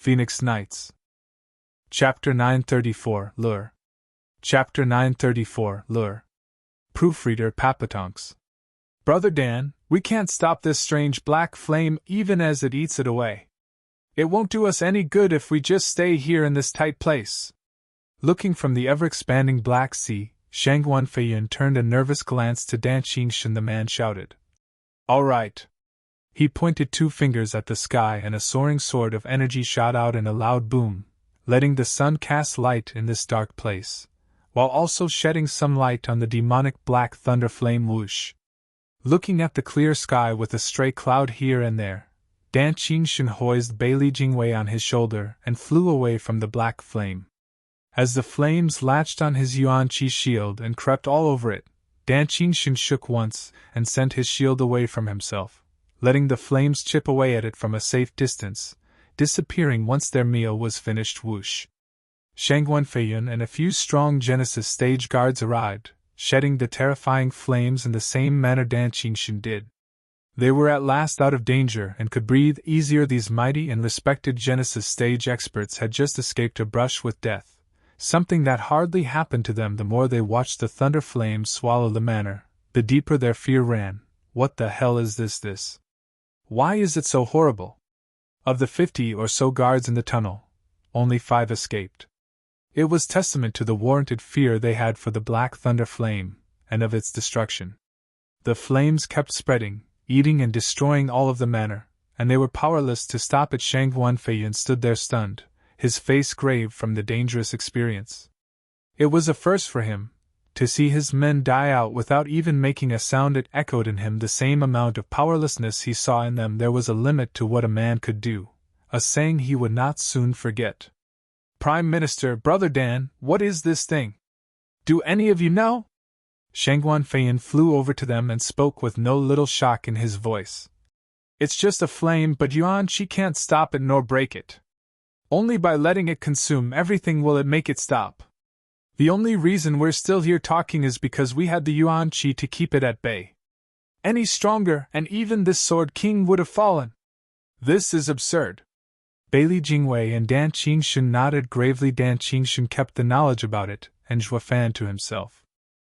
Phoenix Knights. Chapter 934, Lure. Chapter 934, Lure. Proofreader Papatonks. Brother Dan, we can't stop this strange black flame even as it eats it away. It won't do us any good if we just stay here in this tight place. Looking from the ever-expanding Black Sea, Shangguan Feiyin turned a nervous glance to Dan Qingshan. The man shouted. All right. He pointed 2 fingers at the sky and a soaring sword of energy shot out in a loud boom, letting the sun cast light in this dark place, while also shedding some light on the demonic black thunder flame whoosh. Looking at the clear sky with a stray cloud here and there, Dan Qingshan hoisted Bailey Jingwei on his shoulder and flew away from the black flame. As the flames latched on his Yuan Qi shield and crept all over it, Dan Qingshan shook once and sent his shield away from himself, letting the flames chip away at it from a safe distance, disappearing once their meal was finished. Whoosh! Shangguan Feiyin and a few strong Genesis stage guards arrived, shedding the terrifying flames in the same manner Dan Qingshan did. They were at last out of danger and could breathe easier. These mighty and respected Genesis stage experts had just escaped a brush with death, something that hardly happened to them. The more they watched the thunder flames swallow the manor, the deeper their fear ran. What the hell is this? Why is it so horrible? Of the 50 or so guards in the tunnel, only 5 escaped. It was testament to the warranted fear they had for the black thunder flame, and of its destruction. The flames kept spreading, eating and destroying all of the manor, and they were powerless to stop it. Shangguan Feiyin stood there stunned, his face grave from the dangerous experience. It was a first for him, to see his men die out without even making a sound. It echoed in him the same amount of powerlessness he saw in them. There was a limit to what a man could do, a saying he would not soon forget. Prime Minister, Brother Dan, what is this thing? Do any of you know? Shangguan Feiyin flew over to them and spoke with no little shock in his voice. It's just a flame, but Yuan Qi can't stop it nor break it. Only by letting it consume everything will it make it stop. The only reason we're still here talking is because we had the Yuan Qi to keep it at bay. Any stronger, and even this Sword King would have fallen. This is absurd. Bailey Jingwei and Dan Qingshan nodded gravely. Dan Qingshan kept the knowledge about it, and Zhua Fan to himself,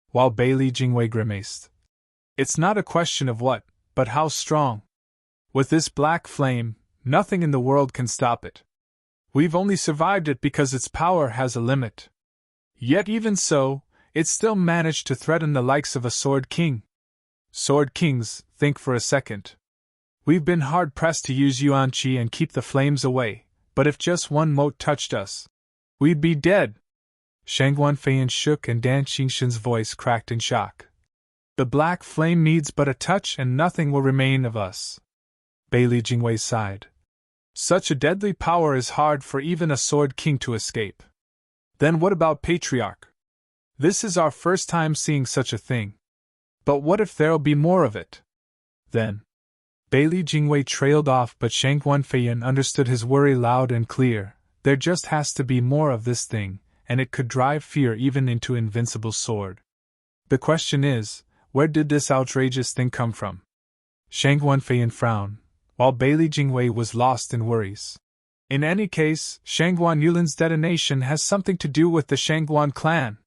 while Bailey Jingwei grimaced. It's not a question of what, but how strong. With this black flame, nothing in the world can stop it. We've only survived it because its power has a limit. Yet even so, it still managed to threaten the likes of a Sword King. Sword Kings, think for a second. We've been hard-pressed to use Yuan Qi and keep the flames away, but if just one mote touched us, we'd be dead. Shangguan Feiyin shook and Dan Qingshan's voice cracked in shock. The black flame needs but a touch and nothing will remain of us. Bailey Jingwei sighed. Such a deadly power is hard for even a Sword King to escape. Then what about Patriarch? This is our first time seeing such a thing. But what if there'll be more of it? Then. Bailey Jingwei trailed off, but Shangguan Feiyin understood his worry loud and clear. There just has to be more of this thing, and it could drive fear even into Invincible Sword. The question is, where did this outrageous thing come from? Shangguan Feiyin frowned, while Bailey Jingwei was lost in worries. In any case, Shangguan Yulin's detonation has something to do with the Shangguan clan.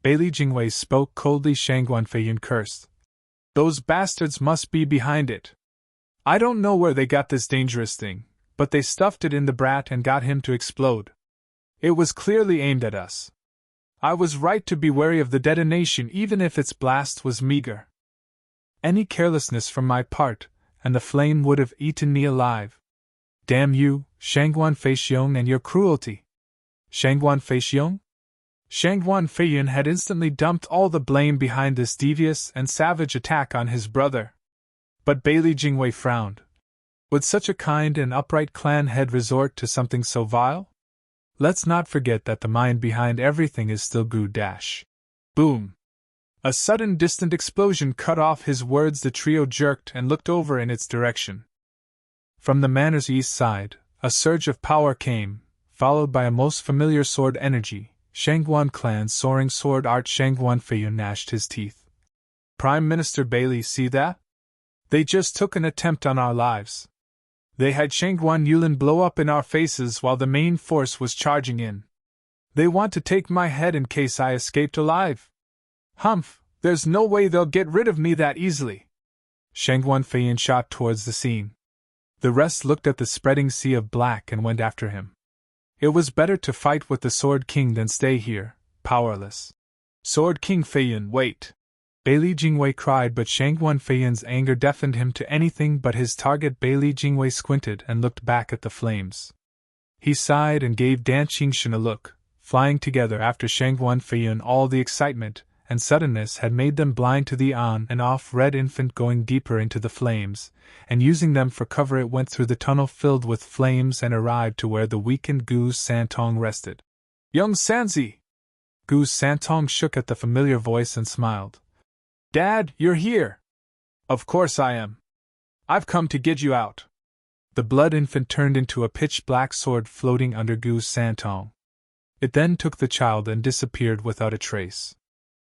Bailey Jingwei spoke coldly. Shangguan Feiyin cursed. Those bastards must be behind it. I don't know where they got this dangerous thing, but they stuffed it in the brat and got him to explode. It was clearly aimed at us. I was right to be wary of the detonation even if its blast was meager. Any carelessness from my part, and the flame would have eaten me alive. Damn you, Shangguan Feixiong, and your cruelty. Shangguan Feixiong? Shangguan Feiyin had instantly dumped all the blame behind this devious and savage attack on his brother. But Bailey Jingwei frowned. Would such a kind and upright clan head resort to something so vile? Let's not forget that the mind behind everything is still good. Boom! A sudden distant explosion cut off his words. The trio jerked and looked over in its direction. From the manor's east side, a surge of power came, followed by a most familiar sword energy. Shangguan clan's soaring sword art. Shangguan Feiyin gnashed his teeth. Prime Minister Bailey, see that? They just took an attempt on our lives. They had Shangguan Yulin blow up in our faces while the main force was charging in. They want to take my head in case I escaped alive. Humph, there's no way they'll get rid of me that easily. Shangguan Feiyin shot towards the scene. The rest looked at the spreading sea of black and went after him. It was better to fight with the Sword King than stay here, powerless. Sword King Feiyin, wait! Beili Jingwei cried, but Shangguan Feiyin's anger deafened him to anything but his target. Beili Jingwei squinted and looked back at the flames. He sighed and gave Dan Qingxun a look. Flying together after Shangguan Feiyin, all the excitement and suddenness had made them blind to the on and off red infant going deeper into the flames, and using them for cover it went through the tunnel filled with flames and arrived to where the weakened Gu Santong rested. Young Sanzi! Gu Santong shook at the familiar voice and smiled. Dad, you're here! Of course I am. I've come to get you out. The blood infant turned into a pitch-black sword floating under Gu Santong. It then took the child and disappeared without a trace.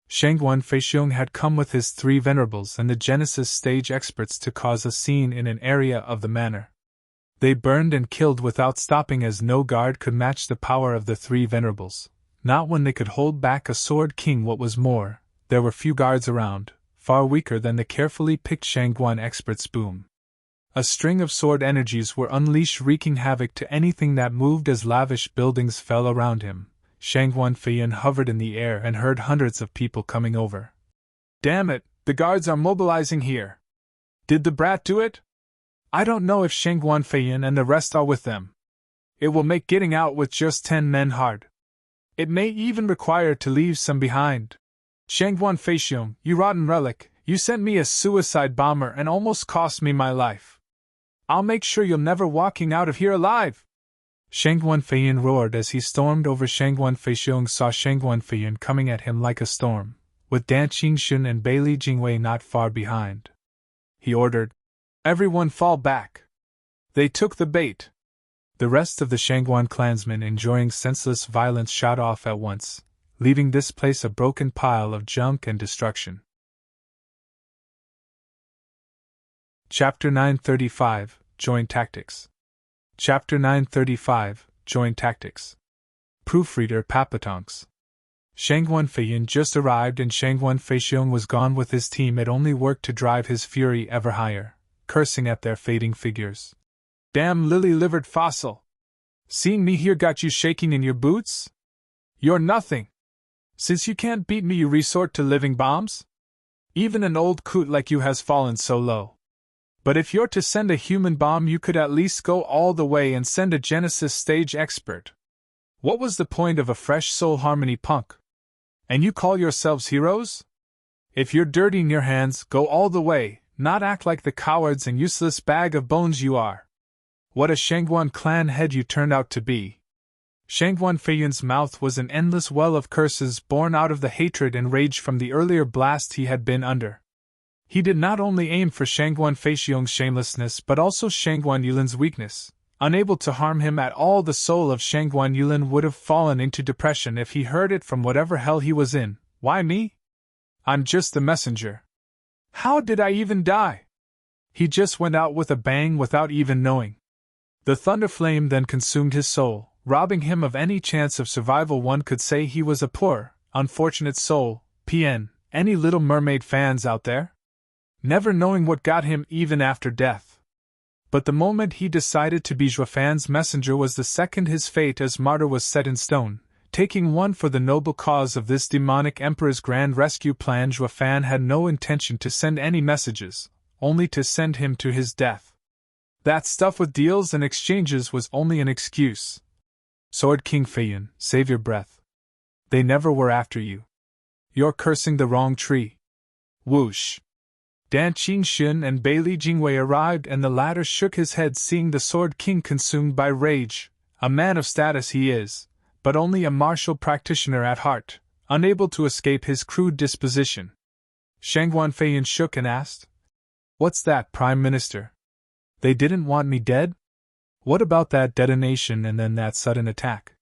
Shangguan Feixiong had come with his 3 venerables and the Genesis stage experts to cause a scene in an area of the manor. They burned and killed without stopping, as no guard could match the power of the 3 venerables, not when they could hold back a Sword King. What was more, there were few guards around, far weaker than the carefully picked Shangguan experts' boom. A string of sword energies were unleashed, wreaking havoc to anything that moved as lavish buildings fell around him. Shangguan Feiyin hovered in the air and heard hundreds of people coming over. Damn it, the guards are mobilizing here. Did the brat do it? I don't know if Shangguan Feiyin and the rest are with them. It will make getting out with just 10 men hard. It may even require to leave some behind. Shangguan Feixiong, you rotten relic, you sent me a suicide bomber and almost cost me my life. I'll make sure you're never walking out of here alive! Shangguan Feiyin roared as he stormed over. Shangguan Feixiong saw Shangguan Feiyin coming at him like a storm, with Dan Qingxun and Beili Jingwei not far behind. He ordered, "Everyone fall back!" They took the bait. The rest of the Shangguan clansmen, enjoying senseless violence, shot off at once, leaving this place a broken pile of junk and destruction. Chapter 935, Joint Tactics. Chapter 935, Joint Tactics. Proofreader Papatonks. Shangguan Feiyin just arrived and Shangguan Feixiong was gone with his team. It only worked to drive his fury ever higher, cursing at their fading figures. Damn lily-livered fossil! Seeing me here got you shaking in your boots? You're nothing! Since you can't beat me, you resort to living bombs? Even an old coot like you has fallen so low. But if you're to send a human bomb, you could at least go all the way and send a Genesis stage expert. What was the point of a fresh soul harmony punk? And you call yourselves heroes? If you're dirty in your hands, go all the way, not act like the cowards and useless bag of bones you are. What a Shangguan clan head you turned out to be. Shangguan Feiyin's mouth was an endless well of curses born out of the hatred and rage from the earlier blast he had been under. He did not only aim for Shangguan Feixiong's shamelessness but also Shangguan Yulin's weakness. Unable to harm him at all, the soul of Shangguan Yulin would have fallen into depression if he heard it from whatever hell he was in. Why me? I'm just the messenger. How did I even die? He just went out with a bang without even knowing. The thunder flame then consumed his soul, robbing him of any chance of survival. One could say he was a poor, unfortunate soul. PN, any Little Mermaid fans out there? Never knowing what got him even after death. But the moment he decided to be Zhuafan's messenger was the second his fate as martyr was set in stone. Taking one for the noble cause of this demonic emperor's grand rescue plan, Zhuafan had no intention to send any messages, only to send him to his death. That stuff with deals and exchanges was only an excuse. Sword King Feiyin, save your breath. They never were after you. You're cursing the wrong tree. Whoosh! Dan Qingxun and Beili Jingwei arrived, and the latter shook his head, seeing the Sword King consumed by rage. A man of status he is, but only a martial practitioner at heart, unable to escape his crude disposition. Shangguan Feiyin shook and asked, "What's that, Prime Minister? They didn't want me dead? What about that detonation and then that sudden attack?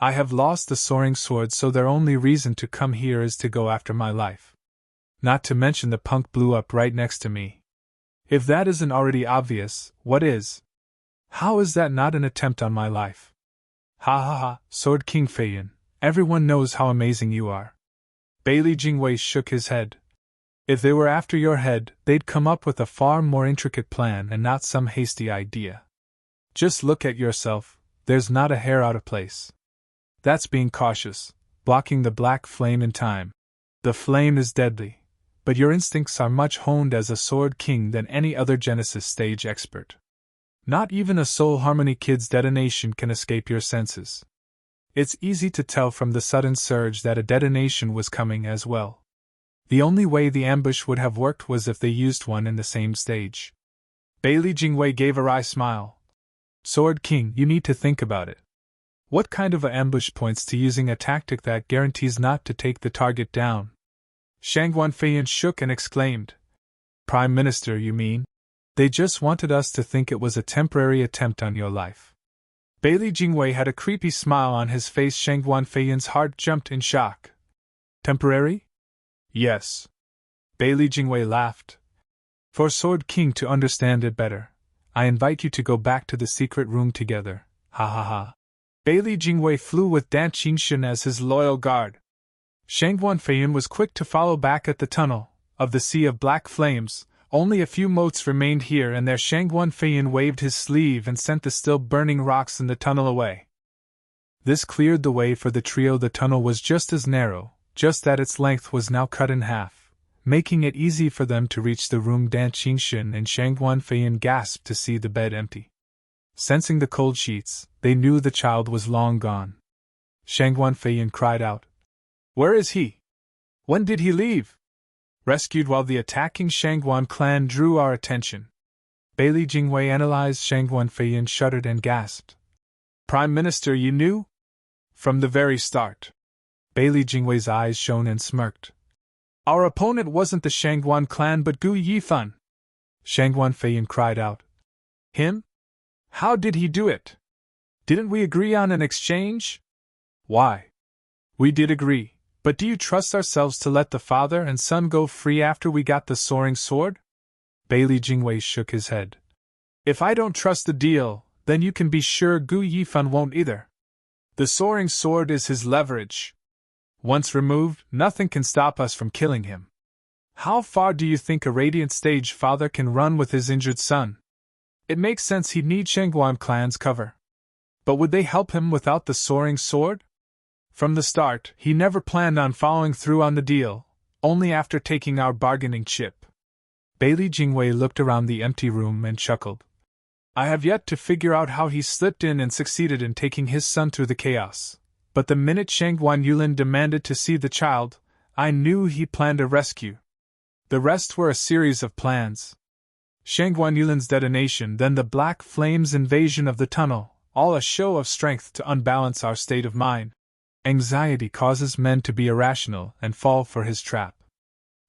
I have lost the soaring sword, so their only reason to come here is to go after my life. Not to mention the punk blew up right next to me. If that isn't already obvious, what is?" How is that not an attempt on my life? Ha ha ha, Sword King Feiyan, everyone knows how amazing you are. Bailey Jingwei shook his head. If they were after your head, they'd come up with a far more intricate plan and not some hasty idea. Just look at yourself, there's not a hair out of place. That's being cautious, blocking the black flame in time. The flame is deadly, but your instincts are much honed as a Sword King than any other Genesis stage expert. Not even a Soul Harmony Kid's detonation can escape your senses. It's easy to tell from the sudden surge that a detonation was coming as well. The only way the ambush would have worked was if they used one in the same stage. Bailey Jingwei gave a wry smile. Sword King, you need to think about it. What kind of a ambush points to using a tactic that guarantees not to take the target down? Shangguan Feiyan shook and exclaimed. Prime Minister, you mean? They just wanted us to think it was a temporary attempt on your life. Bailey Jingwei had a creepy smile on his face. Shangguan Feiyan's heart jumped in shock. Temporary? Yes. Bailey Jingwei laughed. For Sword King to understand it better, I invite you to go back to the secret room together. Ha ha ha. Bailey Jingwei flew with Dan Qingshan as his loyal guard. Shangguan Feiyan was quick to follow back at the tunnel of the sea of black flames. Only a few motes remained here and there. Shangguan Feiyan waved his sleeve and sent the still burning rocks in the tunnel away. This cleared the way for the trio. The tunnel was just as narrow, just that its length was now cut in half, making it easy for them to reach the room. Dan Qingshan and Shangguan Feiyan gasped to see the bed empty. Sensing the cold sheets, they knew the child was long gone. Shangguan Feiyan cried out. Where is he? When did he leave? Rescued while the attacking Shangguan clan drew our attention. Bailey Jingwei analyzed. Shangguan Feiyan shuddered and gasped. Prime Minister, you knew? From the very start. Bailey Jingwei's eyes shone and smirked. Our opponent wasn't the Shangguan clan but Gu Yifan. Shangguan Feiyan cried out. Him? How did he do it? Didn't we agree on an exchange? Why? We did agree, but do you trust ourselves to let the father and son go free after we got the soaring sword? Bailey Jingwei shook his head. If I don't trust the deal, then you can be sure Gu Yifan won't either. The soaring sword is his leverage. Once removed, nothing can stop us from killing him. How far do you think a Radiant Stage father can run with his injured son? It makes sense he'd need Shangguan clan's cover. But would they help him without the soaring sword? From the start, he never planned on following through on the deal, only after taking our bargaining chip. Bailey Jingwei looked around the empty room and chuckled. I have yet to figure out how he slipped in and succeeded in taking his son through the chaos. But the minute Shangguan Yulin demanded to see the child, I knew he planned a rescue. The rest were a series of plans. Shangguan Yulin's detonation, then the black flames invasion of the tunnel, all a show of strength to unbalance our state of mind. Anxiety causes men to be irrational and fall for his trap.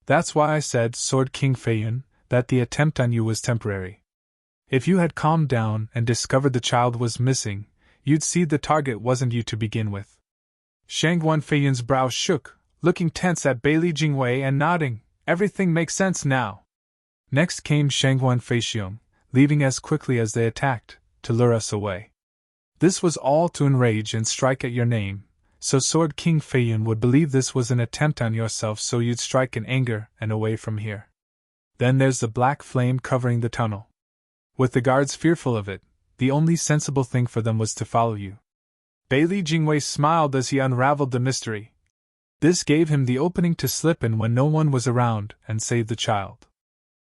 That's why I said, Sword King Feiyan, that the attempt on you was temporary. If you had calmed down and discovered the child was missing, you'd see the target wasn't you to begin with. Shangguan Feiyan's brow shook, looking tense at Bailey Jingwei and nodding. Everything makes sense now. Next came Shangguan Feixiong, leaving as quickly as they attacked, to lure us away. This was all to enrage and strike at your name, so Sword King Feiyan would believe this was an attempt on yourself, so you'd strike in anger and away from here. Then there's the black flame covering the tunnel. With the guards fearful of it, the only sensible thing for them was to follow you. Bailey Jingwei smiled as he unraveled the mystery. This gave him the opening to slip in when no one was around and save the child.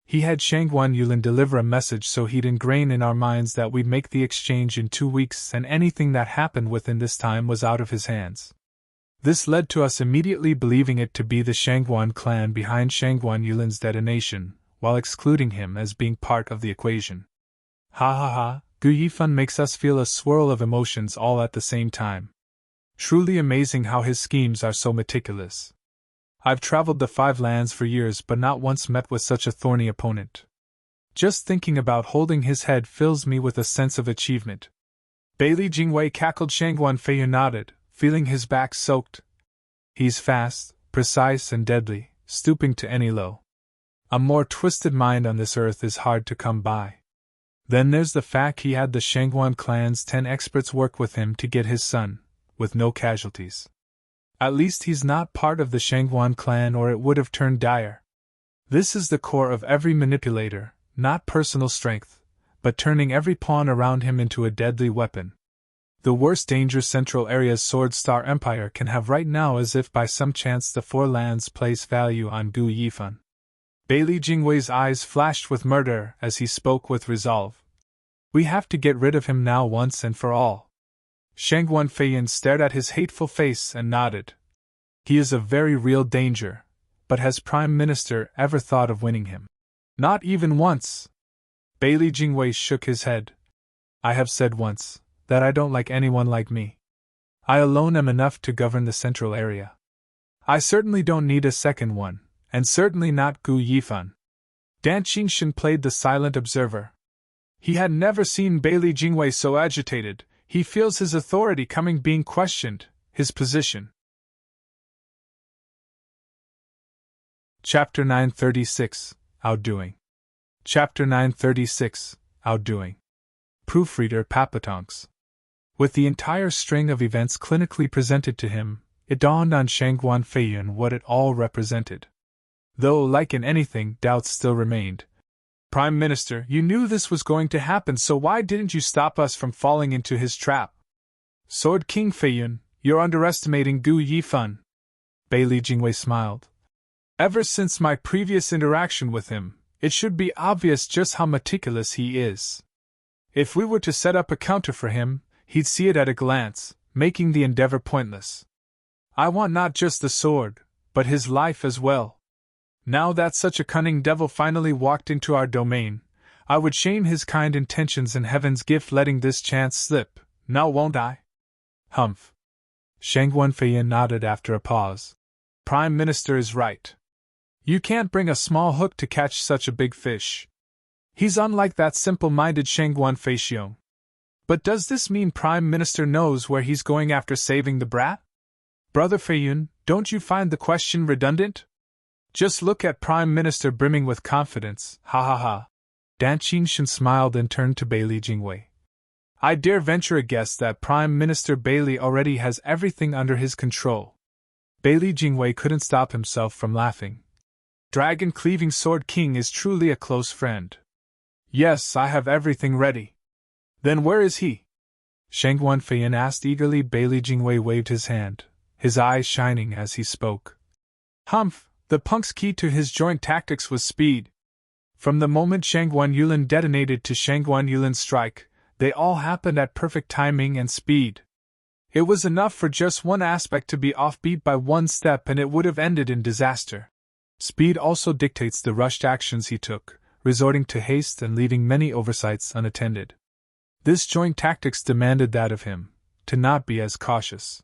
He had Shangguan Yulin deliver a message so he'd ingrain in our minds that we'd make the exchange in 2 weeks, and anything that happened within this time was out of his hands. This led to us immediately believing it to be the Shangguan clan behind Shangguan Yulin's detonation, while excluding him as being part of the equation. Ha ha ha, Gu Yifan makes us feel a swirl of emotions all at the same time. Truly amazing how his schemes are so meticulous. I've traveled the 5 lands for years but not once met with such a thorny opponent. Just thinking about holding his head fills me with a sense of achievement. Bailey Jingwei cackled. Shangguan Feiyan nodded, feeling his back soaked. He's fast, precise and deadly, stooping to any low. A more twisted mind on this earth is hard to come by. Then there's the fact he had the Shangguan clan's 10 experts work with him to get his son, with no casualties. At least he's not part of the Shangguan clan, or it would have turned dire. This is the core of every manipulator, not personal strength, but turning every pawn around him into a deadly weapon. The worst danger Central Area's Sword Star Empire can have right now, as if by some chance the Four Lands place value on Gu Yifan. Bailey Jingwei's eyes flashed with murder as he spoke with resolve. We have to get rid of him now once and for all. Shangguan Feiyin stared at his hateful face and nodded. He is a very real danger, but has Prime Minister ever thought of winning him? Not even once. Bailey Jingwei shook his head. I have said once that I don't like anyone like me. I alone am enough to govern the Central Area. I certainly don't need a second one, and certainly not Gu Yifan. Dan Qingshan played the silent observer. He had never seen Bailey Jingwei so agitated. He feels his authority being questioned, his position. Chapter 936, Outdoing. Chapter 936, Outdoing. Proofreader Papatonks. With the entire string of events clinically presented to him, it dawned on Shangguan Feiyin what it all represented. Though, like in anything, doubts still remained. Prime Minister, you knew this was going to happen, so why didn't you stop us from falling into his trap? Sword King Feiyin, you're underestimating Gu Yifan. Bailey Jingwei smiled. Ever since my previous interaction with him, it should be obvious just how meticulous he is. If we were to set up a counter for him, he'd see it at a glance, making the endeavor pointless. I want not just the sword, but his life as well. Now that such a cunning devil finally walked into our domain, I would shame his kind intentions and heaven's gift letting this chance slip, now won't I? Humph. Shangguan Feiyin nodded after a pause. Prime Minister is right. You can't bring a small hook to catch such a big fish. He's unlike that simple-minded Shangguan Feixiong. But does this mean Prime Minister knows where he's going after saving the brat? Brother Feiyin, don't you find the question redundant? Just look at Prime Minister brimming with confidence, ha ha ha. Dan Qingshan smiled and turned to Bailey Jingwei. I dare venture a guess that Prime Minister Bailey already has everything under his control. Bailey Jingwei couldn't stop himself from laughing. Dragon-cleaving Sword King is truly a close friend. Yes, I have everything ready. Then where is he? Shangguan Feiyin asked eagerly. Bailey Jingwei waved his hand, his eyes shining as he spoke. Humph, the punk's key to his joint tactics was speed. From the moment Shangguan Yulin detonated to Shangguan Yulin's strike, they all happened at perfect timing and speed. It was enough for just one aspect to be offbeat by one step and it would have ended in disaster. Speed also dictates the rushed actions he took, resorting to haste and leaving many oversights unattended. This joint tactics demanded that of him, to not be as cautious.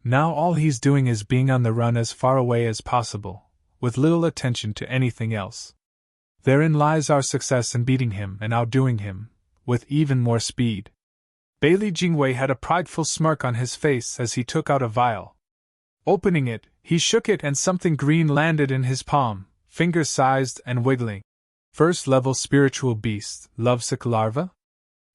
Now all he's doing is being on the run as far away as possible, with little attention to anything else. Therein lies our success in beating him and outdoing him, with even more speed. Bailey Jingwei had a prideful smirk on his face as he took out a vial. Opening it, he shook it and something green landed in his palm, finger-sized and wiggling. First-level spiritual beast, lovesick larva?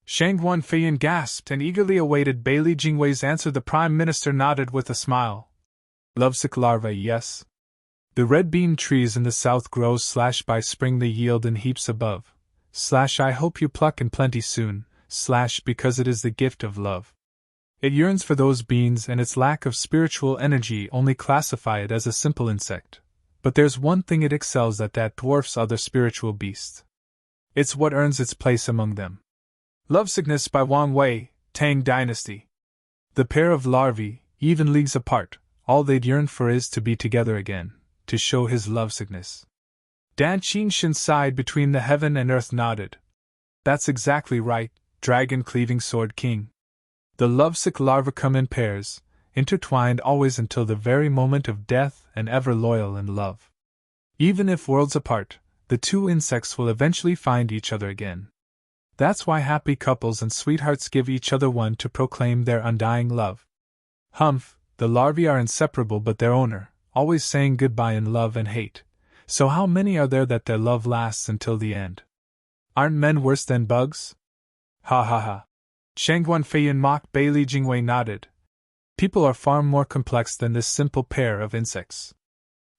Shangguan Feiyin gasped and eagerly awaited Bailey Jingwei's answer. The Prime Minister nodded with a smile. Lovesick larva, yes. The red bean trees in the south grow / by spring they yield in heaps above, / I hope you pluck in plenty soon, / because it is the gift of love. It yearns for those beans and its lack of spiritual energy only classify it as a simple insect. But there's one thing it excels at that dwarfs other spiritual beasts. It's what earns its place among them. Lovesickness by Wang Wei, Tang Dynasty. The pair of larvae, even leagues apart, all they'd yearn for is to be together again, to show his lovesickness. Dan Qingshan sighed between the heaven and earth nodded. That's exactly right, dragon-cleaving Sword King. The lovesick larvae come in pairs, intertwined always until the very moment of death and ever loyal in love. Even if worlds apart, the two insects will eventually find each other again. That's why happy couples and sweethearts give each other one to proclaim their undying love. Humph, the larvae are inseparable but their owner, always saying goodbye in love and hate. So how many are there that their love lasts until the end? Aren't men worse than bugs? Ha ha ha. Shangguan Feiyan mocked. Bailey Jingwei nodded. People are far more complex than this simple pair of insects.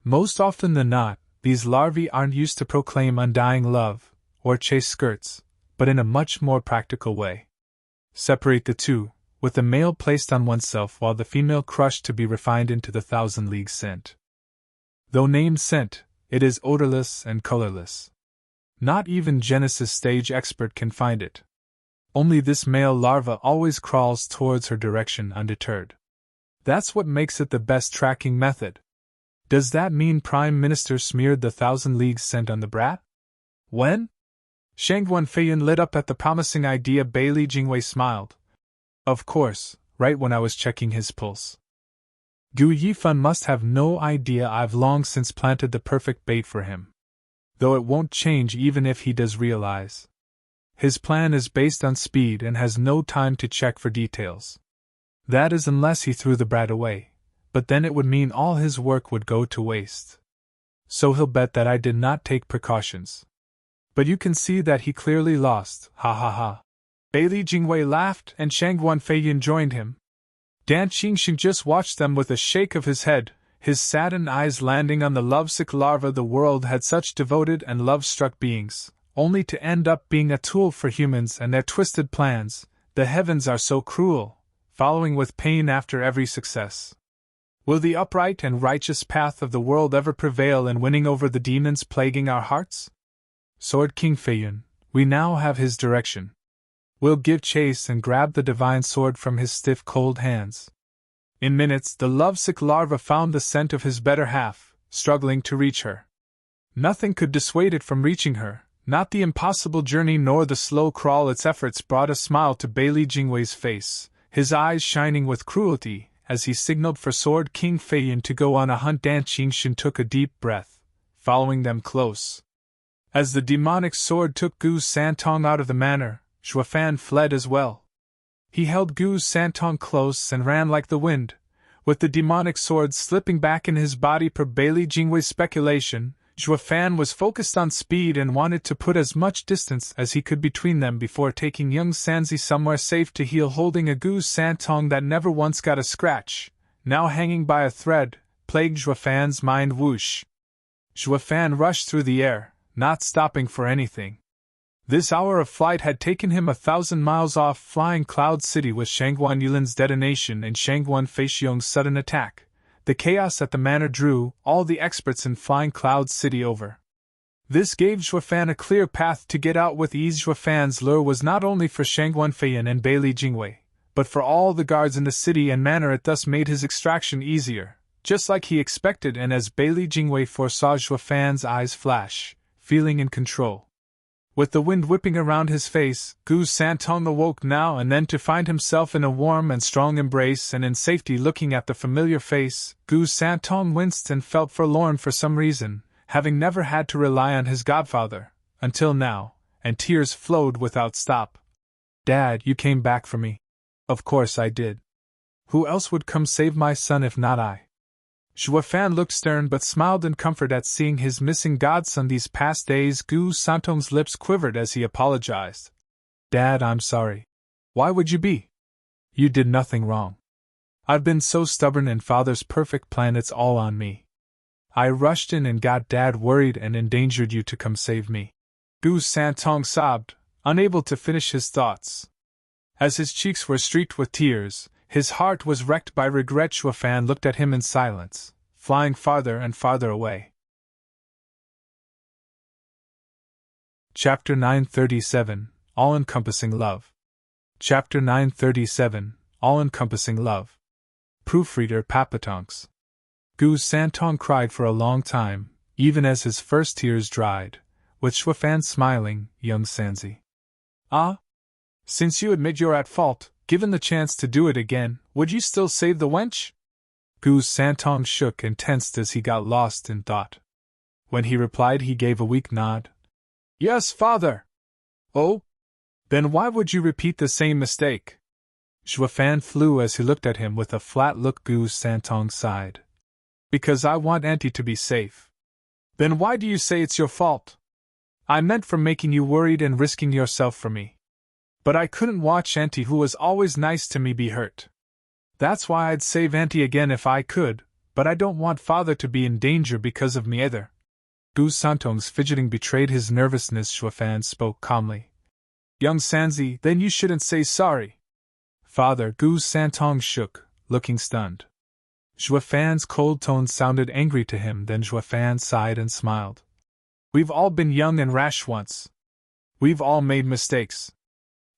Most often than not, these larvae aren't used to proclaim undying love, or chase skirts, but in a much more practical way. Separate the two, with the male placed on oneself while the female crushed to be refined into the thousand-league scent. Though named scent, it is odorless and colorless. Not even Genesis stage expert can find it. Only this male larva always crawls towards her direction undeterred. That's what makes it the best tracking method. Does that mean Prime Minister smeared the thousand-league scent on the brat? When? Shangguan Feiyan lit up at the promising idea. Bailey Jingwei smiled. Of course, right when I was checking his pulse. Gu Yifan must have no idea I've long since planted the perfect bait for him. Though it won't change even if he does realize. His plan is based on speed and has no time to check for details. That is unless he threw the brat away, but then it would mean all his work would go to waste. So he'll bet that I did not take precautions. But you can see that he clearly lost, ha ha ha. Bailey Jingwei laughed and Shangguan Feiyan joined him. Dan Qingxing just watched them with a shake of his head, his saddened eyes landing on the lovesick larva. The world had such devoted and love-struck beings, only to end up being a tool for humans and their twisted plans. The heavens are so cruel, following with pain after every success. Will the upright and righteous path of the world ever prevail in winning over the demons plaguing our hearts? Sword King Feiyan, we now have his direction. We'll give chase and grab the divine sword from his stiff cold hands. In minutes the lovesick larva found the scent of his better half, struggling to reach her. Nothing could dissuade it from reaching her, not the impossible journey nor the slow crawl. Its efforts brought a smile to Bailey Jingwei's face, his eyes shining with cruelty, as he signaled for Sword King Feiyan to go on a hunt. Dan Qingxin took a deep breath, following them close. As the demonic sword took Gu Santong out of the manor, Zhuofan fled as well. He held Gu Santong close and ran like the wind, with the demonic sword slipping back in his body. Per Bailey Jingwei's speculation, Zhuofan was focused on speed and wanted to put as much distance as he could between them before taking young Sanzi somewhere safe to heal. Holding a Gu Santong that never once got a scratch, now hanging by a thread, plagued Zhuofan's mind. Whoosh! Zhuofan rushed through the air, not stopping for anything. This hour of flight had taken him 1,000 miles off Flying Cloud City. With Shangguan Yulin's detonation and Shangguan Feixiong's sudden attack, the chaos at the manor drew all the experts in Flying Cloud City over. This gave Zhuofan a clear path to get out with ease. Zhuofan's lure was not only for Shangguan Feiyan and Bailey Jingwei, but for all the guards in the city and manor. It thus made his extraction easier, just like he expected, and as Bailey Jingwei foresaw, Zhuofan's eyes flash, feeling in control. With the wind whipping around his face, Gu Santong awoke now and then to find himself in a warm and strong embrace and in safety. Looking at the familiar face, Gu Santong winced and felt forlorn for some reason, having never had to rely on his godfather, until now, and tears flowed without stop. Dad, you came back for me. Of course I did. Who else would come save my son if not I? Zhuofan looked stern but smiled in comfort at seeing his missing godson these past days. Gu Santong's lips quivered as he apologized. Dad, I'm sorry. Why would you be? You did nothing wrong. I've been so stubborn, and Father's perfect plan, it's all on me. I rushed in and got Dad worried and endangered you to come save me. Gu Santong sobbed, unable to finish his thoughts. As his cheeks were streaked with tears, his heart was wrecked by regret. Zhuofan looked at him in silence, flying farther and farther away. Chapter 937, All-encompassing Love. Chapter 937, All-encompassing Love. Proofreader Papatonks. Gu Santong cried for a long time, even as his first tears dried, with Zhuofan smiling. Young Sanzi. Ah? Since you admit you're at fault, given the chance to do it again, would you still save the wench? Gu Santong shook and tensed as he got lost in thought. When he replied, he gave a weak nod. Yes, father. Oh? Then why would you repeat the same mistake? Zhuofan flew as he looked at him with a flat look. Gu Santong sighed. Because I want Auntie to be safe. Then why do you say it's your fault? I meant for making you worried and risking yourself for me. But I couldn't watch Auntie, who was always nice to me, be hurt. That's why I'd save Auntie again if I could, but I don't want Father to be in danger because of me either. Gu Santong's fidgeting betrayed his nervousness. Shuafan spoke calmly. Young Sanzi, then you shouldn't say sorry. Father, Gu Santong shook, looking stunned. Shuafan's cold tone sounded angry to him, then Shuafan sighed and smiled. We've all been young and rash once. We've all made mistakes.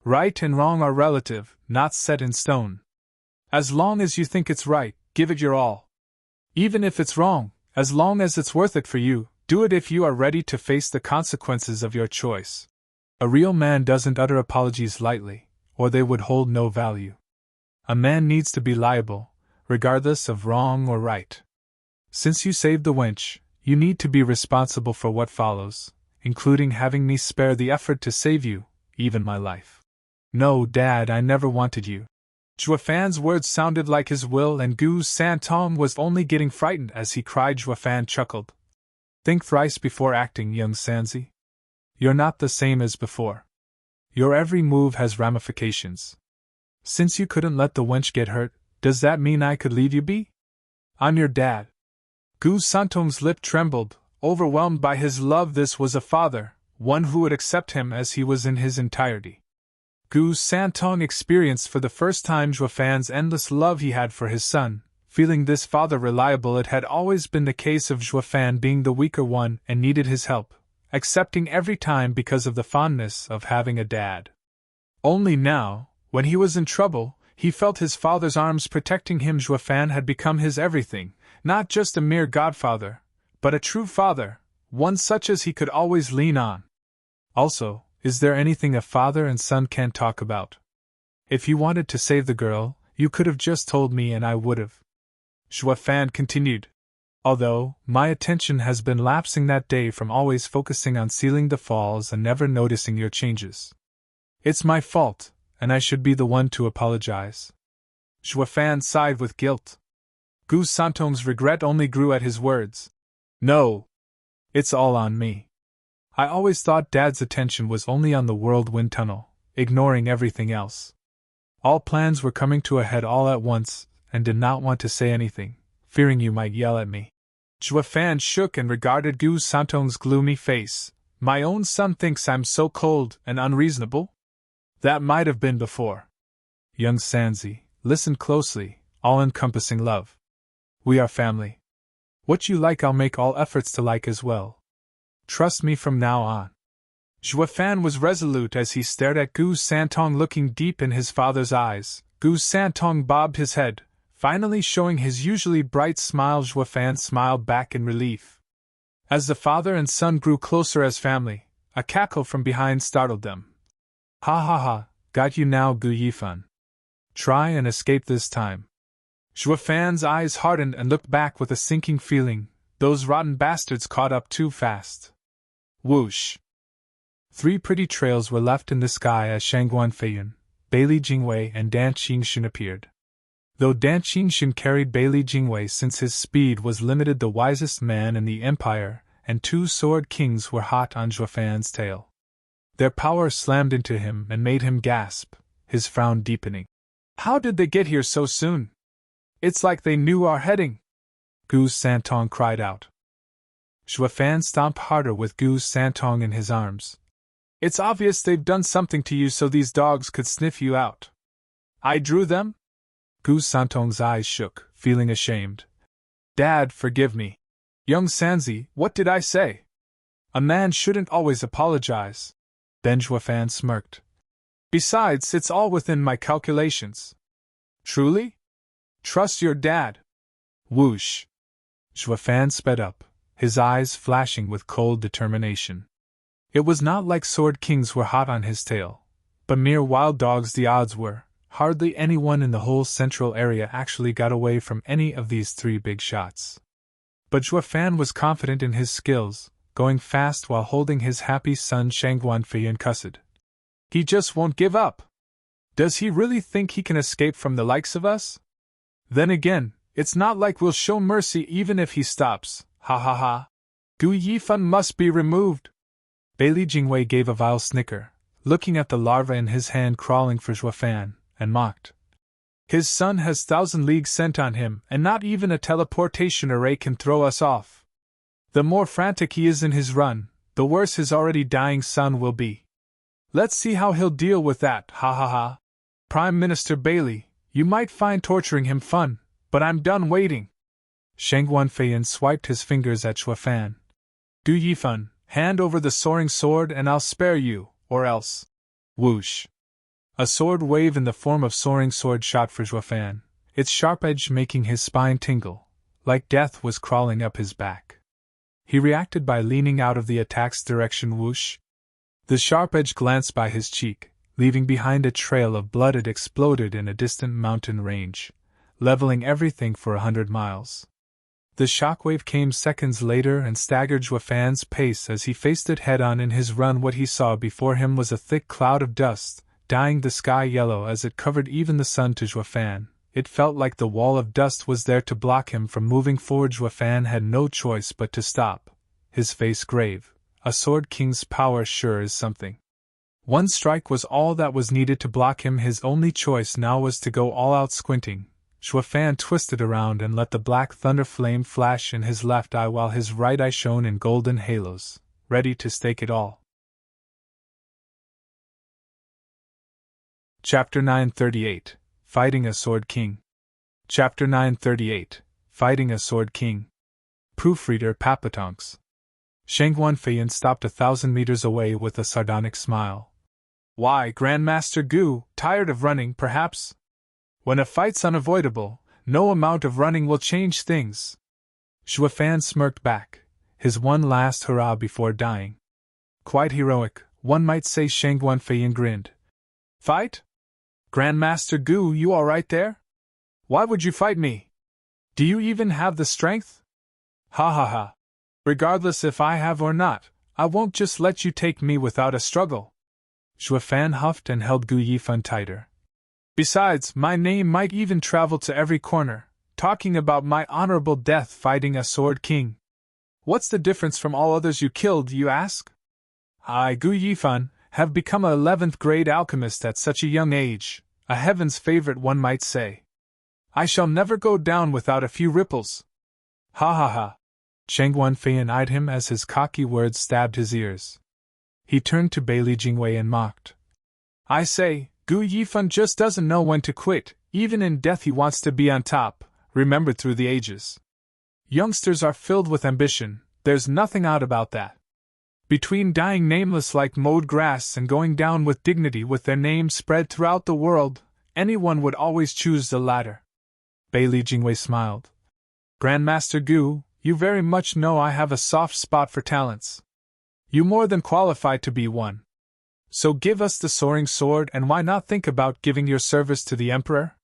Right and wrong are relative, not set in stone. As long as you think it's right, give it your all. Even if it's wrong, as long as it's worth it for you, do it if you are ready to face the consequences of your choice. A real man doesn't utter apologies lightly, or they would hold no value. A man needs to be liable, regardless of wrong or right. Since you saved the wench, you need to be responsible for what follows, including having me spare the effort to save you, even my life. No, Dad, I never wanted you. Shuafan's words sounded like his will, and Gu Santong was only getting frightened as he cried. Shuafan chuckled. Think thrice before acting, young Sanzi. You're not the same as before. Your every move has ramifications. Since you couldn't let the wench get hurt, does that mean I could leave you be? I'm your dad. Gu Santong's lip trembled, overwhelmed by his love. This was a father, one who would accept him as he was in his entirety. Gu Santong experienced for the first time Shuafan's endless love he had for his son, feeling this father reliable. It had always been the case of Shuafan being the weaker one and needed his help, accepting every time because of the fondness of having a dad. Only now, when he was in trouble, he felt his father's arms protecting him. Shuafan had become his everything, not just a mere godfather, but a true father, one such as he could always lean on. Also, is there anything a father and son can't talk about? If you wanted to save the girl, you could have just told me and I would have. Shuafan continued. Although, my attention has been lapsing that day from always focusing on sealing the falls and never noticing your changes. It's my fault, and I should be the one to apologize. Shuafan sighed with guilt. Gu Santong's regret only grew at his words. No. It's all on me. I always thought Dad's attention was only on the whirlwind tunnel, ignoring everything else. All plans were coming to a head all at once, and did not want to say anything, fearing you might yell at me. Shuafan shook and regarded Gu Santong's gloomy face. My own son thinks I'm so cold and unreasonable? That might have been before. Young Sanzi, listen closely, all-encompassing love. We are family. What you like I'll make all efforts to like as well. Trust me from now on. Shuafan was resolute as he stared at Gu Santong, looking deep in his father's eyes. Gu Santong bobbed his head, finally showing his usually bright smile. Shuafan smiled back in relief. As the father and son grew closer as family, a cackle from behind startled them. Ha ha ha, got you now, Gu Yifan. Try and escape this time. Shuafan's eyes hardened and looked back with a sinking feeling. Those rotten bastards caught up too fast. Whoosh! 3 pretty trails were left in the sky as Shangguan Feiyun, Bailey Jingwei, and Dan Qingxun appeared. Though Dan Qingxun carried Bailey Jingwei since his speed was limited, the wisest man in the empire, and 2 sword kings were hot on Shuafan's tail. Their power slammed into him and made him gasp, his frown deepening. How did they get here so soon? It's like they knew our heading. Gu Santong cried out. Shuafan stomped harder with Gu Santong in his arms. It's obvious they've done something to you so these dogs could sniff you out. I drew them? Gu Santong's eyes shook, feeling ashamed. Dad, forgive me. Young Sanzi, what did I say? A man shouldn't always apologize. Then Shuafan smirked. Besides, it's all within my calculations. Truly? Trust your dad. Whoosh! Shuafan sped up, his eyes flashing with cold determination. It was not like sword kings were hot on his tail, but mere wild dogs. The odds were, hardly anyone in the whole central area actually got away from any of these 3 big shots. But Shuafan was confident in his skills, going fast while holding his happy son Shangguan Feiyun cussed. He just won't give up. Does he really think he can escape from the likes of us? Then again, it's not like we'll show mercy even if he stops. Ha ha ha. Gu Yifan must be removed. Bailey Jingwei gave a vile snicker, looking at the larva in his hand crawling for Xuefan, and mocked. His son has 1,000 leagues sent on him, and not even a teleportation array can throw us off. The more frantic he is in his run, the worse his already dying son will be. Let's see how he'll deal with that, ha ha ha. Prime Minister Bailey, you might find torturing him fun, but I'm done waiting. Sheng Wanfeiyan swiped his fingers at Xuefan. Gu Yifan, hand over the soaring sword and I'll spare you, or else. Whoosh. A sword wave in the form of soaring sword shot for Xuefan, its sharp edge making his spine tingle, like death was crawling up his back. He reacted by leaning out of the attack's direction. Whoosh. The sharp edge glanced by his cheek, leaving behind a trail of blood. It exploded in a distant mountain range, leveling everything for 100 miles. The shockwave came seconds later and staggered Xuefan's pace as he faced it head-on in his run. What he saw before him was a thick cloud of dust, dyeing the sky yellow as it covered even the sun. To Xuefan, it felt like the wall of dust was there to block him from moving forward. Xuefan had no choice but to stop, his face grave. A Sword King's power sure is something. One strike was all that was needed to block him. His only choice now was to go all out. Squinting, Xuefan twisted around and let the black thunder flame flash in his left eye while his right eye shone in golden halos, ready to stake it all. Chapter 938, Fighting a Sword King. Chapter 938, Fighting a Sword King. Proofreader Papatonks. Sheng Wanfeiyan stopped 1,000 meters away with a sardonic smile. Why, Grandmaster Gu, tired of running, perhaps? When a fight's unavoidable, no amount of running will change things. Xuefan smirked back, his one last hurrah before dying. Quite heroic, one might say. Sheng Wanfeiyan grinned. Fight? Grandmaster Gu, you all right there? Why would you fight me? Do you even have the strength? Ha ha ha. Regardless if I have or not, I won't just let you take me without a struggle. Xuefan huffed and held Gu Yifan tighter. Besides, my name might even travel to every corner, talking about my honorable death fighting a Sword King. What's the difference from all others you killed, you ask? I, Gu Yifan, have become an 11th grade alchemist at such a young age, a heaven's favorite, one might say. I shall never go down without a few ripples. Ha ha ha. Sheng Wanfeiyan eyed him as his cocky words stabbed his ears. He turned to Bailey Jingwei and mocked. I say, Gu Yifan just doesn't know when to quit. Even in death he wants to be on top, remembered through the ages. Youngsters are filled with ambition, there's nothing odd about that. Between dying nameless like mowed grass and going down with dignity with their name spread throughout the world, anyone would always choose the latter. Bailey Jingwei smiled. Grandmaster Gu, you very much know I have a soft spot for talents. You more than qualify to be one. So give us the soaring sword, and why not think about giving your service to the Emperor?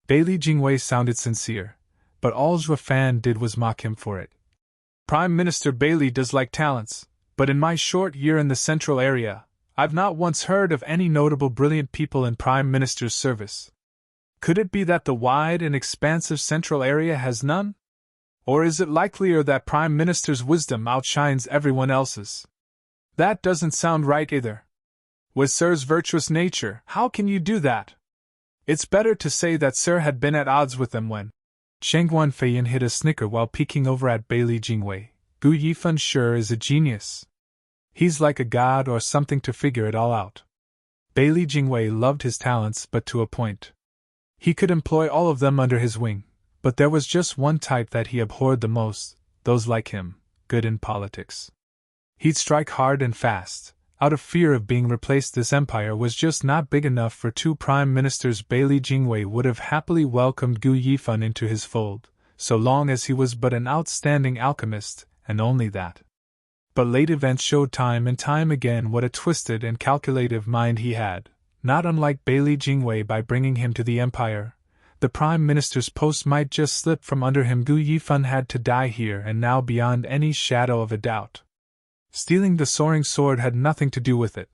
Bailey Jingwei sounded sincere, but all Xuefan did was mock him for it. Prime Minister Bailey does like talents, but in my short year in the Central area, I've not once heard of any notable brilliant people in Prime Minister's service. Could it be that the wide and expansive Central area has none? Or is it likelier that Prime Minister's wisdom outshines everyone else's? That doesn't sound right either. With Sir's virtuous nature, how can you do that? It's better to say that Sir had been at odds with them when. Sheng Wanfeiyan hid a snicker while peeking over at Bailey Jingwei. Gu Yifan sure is a genius. He's like a god or something to figure it all out. Bailey Jingwei loved his talents, but to a point. He could employ all of them under his wing, but there was just one type that he abhorred the most, those like him, good in politics. He'd strike hard and fast. Out of fear of being replaced, this empire was just not big enough for two prime ministers. Bailey Jingwei would have happily welcomed Gu Yifan into his fold, so long as he was but an outstanding alchemist, and only that. But late events showed time and time again what a twisted and calculative mind he had. Not unlike Bailey Jingwei, by bringing him to the empire, the prime minister's post might just slip from under him. Gu Yifan had to die here and now beyond any shadow of a doubt. Stealing the soaring sword had nothing to do with it,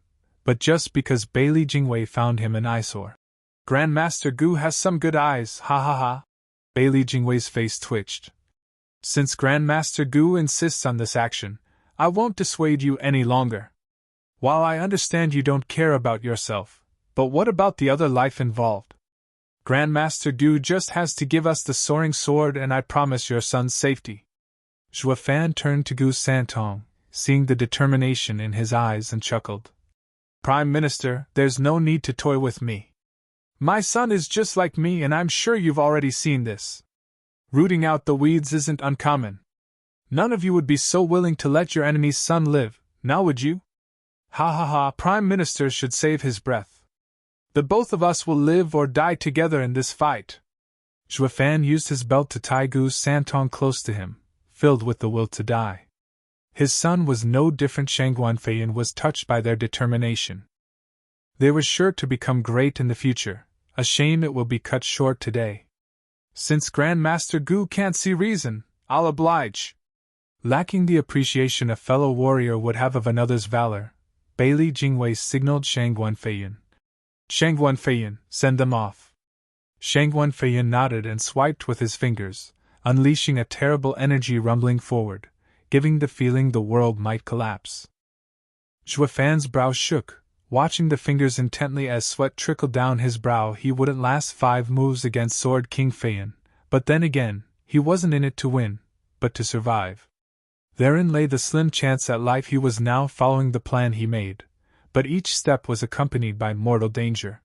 but just because Bailey Jingwei found him an eyesore. Grandmaster Gu has some good eyes, ha ha ha. Bailey Jingwei's face twitched. Since Grandmaster Gu insists on this action, I won't dissuade you any longer. While I understand you don't care about yourself, but what about the other life involved? Grandmaster Gu just has to give us the soaring sword and I promise your son's safety. Zhuo Fan turned to Gu Santong, seeing the determination in his eyes, and chuckled. Prime Minister, there's no need to toy with me. My son is just like me and I'm sure you've already seen this. Rooting out the weeds isn't uncommon. None of you would be so willing to let your enemy's son live, now would you? Ha ha ha, Prime Minister should save his breath. The both of us will live or die together in this fight. Zhuo Fan used his belt to tie Gu Santong close to him, filled with the will to die. His son was no different. Shang Guanfei was touched by their determination. They were sure to become great in the future. A shame it will be cut short today. Since Grandmaster Gu can't see reason, I'll oblige. Lacking the appreciation a fellow warrior would have of another's valor, Bailey Jingwei signaled Shang Guanfei. Shang Guanfei, send them off. Shang Guanfei nodded and swiped with his fingers, unleashing a terrible energy rumbling forward, giving the feeling the world might collapse. Zhuo Fan's brow shook, watching the fingers intently as sweat trickled down his brow. He wouldn't last 5 moves against Sword King Feiyan, but then again, he wasn't in it to win, but to survive. Therein lay the slim chance at life. He was now following the plan he made, but each step was accompanied by mortal danger.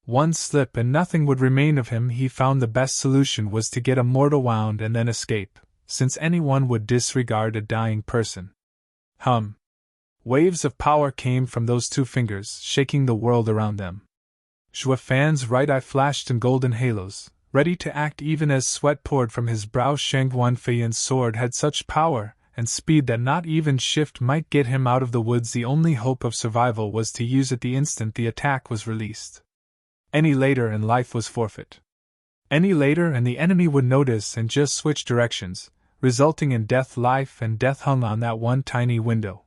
One slip and nothing would remain of him. He found the best solution was to get a mortal wound and then escape, since anyone would disregard a dying person. Waves of power came from those 2 fingers, shaking the world around them. Zhuo Fan's right eye flashed in golden halos, ready to act even as sweat poured from his brow. Shang Guanfei's sword had such power and speed that not even shift might get him out of the woods. The only hope of survival was to use it the instant the attack was released. Any later and life was forfeit. Any later and the enemy would notice and just switch directions, resulting in death. Life and death hung on that one tiny window.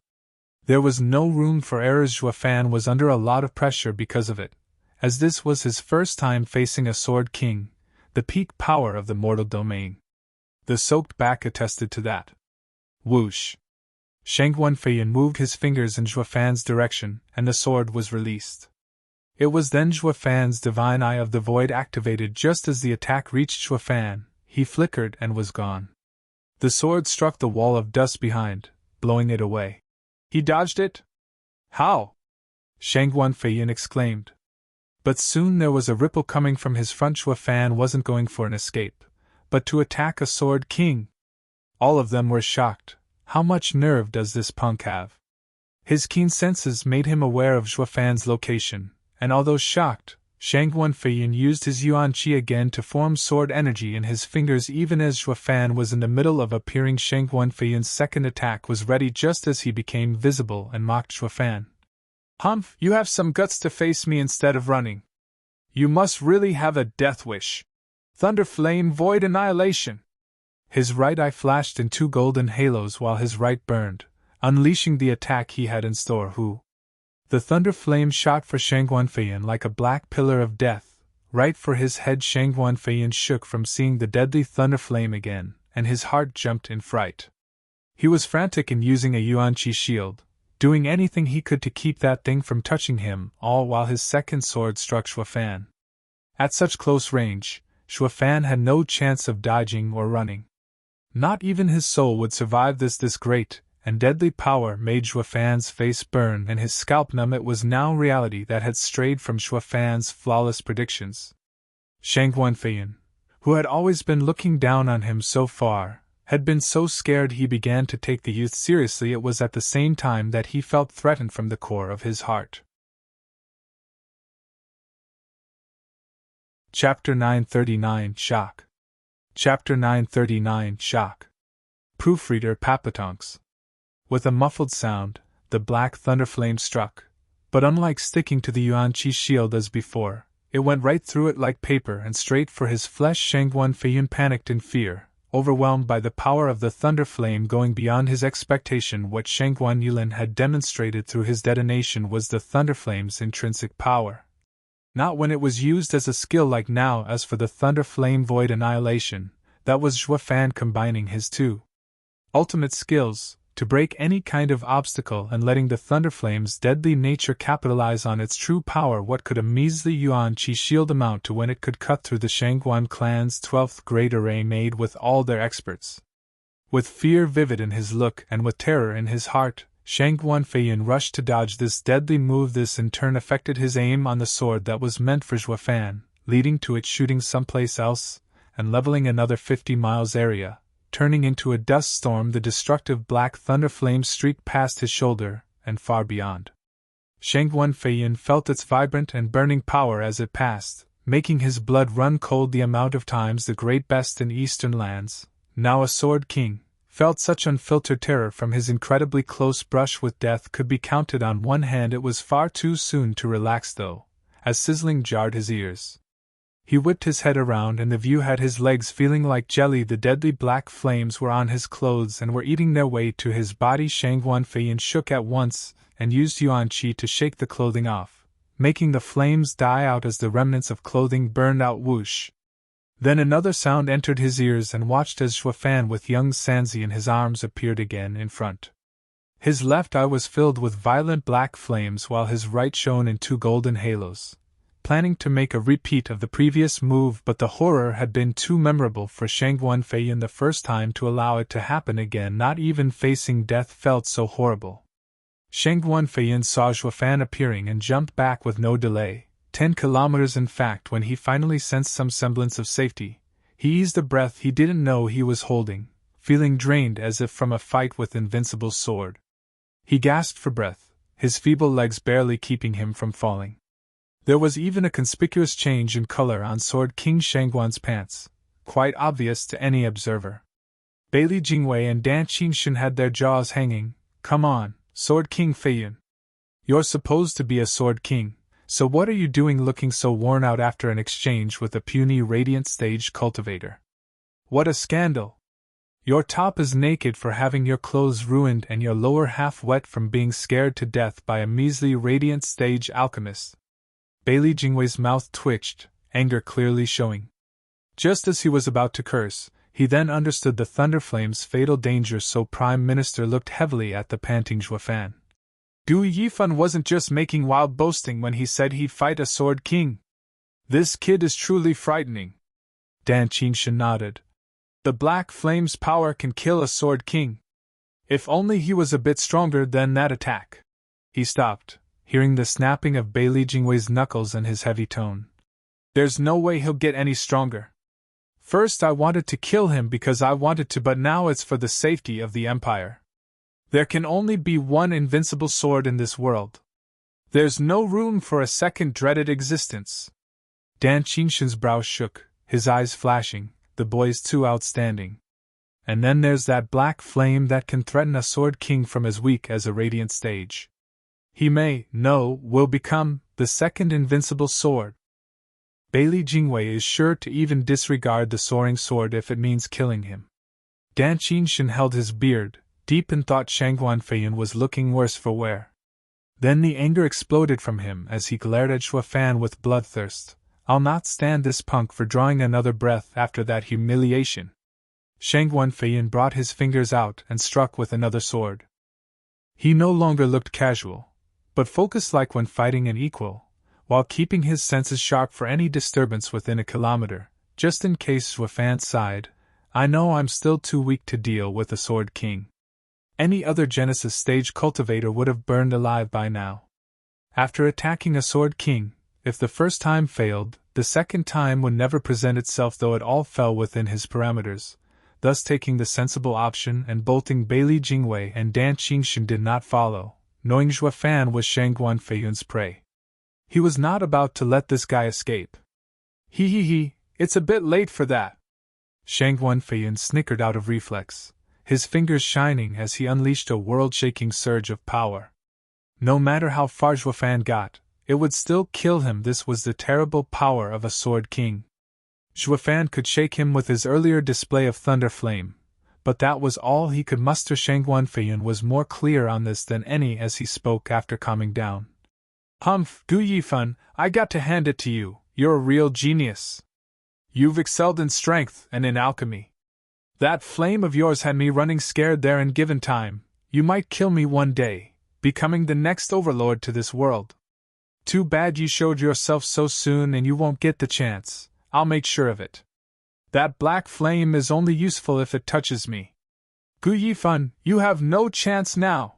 There was no room for errors. Zhuo Fan was under a lot of pressure because of it, as this was his first time facing a Sword King, the peak power of the mortal domain. The soaked back attested to that. Whoosh! Shang Guanfei moved his fingers in Zhuo Fan's direction, and the sword was released. It was then Zhuo Fan's divine eye of the void activated. Just as the attack reached Zhuo Fan, he flickered and was gone. The sword struck the wall of dust behind, blowing it away. He dodged it? How? Shang Guanfei exclaimed. But soon there was a ripple coming from his front. Zhuo Fan wasn't going for an escape, but to attack a Sword King. All of them were shocked. How much nerve does this punk have? His keen senses made him aware of Zhuo Fan's location, and although shocked, Shang Guanfei used his Yuan Qi again to form sword energy in his fingers. Even as Zhuo Fan was in the middle of appearing, Shang Guanfei's second attack was ready just as he became visible and mocked Zhuo Fan. Humph, you have some guts to face me instead of running. You must really have a death wish. Thunder Flame Void Annihilation. His right eye flashed in 2 golden halos while his right burned, unleashing the attack he had in store. The thunder flame shot for Shang Guanfei like a black pillar of death, right for his head. Shang Guanfei shook from seeing the deadly thunder flame again, and his heart jumped in fright. He was frantic in using a Yuan Qi shield, doing anything he could to keep that thing from touching him, all while his second sword struck Zhuo Fan. At such close range, Zhuo Fan had no chance of dodging or running. Not even his soul would survive this. This great and deadly power made Zhuo Fan's face burn and his scalp numb. It was now reality that had strayed from Zhuo Fan's flawless predictions. Shang Guanfei, who had always been looking down on him so far, had been so scared he began to take the youth seriously. It was at the same time that he felt threatened from the core of his heart. Chapter 939 Shock. Chapter 939 Shock. Proofreader Papatonks. With a muffled sound, the black thunder flame struck, but unlike sticking to the Yuan Qi shield as before, it went right through it like paper and straight for his flesh. Shang Guanfei panicked in fear, overwhelmed by the power of the thunder flame going beyond his expectation. What Shang Guanyulan had demonstrated through his detonation was the thunder flame's intrinsic power. Not when it was used as a skill like now. As for the Thunder Flame Void Annihilation, that was Zhuo Fan combining his 2 ultimate skills, to break any kind of obstacle and letting the Thunderflame's deadly nature capitalize on its true power. What could a measly Yuan Qi shield amount to when it could cut through the Shangguan clan's 12th grade array made with all their experts? With fear vivid in his look and with terror in his heart, Shangguan Feiyin rushed to dodge this deadly move. This in turn affected his aim on the sword that was meant for Zhou Fan, leading to it shooting someplace else, and leveling another 50 miles area. Turning into a dust storm, the destructive black thunder flame streaked past his shoulder, and far beyond. Shangguan Feiyin felt its vibrant and burning power as it passed, making his blood run cold. The amount of times the great best in eastern lands, now a sword king, felt such unfiltered terror from his incredibly close brush with death could be counted on one hand. It was far too soon to relax though, as sizzling jarred his ears. He whipped his head around and the view had his legs feeling like jelly. The deadly black flames were on his clothes and were eating their way to his body. Shangguan Feiyin shook at once and used Yuan Qi to shake the clothing off, making the flames die out as the remnants of clothing burned out. Whoosh! Then another sound entered his ears and watched as Zhou Fan with young Sanzi in his arms appeared again in front. His left eye was filled with violent black flames while his right shone in two golden halos, planning to make a repeat of the previous move, but the horror had been too memorable for Shangguan Feiyin the first time to allow it to happen again. Not even facing death felt so horrible. Shangguan Feiyin saw Zhou Fan appearing and jumped back with no delay, 10 kilometers in fact. When he finally sensed some semblance of safety, he eased a breath he didn't know he was holding, feeling drained as if from a fight with Invincible's sword. He gasped for breath, his feeble legs barely keeping him from falling. There was even a conspicuous change in color on Sword King Shangguan's pants, quite obvious to any observer. Bailey Jingwei and Dan Qingshan had their jaws hanging. Come on, Sword King Feiyin. You're supposed to be a Sword King, so what are you doing looking so worn out after an exchange with a puny Radiant Stage cultivator? What a scandal! Your top is naked for having your clothes ruined and your lower half wet from being scared to death by a measly Radiant Stage alchemist. Bailey Jingwei's mouth twitched, anger clearly showing. Just as he was about to curse, he then understood the Thunderflame's fatal danger. So Prime Minister looked heavily at the panting Zhou Fan. Gu Yifan wasn't just making wild boasting when he said he'd fight a Sword King. This kid is truly frightening. Dan Qingshan nodded. The Black Flame's power can kill a Sword King. If only he was a bit stronger than that attack. He stopped, hearing the snapping of Bailey Jingwei's knuckles and his heavy tone. There's no way he'll get any stronger. First I wanted to kill him because I wanted to, but now it's for the safety of the Empire. There can only be one invincible sword in this world. There's no room for a second dreaded existence. Dan Qingshan's brow shook, his eyes flashing, the boy's too outstanding. And then there's that black flame that can threaten a Sword King from as weak as a Radiant Stage. He will become the second invincible sword. Bailey Jingwei is sure to even disregard the soaring sword if it means killing him. Dan Qingshan held his beard, deep in thought. Shangguan Feiyin was looking worse for wear. Then the anger exploded from him as he glared at Zhou Fan with bloodthirst. I'll not stand this punk for drawing another breath after that humiliation. Shangguan Feiyin brought his fingers out and struck with another sword. He no longer looked casual, but focused like when fighting an equal, while keeping his senses sharp for any disturbance within a kilometer. Just in case Zhou Fan sighed, I know I'm still too weak to deal with a Sword King. Any other Genesis stage cultivator would have burned alive by now. After attacking a Sword King, if the first time failed, the second time would never present itself, though it all fell within his parameters. Thus taking the sensible option and bolting. Bailey Jingwei and Dan Qingshan did not follow, knowing Zhou Fan was Shangguan Feiyun's prey. He was not about to let this guy escape. It's a bit late for that. Shangguan Feiyun snickered out of reflex, his fingers shining as he unleashed a world-shaking surge of power. No matter how far Zhou Fan got, it would still kill him. This was the terrible power of a Sword King. Zhou Fan could shake him with his earlier display of Thunder Flame, but that was all he could muster. Shangguan Feiyun was more clear on this than any as he spoke after calming down. Humph, Gu Yifan, I got to hand it to you, you're a real genius. You've excelled in strength and in alchemy. That flame of yours had me running scared there, and given time, You might kill me one day, becoming the next overlord to this world. Too bad you showed yourself so soon and you won't get the chance. I'll make sure of it. That black flame is only useful if it touches me. Gu Yifan, you have no chance now.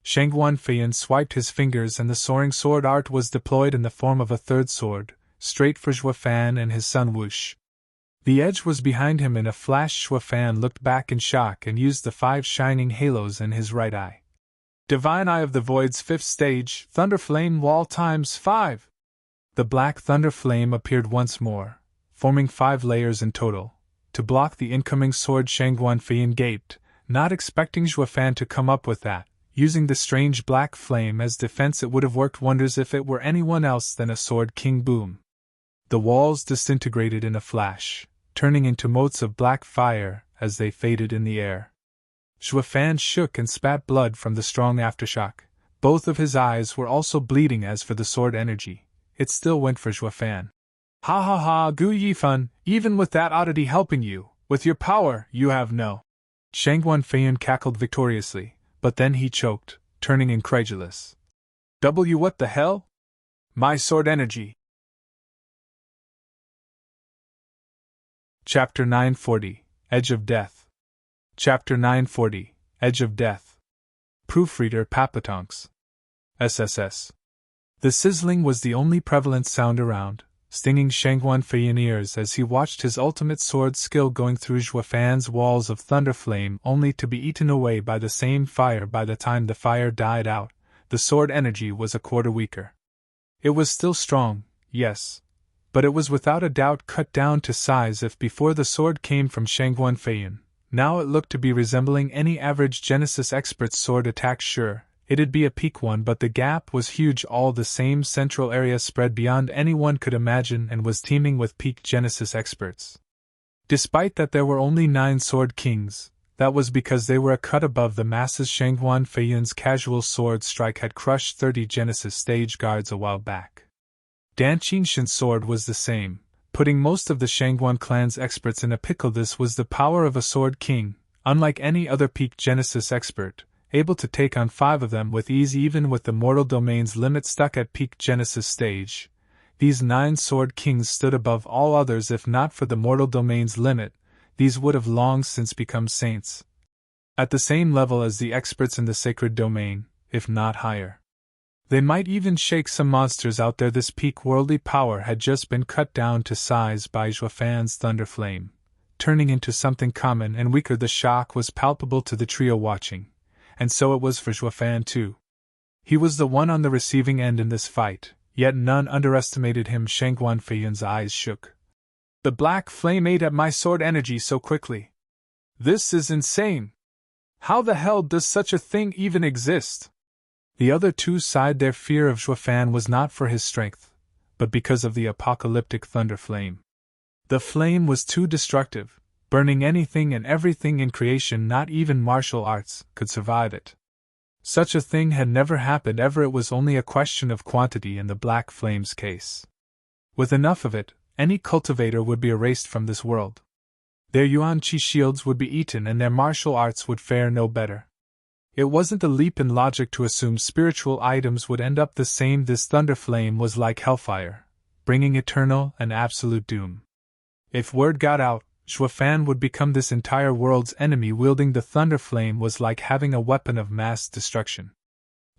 Shangguan Feiyan swiped his fingers and the soaring sword art was deployed in the form of a third sword, straight for Zhuofan and his son Wush. The edge was behind him in a flash. Zhuofan looked back in shock and used the 5 shining halos in his right eye. Divine Eye of the Void's 5th stage, Thunder Flame Wall times 5. The black thunder flame appeared once more, forming 5 layers in total, to block the incoming sword. Shangguan Feiyan gaped, not expecting Zhuofan to come up with that. Using the strange black flame as defense, it would have worked wonders if it were anyone else than a Sword King. Boom! The walls disintegrated in a flash, turning into motes of black fire as they faded in the air. Zhuofan shook and spat blood from the strong aftershock. Both of his eyes were also bleeding. As for the sword energy, it still went for Zhuofan. Ha ha ha, Gu Yifan, even with that oddity helping you, with your power, you have no. Shangguan Feiyan cackled victoriously, but then he choked, turning incredulous. What the hell? My sword energy. Chapter 940, Edge of Death. Chapter 940, Edge of Death. Proofreader Papatonks. SSS. The sizzling was the only prevalent sound around, stinging Shangguan Feiyan ears as he watched his ultimate sword skill going through Zhuofan's walls of thunder flame, only to be eaten away by the same fire. By the time the fire died out, the sword energy was a quarter weaker. It was still strong, yes, but it was without a doubt cut down to size. If before the sword came from Shangguan Feiyan, now it looked to be resembling any average Genesis expert's sword attack. Sure, it'd be a peak one, but the gap was huge. All the same, central area spread beyond anyone could imagine and was teeming with peak Genesis experts. Despite that there were only 9 Sword Kings, that was because they were a cut above the masses. Shangguan Feiyan's casual sword strike had crushed 30 Genesis stage guards a while back. Dan Qingshan's sword was the same, putting most of the Shangguan clan's experts in a pickle. This was the power of a Sword King, unlike any other peak Genesis expert, able to take on 5 of them with ease. Even with the mortal domain's limit stuck at peak Genesis stage, these 9 Sword Kings stood above all others. If not for the mortal domain's limit, these would have long since become saints, at the same level as the experts in the sacred domain, if not higher. They might even shake some monsters out there. This peak worldly power had just been cut down to size by Zhuofan's thunder flame, turning into something common and weaker. The shock was palpable to the trio watching, and so it was for Zhuofan too. He was the one on the receiving end in this fight, yet none underestimated him. Shangguan Feiyan's eyes shook. The black flame ate at my sword energy so quickly. This is insane. How the hell does such a thing even exist? The other 2 sighed. Their fear of Zhuofan was not for his strength, but because of the apocalyptic thunder flame. The flame was too destructive, burning anything and everything in creation. Not even martial arts could survive it. Such a thing had never happened ever. It was only a question of quantity in the black flame's case. With enough of it, any cultivator would be erased from this world. Their Yuan Qi shields would be eaten and their martial arts would fare no better. It wasn't a leap in logic to assume spiritual items would end up the same. This thunder flame was like hellfire, bringing eternal and absolute doom. If word got out, Zhuofan would become this entire world's enemy. Wielding the thunder flame was like having a weapon of mass destruction.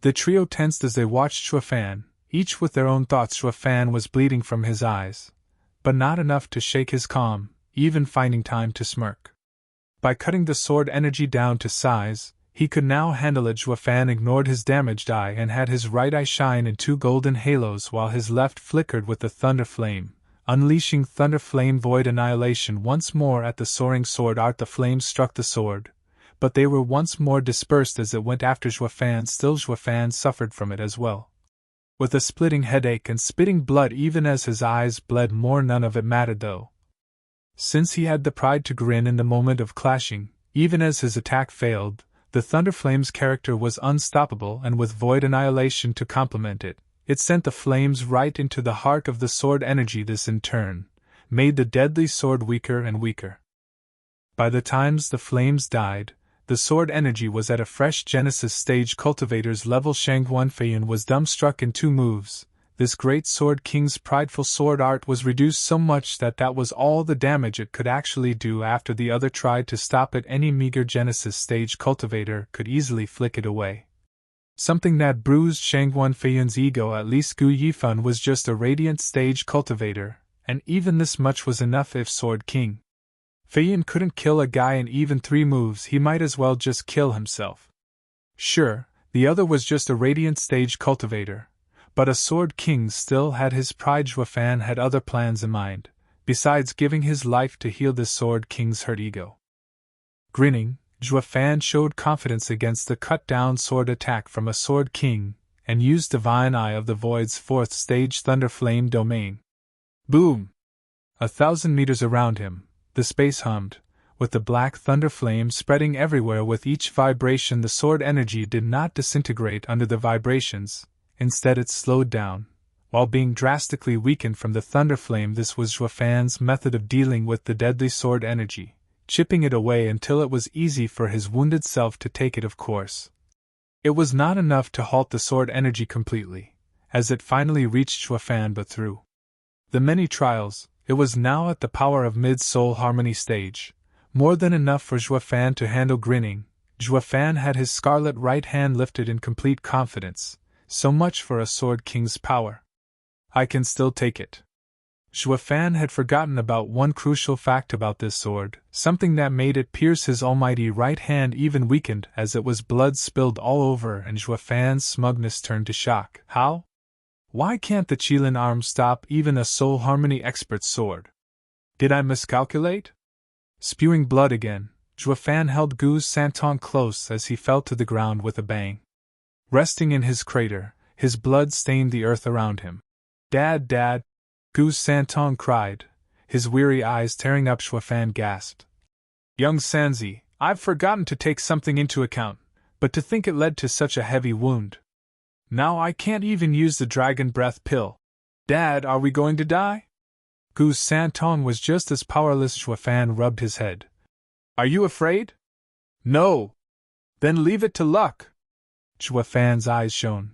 The trio tensed as they watched Zhuofan, each with their own thoughts. Zhuofan was bleeding from his eyes, but not enough to shake his calm, even finding time to smirk. By cutting the sword energy down to size, he could now handle it. Zhuofan ignored his damaged eye and had his right eye shine in 2 golden halos while his left flickered with the thunder flame, unleashing thunder flame void annihilation once more at the soaring sword art. The flames struck the sword, but they were once more dispersed as it went after Zhuofan. Still, Zhuofan suffered from it as well, with a splitting headache and spitting blood even as his eyes bled more. None of it mattered though, since he had the pride to grin in the moment of clashing. Even as his attack failed, the Thunder Flame's character was unstoppable, and with void annihilation to complement it, it sent the flames right into the heart of the sword energy. This in turn made the deadly sword weaker and weaker. By the times the flames died, the sword energy was at a fresh Genesis stage cultivator's level. Shangguan Feiyan was dumbstruck in 2 moves. This great sword king's prideful sword art was reduced so much that was all the damage it could actually do. After the other tried to stop it, any meager Genesis stage cultivator could easily flick it away. Something that bruised Shangguan Feiyan's ego. At least Gu Yifan was just a radiant stage cultivator, and even this much was enough. If Sword King Feiyan couldn't kill a guy in even 3 moves, he might as well just kill himself. Sure, the other was just a radiant stage cultivator, but a Sword King still had his pride. Zhuo Fan had other plans in mind, besides giving his life to heal the Sword King's hurt ego. Grinning, Zhuo Fan showed confidence against the cut-down sword attack from a Sword King, and used Divine Eye of the Void's 4th stage Thunder Flame domain. Boom! 1,000 meters around him, the space hummed, with the black thunder flame spreading everywhere. With each vibration, the sword energy did not disintegrate under the vibrations, instead it slowed down, while being drastically weakened from the thunder flame. This was Zhuo Fan's method of dealing with the deadly sword energy, chipping it away until it was easy for his wounded self to take it. Of course, it was not enough to halt the sword energy completely, as it finally reached Zhuo Fan, but through the many trials, it was now at the power of mid-soul harmony stage, more than enough for Zhuo Fan to handle. Grinning, Zhuo Fan had his scarlet right hand lifted in complete confidence. So much for a Sword King's power. I can still take it. Zhuo Fan had forgotten about one crucial fact about this sword, something that made it pierce his almighty right hand even weakened as it was. Blood spilled all over, and Zhuo Fan's smugness turned to shock. How? Why can't the Qilin arm stop even a soul harmony expert's sword? Did I miscalculate? Spewing blood again, Zhuo Fan held Gu Santong close as he fell to the ground with a bang. Resting in his crater, his blood stained the earth around him. Dad, Dad! Gu Santong cried, his weary eyes tearing up. Zhuo Fan gasped. Young Sanzi, I've forgotten to take something into account, but to think it led to such a heavy wound. Now I can't even use the dragon breath pill. Dad, are we going to die? Gu Santong was just as powerless. Zhuo Fan rubbed his head. Are you afraid? No. Then leave it to luck. Zhuo Fan's eyes shone.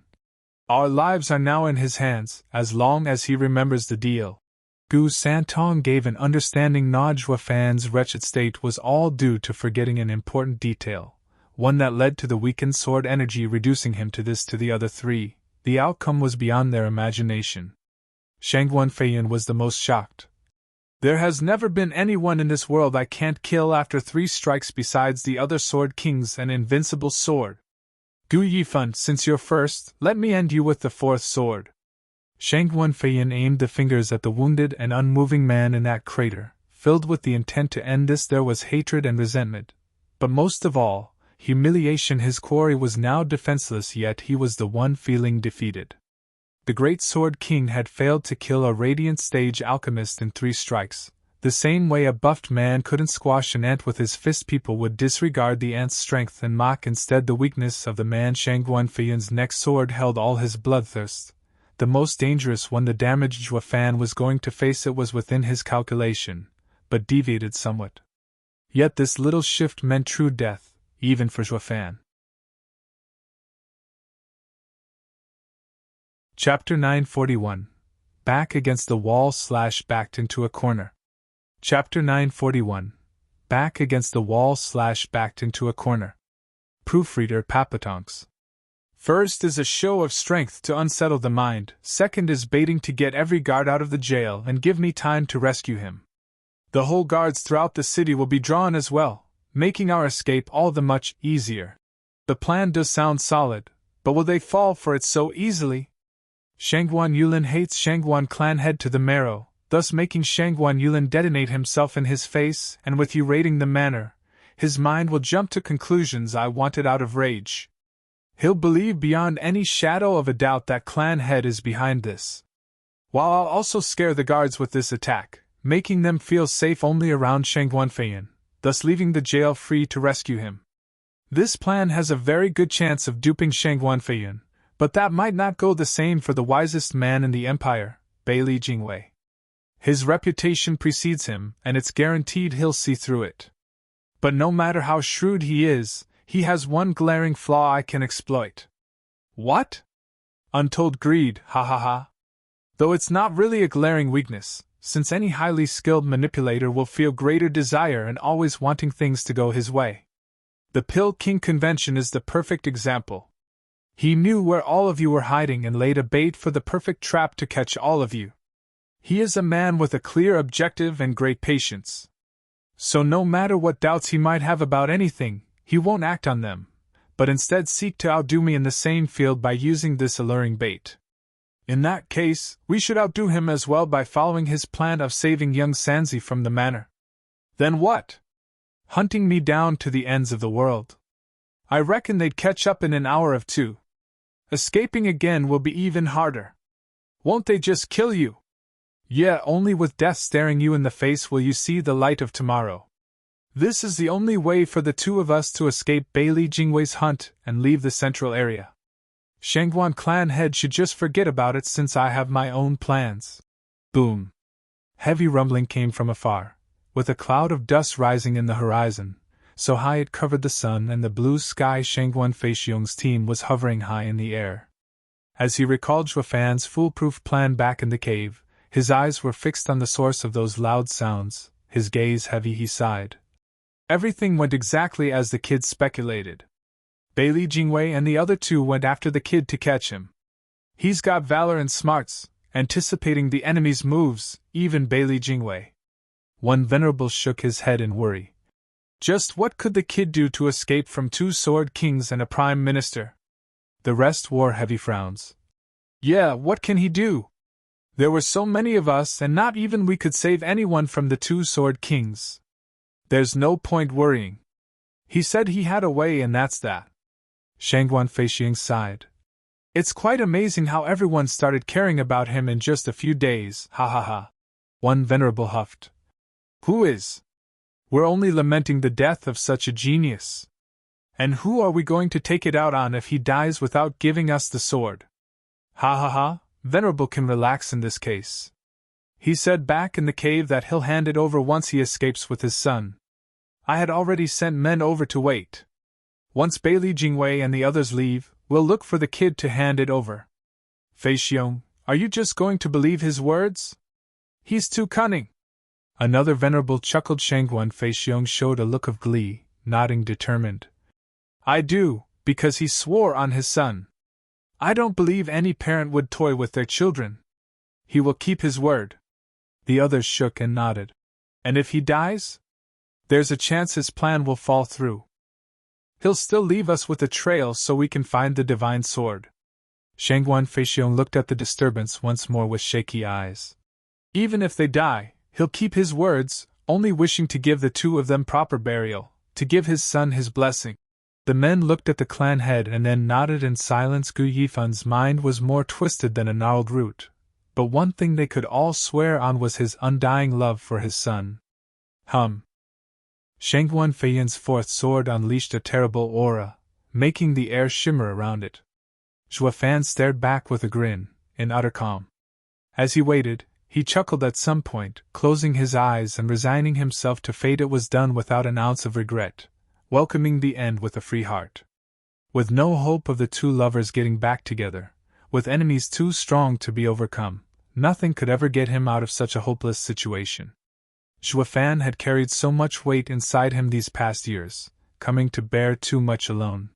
Our lives are now in his hands, as long as he remembers the deal. Gu Santong gave an understanding nod. Zhuo Fan's wretched state was all due to forgetting an important detail, one that led to the weakened sword energy reducing him to the other 3. The outcome was beyond their imagination. Shangguan Feiyan was the most shocked. There has never been anyone in this world I can't kill after 3 strikes besides the other Sword King's an invincible sword. Gu Yifan, since you're first, let me end you with the 4th sword. Shangguan Feiyan aimed the fingers at the wounded and unmoving man in that crater. Filled with the intent to end this, there was hatred and resentment, but most of all, humiliation. His quarry was now defenseless, yet he was the one feeling defeated. The great Sword King had failed to kill a radiant stage alchemist in 3 strikes. The same way a buffed man couldn't squash an ant with his fist, people would disregard the ant's strength and mock instead the weakness of the man. Shangguan Feiyan's next sword held all his bloodthirst, the most dangerous one. The damage Zhuo Fan was going to face, it was within his calculation, but deviated somewhat. Yet this little shift meant true death, even for Zhuo Fan. Chapter 941. Back against the wall / backed into a corner. Chapter 941. Back against the wall / backed into a corner. Proofreader Papatonks. First is a show of strength to unsettle the mind, second is baiting to get every guard out of the jail and give me time to rescue him. The whole guards throughout the city will be drawn as well, making our escape all the much easier. The plan does sound solid, but will they fall for it so easily? Shangguan Yulin hates Shangguan clan head to the marrow, thus making Shangguan Yulin detonate himself in his face, and with you raiding the manor, his mind will jump to conclusions. I want it out of rage. He'll believe beyond any shadow of a doubt that clan head is behind this. While I'll also scare the guards with this attack, making them feel safe only around Shangguan Feiyan, thus leaving the jail free to rescue him. This plan has a very good chance of duping Shangguan Feiyan, but that might not go the same for the wisest man in the empire, Bailey Jingwei. His reputation precedes him, and it's guaranteed he'll see through it. But no matter how shrewd he is, he has one glaring flaw I can exploit. What? Untold greed, ha ha ha. Though it's not really a glaring weakness, since any highly skilled manipulator will feel greater desire and always wanting things to go his way. The Pill King convention is the perfect example. He knew where all of you were hiding and laid a bait for the perfect trap to catch all of you. He is a man with a clear objective and great patience. So no matter what doubts he might have about anything, he won't act on them, but instead seek to outdo me in the same field by using this alluring bait. In that case, we should outdo him as well by following his plan of saving young Sanzi from the manor. Then what? Hunting me down to the ends of the world. I reckon they'd catch up in an hour or two. Escaping again will be even harder. Won't they just kill you? Yeah, only with death staring you in the face will you see the light of tomorrow. This is the only way for the two of us to escape Bailey Jingwei's hunt and leave the central area. Shangguan clan head should just forget about it since I have my own plans. Boom. Heavy rumbling came from afar, with a cloud of dust rising in the horizon, so high it covered the sun and the blue sky. Shangguan Feixiong's team was hovering high in the air. As he recalled Zhuofan's foolproof plan back in the cave, his eyes were fixed on the source of those loud sounds, his gaze heavy. He sighed. Everything went exactly as the kids speculated. Bailey Jingwei and the other two went after the kid to catch him. He's got valor and smarts, anticipating the enemy's moves, even Bailey Jingwei. One venerable shook his head in worry. Just what could the kid do to escape from two sword kings and a prime minister? The rest wore heavy frowns. Yeah, what can he do? There were so many of us and not even we could save anyone from the two sword kings. There's no point worrying. He said he had a way and that's that. Shangguan Feixiong sighed. It's quite amazing how everyone started caring about him in just a few days, ha ha ha. One venerable huffed. Who is? We're only lamenting the death of such a genius. And who are we going to take it out on if he dies without giving us the sword? Ha ha ha, Venerable can relax in this case. He said back in the cave that he'll hand it over once he escapes with his son. I had already sent men over to wait. Once Bailey Jingwei and the others leave, we'll look for the kid to hand it over. Feixiong, are you just going to believe his words? He's too cunning. Another venerable chuckled. Shangguan Feixiong showed a look of glee, nodding determined. I do, because he swore on his son. I don't believe any parent would toy with their children. He will keep his word. The others shook and nodded. And if he dies? There's a chance his plan will fall through. He'll still leave us with a trail so we can find the divine sword. Shangguan Feixiong looked at the disturbance once more with shaky eyes. Even if they die, he'll keep his words, only wishing to give the two of them proper burial, to give his son his blessing. The men looked at the clan head and then nodded in silence. Gu Yifan's mind was more twisted than a gnarled root, but one thing they could all swear on was his undying love for his son. Shangguan Feiyan's fourth sword unleashed a terrible aura, making the air shimmer around it. Zhuofan stared back with a grin, in utter calm. As he waited, he chuckled at some point, closing his eyes and resigning himself to fate. It was done without an ounce of regret, welcoming the end with a free heart. With no hope of the two lovers getting back together, with enemies too strong to be overcome, nothing could ever get him out of such a hopeless situation. Zhuofan had carried so much weight inside him these past years, coming to bear too much alone.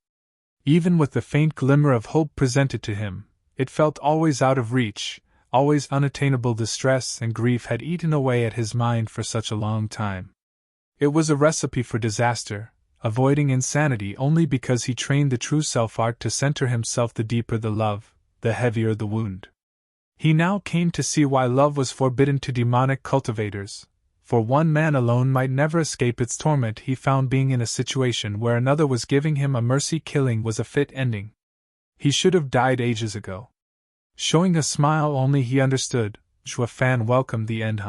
Even with the faint glimmer of hope presented to him, it felt always out of reach, always unattainable. Distress and grief had eaten away at his mind for such a long time. It was a recipe for disaster, avoiding insanity only because he trained the true self-art to center himself. The deeper the love, the heavier the wound. He now came to see why love was forbidden to demonic cultivators. For one man alone might never escape its torment. He found being in a situation where another was giving him a mercy killing was a fit ending. He should have died ages ago. Showing a smile only he understood, Zhuofan welcomed the end.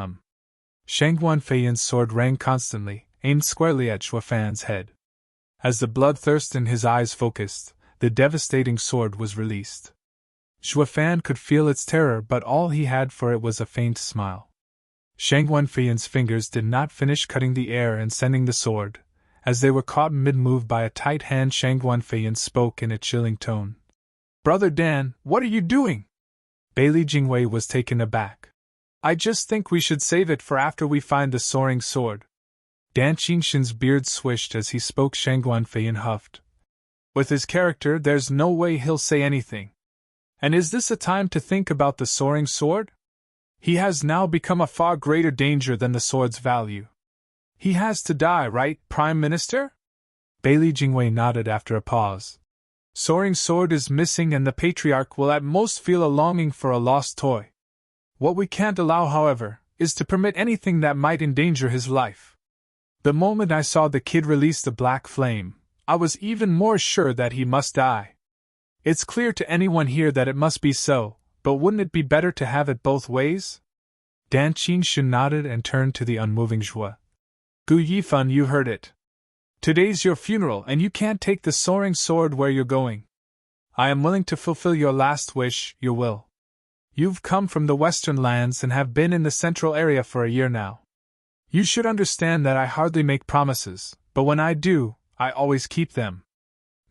Shangguan Feiyan's sword rang constantly, aimed squarely at Zhuofan's head. As the bloodthirst in his eyes focused, the devastating sword was released. Zhuofan could feel its terror, but all he had for it was a faint smile. Shangguan Feiyan's fingers did not finish cutting the air and sending the sword, As they were caught mid-move by a tight hand, Shangguan Feiyan spoke in a chilling tone. Brother Dan, what are you doing? Bailey Jingwei was taken aback. I just think we should save it for after we find the soaring sword. Dan Qingshin's beard swished as he spoke. Shangguan Feiyan huffed. With his character, there's no way he'll say anything. And is this a time to think about the soaring sword? He has now become a far greater danger than the sword's value. He has to die, right, Prime Minister? Bailey Jingwei nodded after a pause. Soaring sword is missing and the Patriarch will at most feel a longing for a lost toy. What we can't allow, however, is to permit anything that might endanger his life. The moment I saw the kid release the black flame, I was even more sure that he must die. It's clear to anyone here that it must be so, but wouldn't it be better to have it both ways? Dan Qingshin nodded and turned to the unmoving Zhua. Gu Yifan, you heard it. Today's your funeral and you can't take the soaring sword where you're going. I am willing to fulfill your last wish, your will. You've come from the western lands and have been in the central area for a year now. You should understand that I hardly make promises, but when I do, I always keep them.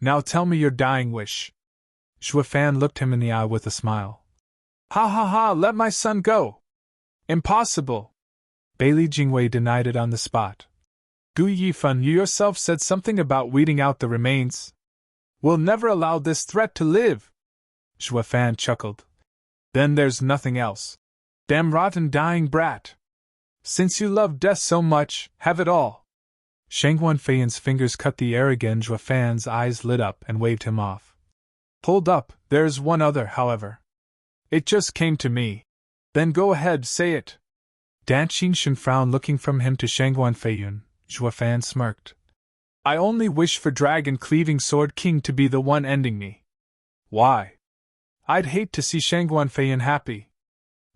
Now tell me your dying wish. Zhua Fan looked him in the eye with a smile. Ha ha ha, let my son go! Impossible! Bailey Jingwei denied it on the spot. Gu Yifan, you yourself said something about weeding out the remains. We'll never allow this threat to live! Zhua Fan chuckled. Then there's nothing else. Damn rotten dying brat! Since you love death so much, have it all! Shangguan Feiyan's fingers cut the air again. Zhua Fan's eyes lit up and waved him off. Hold up, there's one other, however. It just came to me. Then go ahead, say it. Dan Qingshin frowned, looking from him to Shangguan Feiyan. Zhua Fan smirked. I only wish for Dragon-Cleaving Sword King to be the one ending me. Why? I'd hate to see Shangguan Feiyan happy.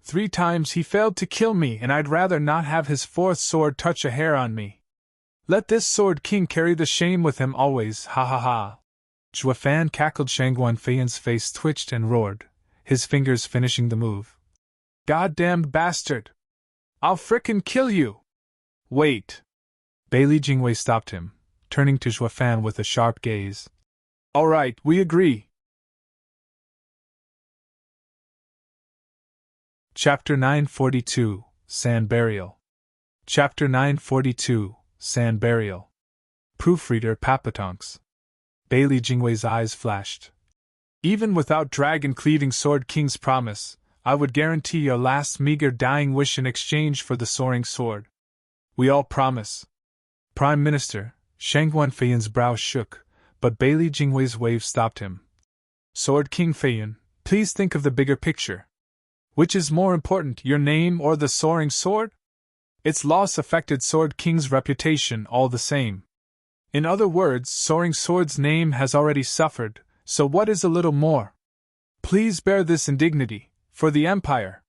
3 times he failed to kill me, and I'd rather not have his 4th sword touch a hair on me. Let this Sword King carry the shame with him always, ha ha ha. Zhua Fan cackled. Shangguan Feiyan's face twitched and roared, his fingers finishing the move. Goddamned bastard! I'll frickin' kill you! Wait! Bailey Jingwei stopped him, turning to Zhua Fan with a sharp gaze. All right, we agree. Chapter 942, Sand Burial. Chapter 942, Sand Burial. Proofreader Papatonks. Bailey Jingwei's eyes flashed. Even without Dragon-Cleaving Sword King's promise, I would guarantee your last meager dying wish in exchange for the soaring sword. We all promise. Prime Minister, Shangguan Feiyan's brow shook, but Bailey Jingwei's wave stopped him. Sword King Feiyan, please think of the bigger picture. Which is more important, your name or the soaring sword? Its loss affected Sword King's reputation all the same. In other words, Soaring Sword's name has already suffered, so what is a little more? Please bear this indignity, for the Empire.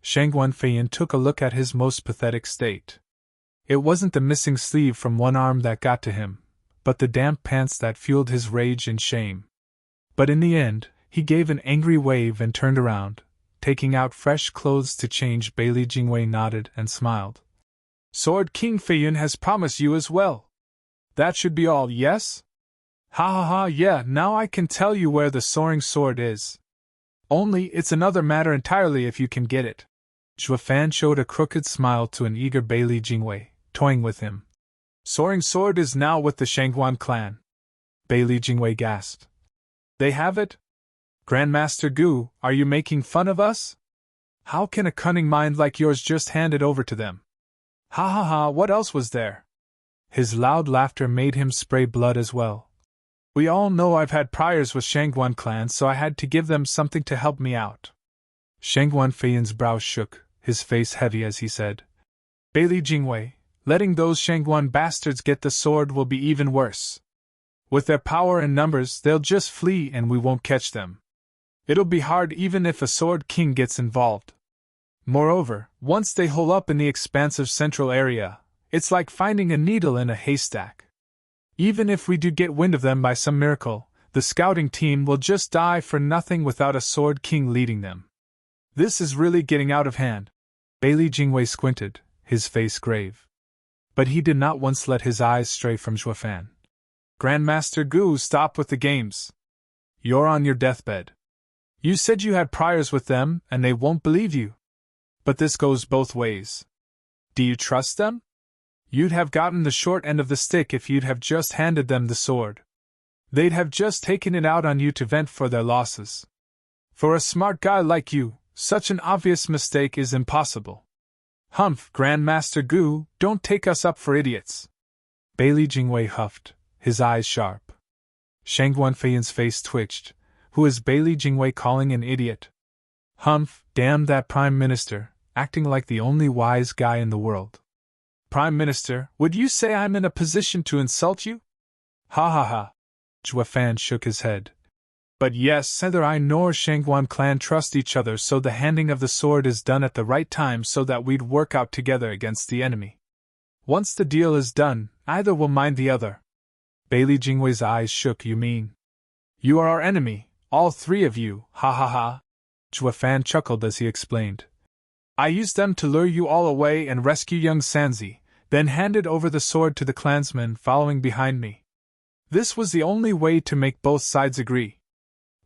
Shangguan Feiyan took a look at his most pathetic state. It wasn't the missing sleeve from one arm that got to him, but the damp pants that fueled his rage and shame. But in the end, he gave an angry wave and turned around, taking out fresh clothes to change. Bailey Jingwei nodded and smiled. Sword King Feiyan has promised you as well. That should be all, yes? Ha ha ha, yeah, now I can tell you where the soaring sword is. Only it's another matter entirely if you can get it. Zhua Fan showed a crooked smile to an eager Bailey Jingwei, toying with him. Soaring sword is now with the Shangguan clan. Bailey Jingwei gasped. They have it? Grandmaster Gu, are you making fun of us? How can a cunning mind like yours just hand it over to them? Ha ha ha, what else was there? His loud laughter made him spray blood as well. We all know I've had priors with Shangguan clan, so I had to give them something to help me out. Shangguan Feiyan's brow shook, his face heavy as he said. Bailey Jingwei, letting those Shangguan bastards get the sword will be even worse. With their power and numbers, they'll just flee and we won't catch them. It'll be hard even if a Sword King gets involved. Moreover, once they hole up in the expansive central area, it's like finding a needle in a haystack. Even if we do get wind of them by some miracle, the scouting team will just die for nothing without a Sword King leading them. This is really getting out of hand. Bailey Jingwei squinted, his face grave. but he did not once let his eyes stray from Zhuofan. Grandmaster Gu, stop with the games. You're on your deathbed. You said you had priors with them, and they won't believe you. But this goes both ways. Do you trust them? You'd have gotten the short end of the stick if you'd have just handed them the sword. They'd have just taken it out on you to vent for their losses. For a smart guy like you, such an obvious mistake is impossible. Humph, Grandmaster Gu, don't take us up for idiots. Bailey Jingwei huffed, his eyes sharp. Shang Guanfeiyan's face twitched. Who is Bailey Jingwei calling an idiot? Humph, damn that Prime Minister, acting like the only wise guy in the world. Prime Minister, would you say I'm in a position to insult you? Ha ha ha. Zhuofan shook his head. But yes, neither I nor Shangguan clan trust each other, so the handing of the sword is done at the right time so that we'd work out together against the enemy. Once the deal is done, either will mind the other. Bailey Jingwei's eyes shook. You mean? You are our enemy, all three of you, ha ha ha. Zhuofan chuckled as he explained. I used them to lure you all away and rescue young Sanzi, then handed over the sword to the clansmen following behind me. This was the only way to make both sides agree.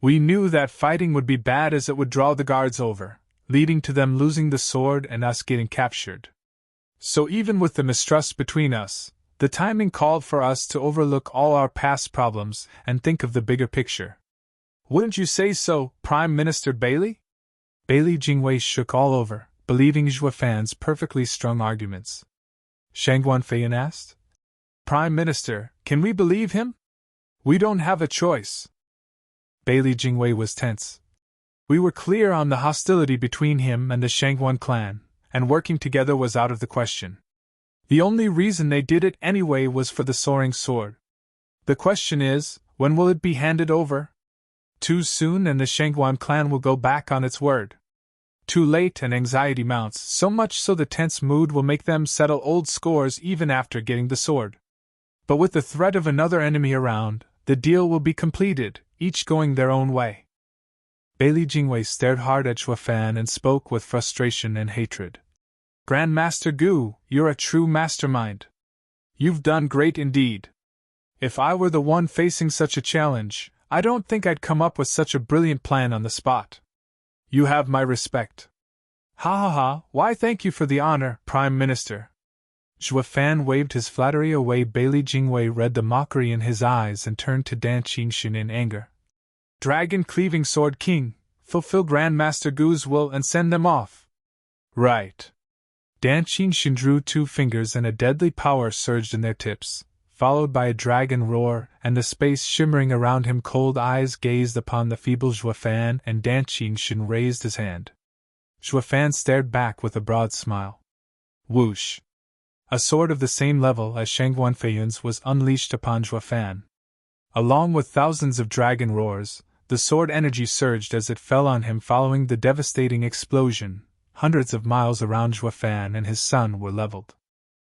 We knew that fighting would be bad as it would draw the guards over, leading to them losing the sword and us getting captured. So even with the mistrust between us, the timing called for us to overlook all our past problems and think of the bigger picture. Wouldn't you say so, Prime Minister Bailey? Bailey Jingwei shook all over, believing Zhuofan's perfectly strung arguments. Shang Guanfeiyan asked. Prime Minister, can we believe him? We don't have a choice. Bailey Jingwei was tense. We were clear on the hostility between him and the Shangguan clan, and working together was out of the question. The only reason they did it anyway was for the soaring sword. The question is, when will it be handed over? Too soon and the Shangguan clan will go back on its word. Too late and anxiety mounts, so much so the tense mood will make them settle old scores even after getting the sword. But with the threat of another enemy around, the deal will be completed, each going their own way. Bailey Jingwei stared hard at Zhuofan and spoke with frustration and hatred. Grandmaster Gu, you're a true mastermind. You've done great indeed. If I were the one facing such a challenge, I don't think I'd come up with such a brilliant plan on the spot. You have my respect. Ha ha ha, why thank you for the honor, Prime Minister. Zhuofan waved his flattery away. Bailey Jingwei read the mockery in his eyes and turned to Dan Qingshin in anger. Dragon-cleaving Sword King, fulfill Grandmaster Gu's will and send them off. Right. Dan Qingshin drew two fingers and a deadly power surged in their tips, followed by a dragon roar, and the space shimmering around him. Cold eyes gazed upon the feeble Zhuofan, and Dan Qingshin raised his hand. Zhuofan stared back with a broad smile. Whoosh! A sword of the same level as Shang Guanfeiyan's was unleashed upon Zhuofan. Along with thousands of dragon roars, the sword energy surged as it fell on him. Following the devastating explosion, hundreds of miles around Zhuofan and his son were leveled.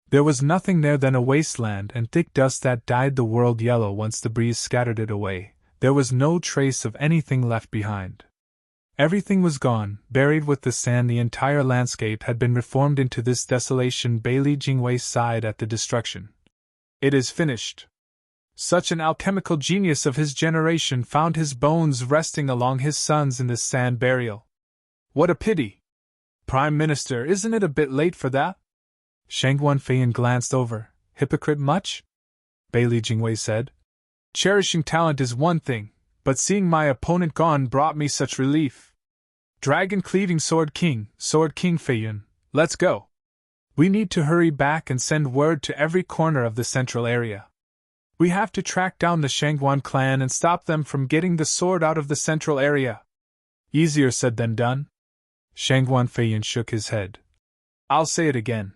There was nothing there than a wasteland and thick dust that dyed the world yellow once the breeze scattered it away. There was no trace of anything left behind. Everything was gone, buried with the sand. The entire landscape had been reformed into this desolation. Bailey Jingwei sighed at the destruction. It is finished. Such an alchemical genius of his generation found his bones resting along his sons in this sand burial. What a pity! Prime Minister, isn't it a bit late for that? Shang Guanfeiyan glanced over. Hypocrite much? Bailey Jingwei said. Cherishing talent is one thing, but seeing my opponent gone brought me such relief. Dragon-cleaving Sword King Feiyan, let's go. We need to hurry back and send word to every corner of the central area. We have to track down the Shangguan clan and stop them from getting the sword out of the central area. Easier said than done. Shang Guanfeiyan shook his head. I'll say it again.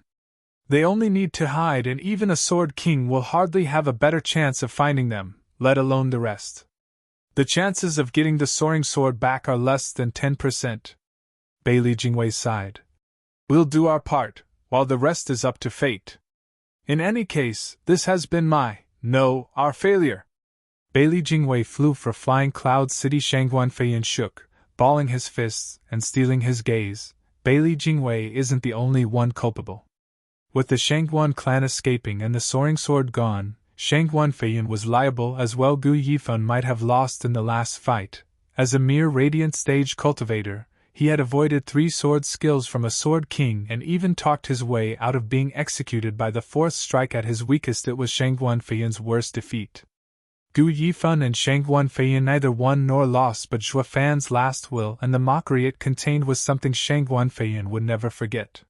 They only need to hide, and even a Sword King will hardly have a better chance of finding them, let alone the rest. The chances of getting the soaring sword back are less than 10%. Bailey Jingwei sighed. We'll do our part, while the rest is up to fate. In any case, this has been our failure. Bailey Jingwei flew for Flying Cloud City. Shang Guanfeiyan shook, balling his fists and stealing his gaze. Bailey Jingwei isn't the only one culpable. With the Shangguan clan escaping and the soaring sword gone, Shangguan Feiyan was liable as well. Gu Yifan might have lost in the last fight. As a mere radiant stage cultivator, he had avoided 3 sword skills from a sword king and even talked his way out of being executed by the 4th strike at his weakest. It was Shangguan Feiyan's worst defeat. Gu Yifan and Shangguan Feiyan neither won nor lost, but Zhuo Fan's last will and the mockery it contained was something Shangguan Feiyan would never forget.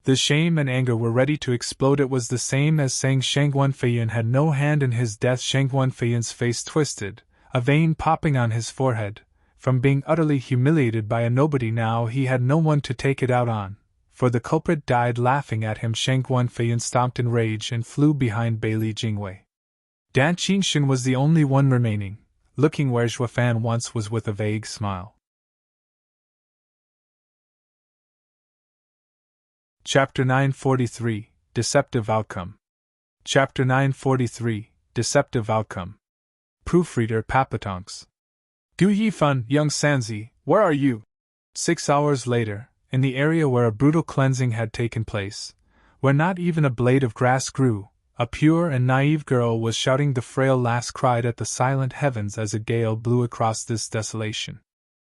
The shame and anger were ready to explode. It was the same as saying Shangguan Feiyan had no hand in his death. Shangguan Feiyan's face twisted, a vein popping on his forehead. From being utterly humiliated by a nobody, now he had no one to take it out on, for the culprit died laughing at him. Shangguan Feiyan stomped in rage and flew behind Bailey Jingwei. Dan Qingxun was the only one remaining, looking where Zhuo Fan once was with a vague smile. Chapter 943, Deceptive Outcome. Chapter 943, Deceptive Outcome. Proofreader Papatonks. Gu Yifan, young Sanzi, where are you? 6 hours later, in the area where a brutal cleansing had taken place, where not even a blade of grass grew, a pure and naive girl was shouting. The frail lass cried at the silent heavens as a gale blew across this desolation.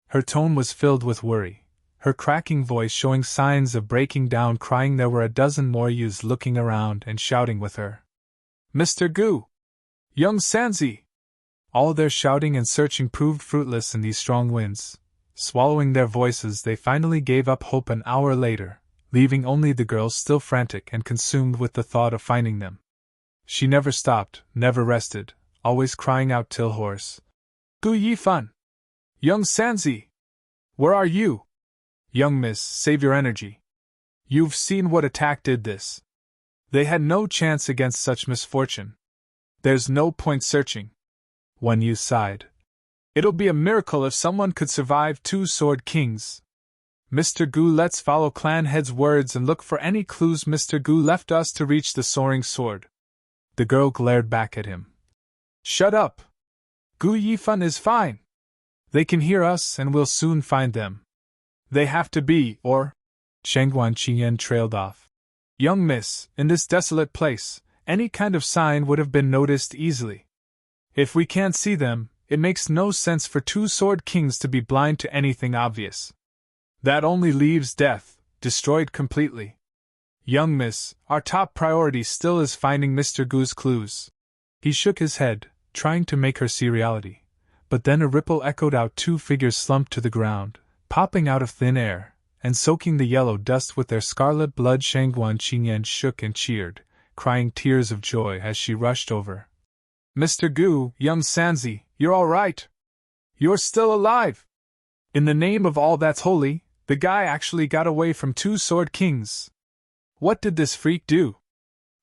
Her tone was filled with worry, her cracking voice showing signs of breaking down, crying. There were a dozen more youths looking around and shouting with her. Mr. Gu! Young Sanzi! All their shouting and searching proved fruitless in these strong winds. Swallowing their voices, they finally gave up hope an hour later, leaving only the girl still frantic and consumed with the thought of finding them. She never stopped, never rested, always crying out till hoarse. Gu Yifan! Young Sanzi! Where are you? Young miss, save your energy. You've seen what attack did this. They had no chance against such misfortune. There's no point searching. One youth sighed. It'll be a miracle if someone could survive 2 sword kings. Mr. Gu, let's follow clan head's words and look for any clues. Mr. Gu left us to reach the soaring sword. The girl glared back at him. Shut up! Gu Yifan is fine. They can hear us and we'll soon find them. They have to be, or... Shangguan Qingyan trailed off. Young miss, in this desolate place, any kind of sign would have been noticed easily. If we can't see them, it makes no sense for 2 sword kings to be blind to anything obvious. That only leaves death, destroyed completely. Young miss, our top priority still is finding Mr. Gu's clues. He shook his head, trying to make her see reality. But then a ripple echoed out. 2 figures slumped to the ground, popping out of thin air, and soaking the yellow dust with their scarlet blood. Shangguan Qingyan shook and cheered, crying tears of joy as she rushed over. Mr. Gu, young Sanzi, you're all right. You're still alive. In the name of all that's holy, the guy actually got away from 2 sword kings. What did this freak do?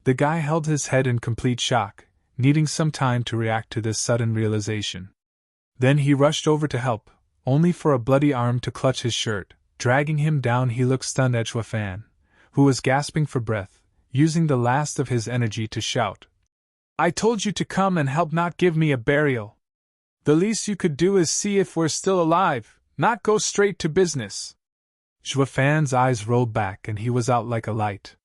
The guy held his head in complete shock, needing some time to react to this sudden realization. Then he rushed over to help, only for a bloody arm to clutch his shirt, dragging him down. He looked stunned at Zhuo Fan, who was gasping for breath, using the last of his energy to shout. I told you to come and help, not give me a burial. The least you could do is see if we're still alive, not go straight to business. Zhuo Fan's eyes rolled back and he was out like a light.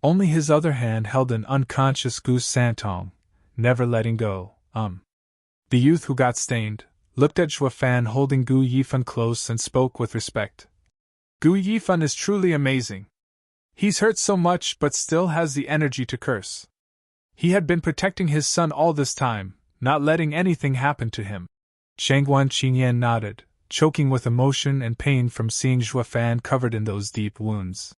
Only his other hand held an unconscious Gu Santong, never letting go. The youth who got stained looked at Zhuo Fan holding Gu Yifan close and spoke with respect. Gu Yifan is truly amazing. He's hurt so much but still has the energy to curse. He had been protecting his son all this time, not letting anything happen to him. Shangguan Qingyan nodded, choking with emotion and pain from seeing Zhuo Fan covered in those deep wounds.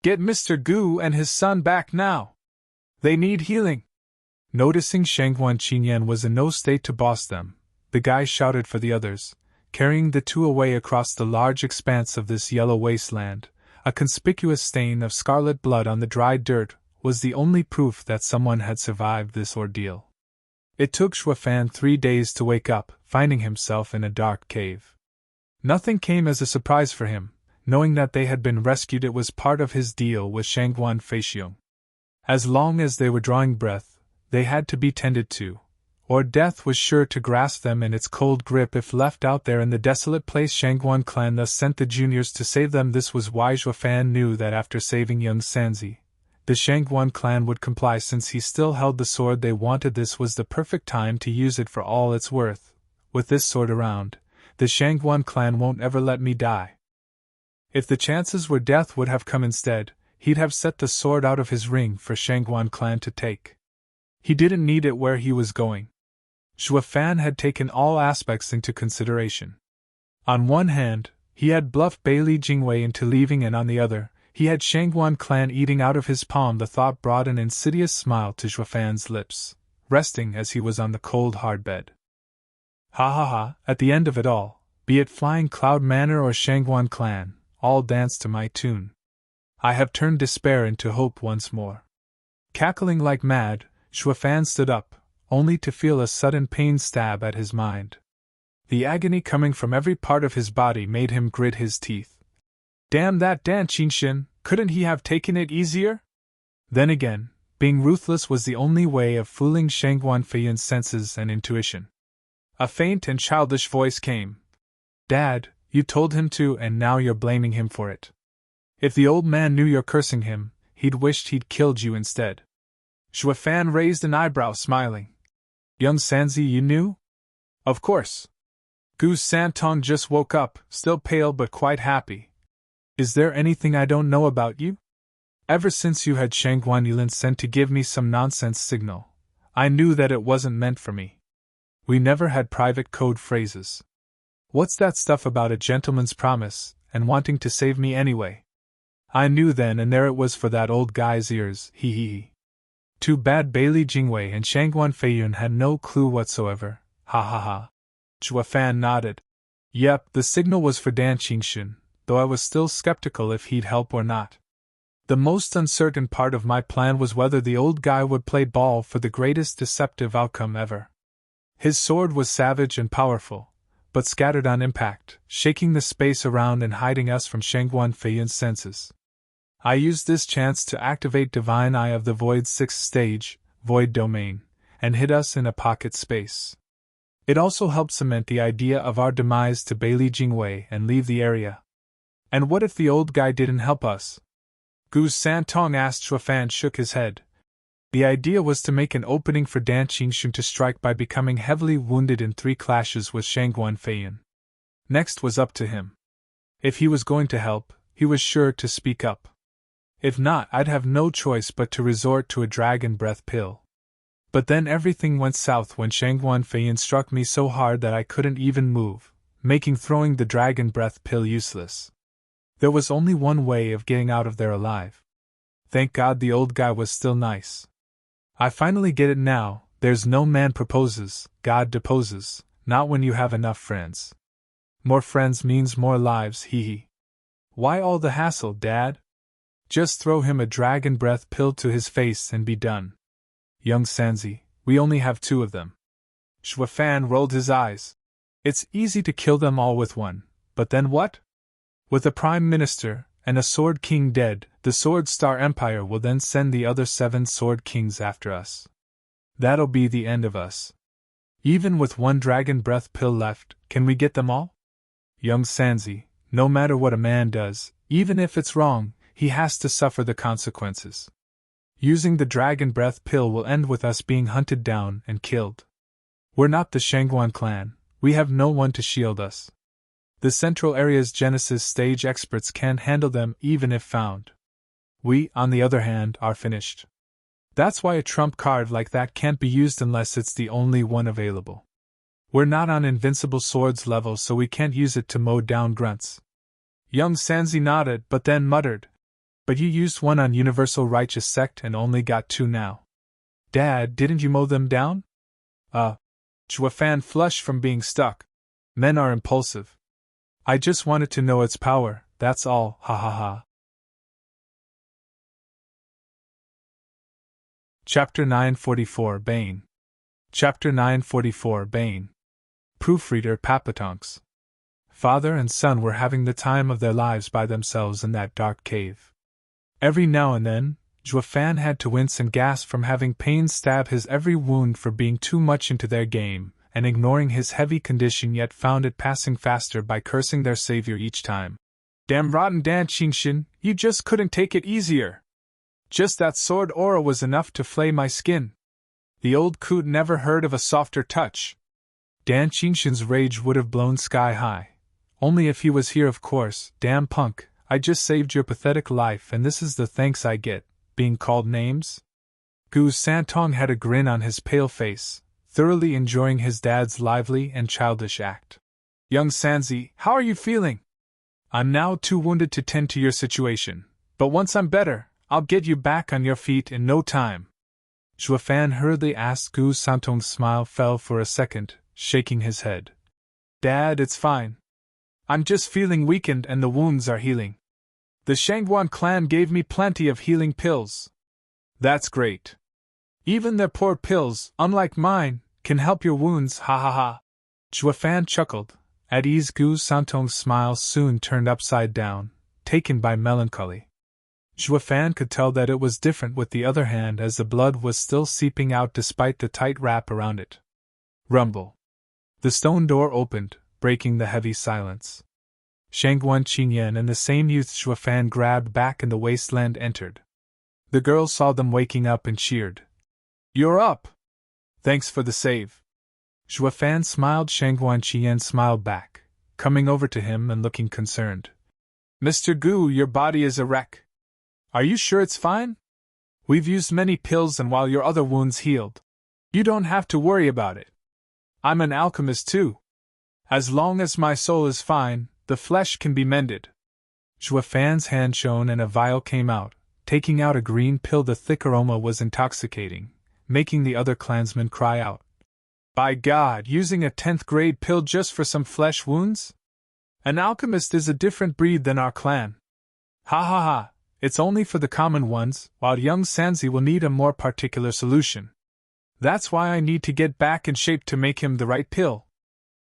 Get Mr. Gu and his son back now. They need healing. Noticing Shangguan Qingyan was in no state to boss them, the guy shouted for the others, carrying the 2 away across the large expanse of this yellow wasteland. A conspicuous stain of scarlet blood on the dry dirt was the only proof that someone had survived this ordeal. It took Zhuo Fan 3 days to wake up, finding himself in a dark cave. Nothing came as a surprise for him, knowing that they had been rescued. It was part of his deal with Shangguan Feixiong. As long as they were drawing breath, they had to be tended to, or death was sure to grasp them in its cold grip if left out there in the desolate place. Shangguan clan thus sent the juniors to save them. This was why Zhuo Fan knew that after saving young Sanzi, the Shangguan clan would comply since he still held the sword they wanted. This was the perfect time to use it for all it's worth. With this sword around, the Shangguan clan won't ever let me die. If the chances were death would have come instead, he'd have set the sword out of his ring for Shangguan clan to take. He didn't need it where he was going. Xue Fan had taken all aspects into consideration. On one hand, he had bluffed Bailey Jingwei into leaving, and on the other, he had Shangguan clan eating out of his palm. The thought brought an insidious smile to Xue Fan's lips, resting as he was on the cold hard bed. Ha ha ha, at the end of it all, be it Flying Cloud Manor or Shangguan clan, all dance to my tune. I have turned despair into hope once more. Cackling like mad, Xue Fan stood up, only to feel a sudden pain stab at his mind. The agony coming from every part of his body made him grit his teeth. Damn that Dan Qingshin, couldn't he have taken it easier? Then again, being ruthless was the only way of fooling Shangguan Feiyun's senses and intuition. A faint and childish voice came. Dad, you told him to, and now you're blaming him for it. If the old man knew you're cursing him, he'd wished he'd killed you instead. Xue Fan raised an eyebrow, smiling. Young Sanzi, you knew? Of course. Gu Santong just woke up, still pale but quite happy. Is there anything I don't know about you? Ever since you had Shangguan Yulin sent to give me some nonsense signal, I knew that it wasn't meant for me. We never had private code phrases. What's that stuff about a gentleman's promise, and wanting to save me anyway? I knew then and there it was for that old guy's ears, hee hee hee. Too bad Bailey Jingwei and Shangguan Feiyun had no clue whatsoever, ha ha ha. Xue Fan nodded. Yep, the signal was for Dan Qingshin, though I was still skeptical if he'd help or not. The most uncertain part of my plan was whether the old guy would play ball for the greatest deceptive outcome ever. His sword was savage and powerful, but scattered on impact, shaking the space around and hiding us from Shangguan Feiyun's senses. I used this chance to activate Divine Eye of the Void's 6th stage, Void Domain, and hid us in a pocket space. It also helped cement the idea of our demise to Bailey Jingwei and leave the area. And what if the old guy didn't help us? Gu Santong asked. Xue Fan shook his head. The idea was to make an opening for Dan Qingshin to strike by becoming heavily wounded in 3 clashes with Shangguan Feiyun. Next was up to him. If he was going to help, he was sure to speak up. If not, I'd have no choice but to resort to a dragon breath pill. But then everything went south when Shangguan Feiyun struck me so hard that I couldn't even move, making throwing the dragon breath pill useless. There was only one way of getting out of there alive. Thank God the old guy was still nice. I finally get it now, there's no man proposes, God deposes, not when you have enough friends. More friends means more lives, hee hee. Why all the hassle, Dad? Just throw him a dragon breath pill to his face and be done. Young Sanzi, we only have 2 of them. Xue Fan rolled his eyes. It's easy to kill them all with one, but then what? With a Prime Minister and a Sword King dead, the Sword Star Empire will then send the other 7 Sword Kings after us. That'll be the end of us. Even with 1 dragon breath pill left, can we get them all? Young Sanzi, no matter what a man does, even if it's wrong, he has to suffer the consequences. Using the dragon breath pill will end with us being hunted down and killed. We're not the Shangguan clan, we have no one to shield us. The Central Area's Genesis stage experts can't handle them even if found. We, on the other hand, are finished. That's why a trump card like that can't be used unless it's the only one available. We're not on Invincible Swords level, so we can't use it to mow down grunts. Young Sanzi nodded but then muttered, But you used one on Universal Righteous Sect and only got 2 now. Dad, didn't you mow them down? Xue Fan flushed from being stuck. Men are impulsive. I just wanted to know its power, that's all, ha ha ha. Chapter 944 Bane. Chapter 944 Bane. Proofreader Papatonks. Father and son were having the time of their lives by themselves in that dark cave. Every now and then, Xue Fan had to wince and gasp from having pain stab his every wound for being too much into their game, and ignoring his heavy condition, yet found it passing faster by cursing their savior each time. Damn rotten Dan Qingshin, you just couldn't take it easier! Just that sword aura was enough to flay my skin. The old coot never heard of a softer touch. Dan Qingshan's rage would have blown sky high. Only if he was here, of course. Damn punk, I just saved your pathetic life and this is the thanks I get, being called names? Gu Santong had a grin on his pale face, thoroughly enjoying his dad's lively and childish act. Young Sanzi, how are you feeling? I'm now too wounded to tend to your situation, but once I'm better, I'll get you back on your feet in no time. Zhuofan hurriedly asked. Gu Santong's smile fell for a second, shaking his head. Dad, it's fine. I'm just feeling weakened and the wounds are healing. The Shangguan clan gave me plenty of healing pills. That's great. Even their poor pills, unlike mine, can help your wounds, ha ha ha. Zhuofan chuckled. At ease. Gu Santong's smile soon turned upside down, taken by melancholy. Zhuofan could tell that it was different with the other hand as the blood was still seeping out despite the tight wrap around it. Rumble. The stone door opened, breaking the heavy silence. Shangguan Qingyan and the same youth Zhuofan grabbed back in the wasteland entered. The girl saw them waking up and cheered. You're up! Thanks for the save. Zhuofan smiled. Shangguan Qingyan smiled back, coming over to him and looking concerned. Mr. Gu, your body is a wreck. Are you sure it's fine? We've used many pills and while your other wounds healed. You don't have to worry about it. I'm an alchemist too. As long as my soul is fine, the flesh can be mended. Zhuofan's hand shone and a vial came out, taking out a green pill. The thick aroma was intoxicating, making the other clansmen cry out. By God, using a 10th grade pill just for some flesh wounds? An alchemist is a different breed than our clan. Ha ha ha, it's only for the common ones, while young Sanzi will need a more particular solution. That's why I need to get back in shape to make him the right pill.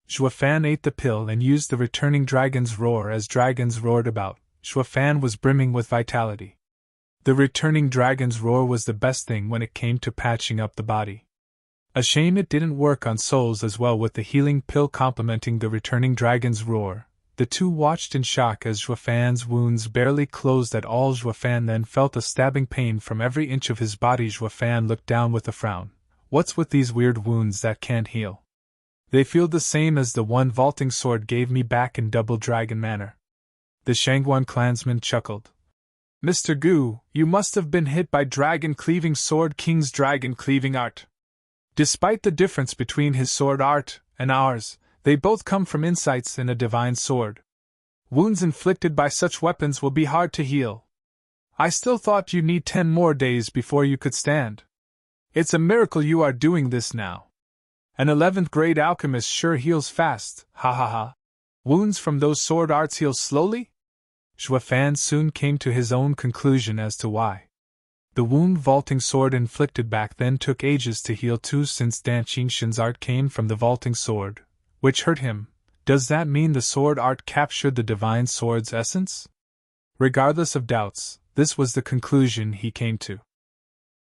Zhuofan ate the pill and used the returning dragon's roar as dragons roared about. Zhuofan was brimming with vitality. The returning dragon's roar was the best thing when it came to patching up the body. A shame it didn't work on souls as well with the healing pill complementing the returning dragon's roar. The two watched in shock as Zhuofan's wounds barely closed at all. Zhuofan then felt a stabbing pain from every inch of his body. Zhuofan looked down with a frown. What's with these weird wounds that can't heal? They feel the same as the one vaulting sword gave me back in Double Dragon Manor. The Shangguan clansman chuckled. Mr. Gu, you must have been hit by Dragon Cleaving Sword King's Dragon Cleaving Art. Despite the difference between his sword art and ours, they both come from insights in a divine sword. Wounds inflicted by such weapons will be hard to heal. I still thought you'd need 10 more days before you could stand. It's a miracle you are doing this now. An 11th grade alchemist sure heals fast, ha ha ha. Wounds from those sword arts heal slowly? Zhuofan soon came to his own conclusion as to why. The wound vaulting sword inflicted back then took ages to heal too, since Dan Qingshan's art came from the vaulting sword, which hurt him. Does that mean the sword art captured the divine sword's essence? Regardless of doubts, this was the conclusion he came to.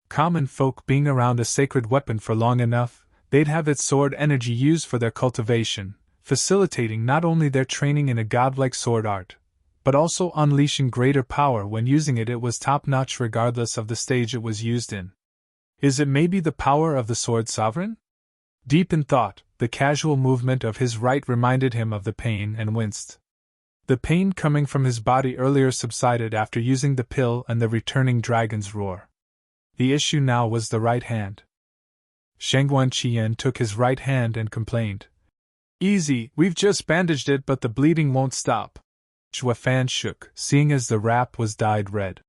Common folk being around a sacred weapon for long enough, they'd have its sword energy used for their cultivation, facilitating not only their training in a godlike sword art, but also unleashing greater power when using it. It was top-notch regardless of the stage it was used in. Is it maybe the power of the sword sovereign? Deep in thought, the casual movement of his right reminded him of the pain and winced. The pain coming from his body earlier subsided after using the pill and the returning dragon's roar. The issue now was the right hand. Shangguan Qian took his right hand and complained. Easy, we've just bandaged it but the bleeding won't stop. Zhuofan shook, seeing as the wrap was dyed red.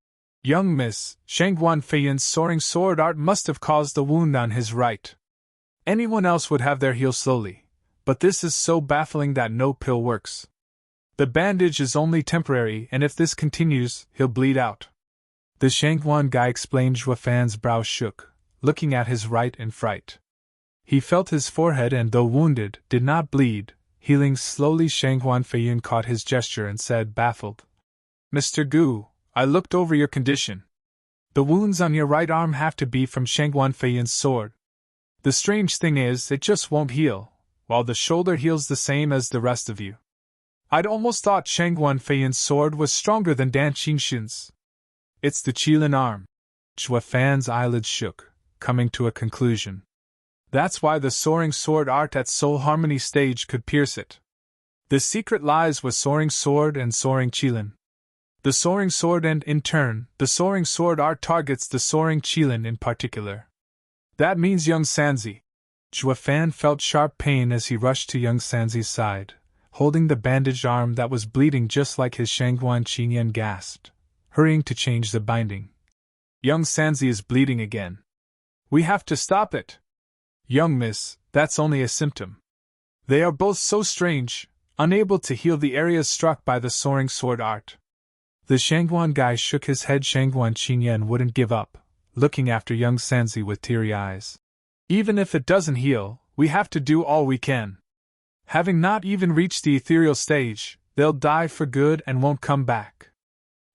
Young miss, Shangguan Feiyan's soaring sword art must have caused the wound on his right. Anyone else would have their heal slowly, but this is so baffling that no pill works. The bandage is only temporary and if this continues, he'll bleed out. The Shangguan guy explained. Zhuofan's brow shook, looking at his right in fright. He felt his forehead and though wounded, did not bleed. Healing slowly. Shangguan Feiyan caught his gesture and said, baffled. Mr. Gu, I looked over your condition. The wounds on your right arm have to be from Shangguan Feiyan's sword. The strange thing is, it just won't heal, while the shoulder heals the same as the rest of you. I'd almost thought Shangguan Feiyan's sword was stronger than Dan Qingshan's. It's the Qilin arm. Zhua Fan's eyelids shook, coming to a conclusion. That's why the soaring sword art at Soul Harmony stage could pierce it. The secret lies with soaring sword and soaring qilin. The soaring sword and, in turn, the soaring sword art targets the soaring qilin in particular. That means young Sanzi. Zhua Fan felt sharp pain as he rushed to young Sanzi's side, holding the bandaged arm that was bleeding just like his. Shangguan Qinyan gasped, hurrying to change the binding. Young Sanzi is bleeding again. We have to stop it. Young miss, that's only a symptom. They are both so strange, unable to heal the areas struck by the soaring sword art. The Shangguan guy shook his head. Shangguan Qinyan wouldn't give up, looking after young Sanzi with teary eyes. Even if it doesn't heal, we have to do all we can. Having not even reached the ethereal stage, they'll die for good and won't come back.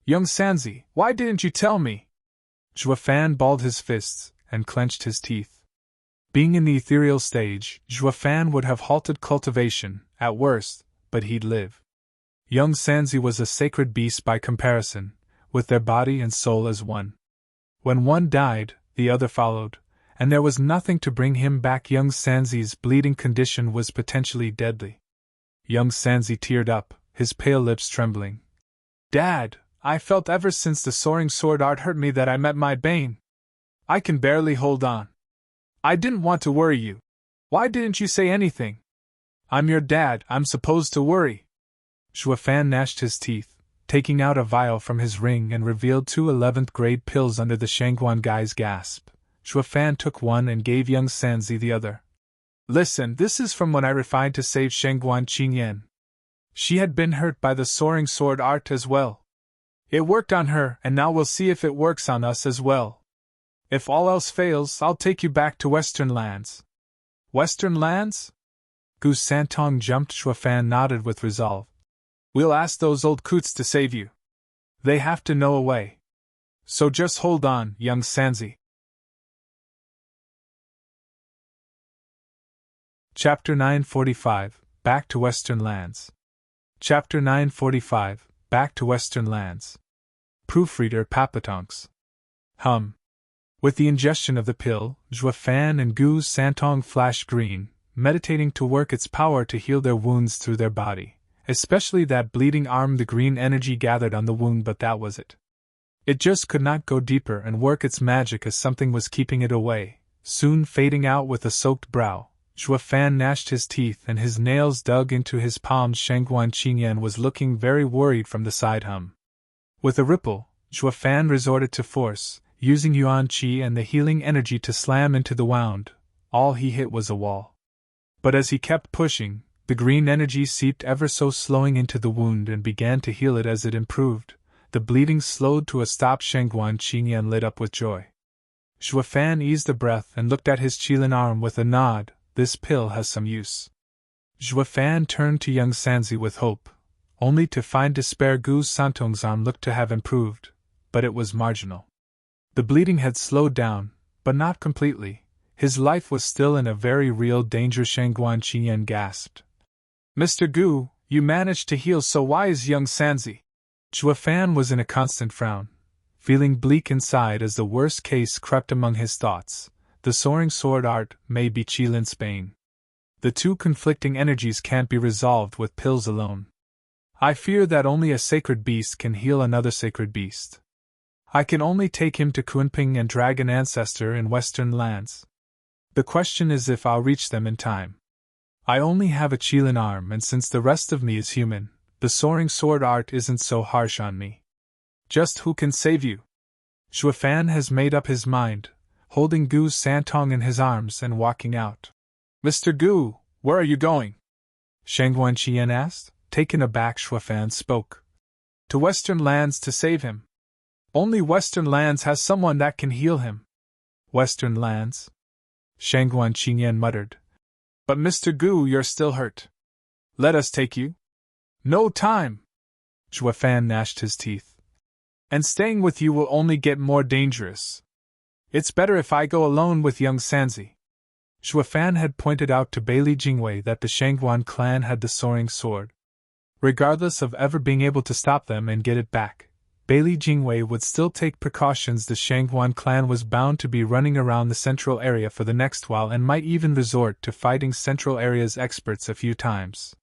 Young Sanzi, why didn't you tell me? Zhua Fan balled his fists and clenched his teeth. Being in the ethereal stage, Zhua Fan would have halted cultivation, at worst, but he'd live. Young Sanzi was a sacred beast by comparison, with their body and soul as one. When one died, the other followed, and there was nothing to bring him back. Young Sanzi's bleeding condition was potentially deadly. Young Sanzi teared up, his pale lips trembling. Dad, I felt ever since the soaring sword art hurt me that I met my Bane. I can barely hold on. I didn't want to worry you. Why didn't you say anything? I'm your dad, I'm supposed to worry. Zhua Fan gnashed his teeth, taking out a vial from his ring and revealed 2 11th-grade pills under the Shangguan guy's gasp. Zhua Fan took one and gave young Sanzi the other. Listen, this is from when I refined to save Shangguan Qinyan. She had been hurt by the soaring sword art as well. It worked on her, and now we'll see if it works on us as well. If all else fails, I'll take you back to Western Lands. Western Lands? Gu Santong jumped. Zhua Fan nodded with resolve. We'll ask those old coots to save you. They have to know a way. So just hold on, young Sanzi. Chapter 945, Back to Western Lands. Chapter 945, Back to Western Lands. Proofreader Papatonks. With the ingestion of the pill, Zhua Fan and Gu Santong flashed green, meditating to work its power to heal their wounds through their body. Especially that bleeding arm. The green energy gathered on the wound, but that was it. It just could not go deeper and work its magic as something was keeping it away, soon fading out with a soaked brow. Zhua Fan gnashed his teeth and his nails dug into his palms. Shangguan Qinyan was looking very worried from the side. With a ripple, Zhua Fan resorted to force, using Yuan Qi and the healing energy to slam into the wound. All he hit was a wall. But as he kept pushing, the green energy seeped ever so slowing into the wound and began to heal it. As it improved, the bleeding slowed to a stop. Shangguan Qinyan lit up with joy. Zhua Fan eased a breath and looked at his qilin arm with a nod. This pill has some use. Zhua Fan turned to young Sanzi with hope, only to find despair. Gu Santong's arm looked to have improved, but it was marginal. The bleeding had slowed down, but not completely. His life was still in a very real danger. Shangguan Qinyan gasped. Mr. Gu, you managed to heal, so why is young Sanzi? Zhua Fan was in a constant frown, feeling bleak inside as the worst case crept among his thoughts. The soaring sword art may be Qilin's bane. The two conflicting energies can't be resolved with pills alone. I fear that only a sacred beast can heal another sacred beast. I can only take him to Kunping and Dragon Ancestor in Western Lands. The question is if I'll reach them in time. I only have a qilin arm, and since the rest of me is human, the soaring sword art isn't so harsh on me. Just who can save you? Zhua Fan has made up his mind, holding Gu Santong in his arms and walking out. Mr. Gu, where are you going? Shangguan Qinyan asked. Taken aback, Zhua Fan spoke. To Western Lands to save him. Only Western Lands has someone that can heal him. Western Lands? Shangguan Qinyan muttered. But Mr. Gu, you're still hurt. Let us take you. No time. Zhua Fan gnashed his teeth. And staying with you will only get more dangerous. It's better if I go alone with young Sanzi. Zhua Fan had pointed out to Bailey Jingwei that the Shangguan clan had the soaring sword. Regardless of ever being able to stop them and get it back, Bailey Jingwei would still take precautions. The Shangguan clan was bound to be running around the central area for the next while and might even resort to fighting central area's experts a few times.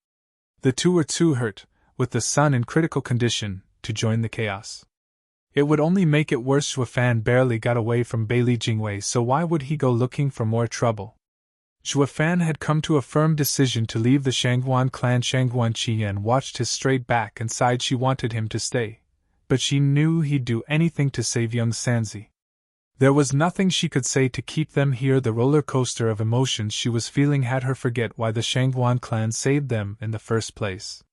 The two were too hurt, with the sun in critical condition, to join the chaos. It would only make it worse. Zhuo Fan barely got away from Bailey Jingwei, so why would he go looking for more trouble? Zhuo Fan had come to a firm decision to leave the Shangguan clan. Shangguan Qiyan watched his straight back and sighed. She wanted him to stay, but she knew he'd do anything to save young Sanzi. There was nothing she could say to keep them here. The roller coaster of emotions she was feeling had her forget why the Shangguan clan saved them in the first place.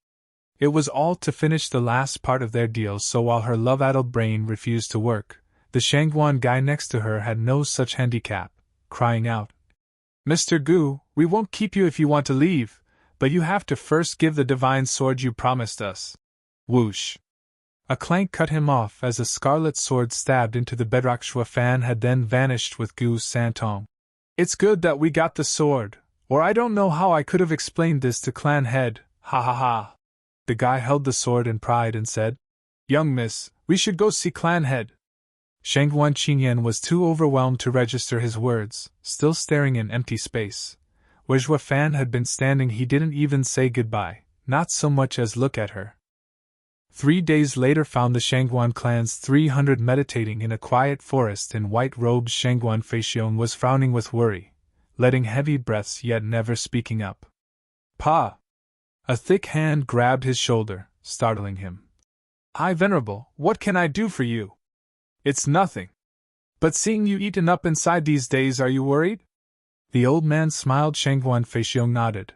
It was all to finish the last part of their deal, so while her love-addled brain refused to work, the Shangguan guy next to her had no such handicap, crying out, "Mr. Gu, we won't keep you if you want to leave, but you have to first give the divine sword you promised us." Whoosh! A clank cut him off as a scarlet sword stabbed into the bedrock. Zhuo Fan had then vanished with Gu's Santong. "It's good that we got the sword, or I don't know how I could have explained this to clan head, ha ha ha." The guy held the sword in pride and said, "Young miss, we should go see clan head." Shangguan Qingyan was too overwhelmed to register his words, still staring in empty space. Where Zhuo Fan had been standing, he didn't even say goodbye, not so much as look at her. 3 days later found the Shangguan clan's 300 meditating in a quiet forest in white robes. Shangguan Feixiong was frowning with worry, letting heavy breaths yet never speaking up. "Pa!" A thick hand grabbed his shoulder, startling him. "Hi, Venerable, what can I do for you?" "It's nothing. But seeing you eaten up inside these days, are you worried?" The old man smiled. Shangguan Feixiong nodded.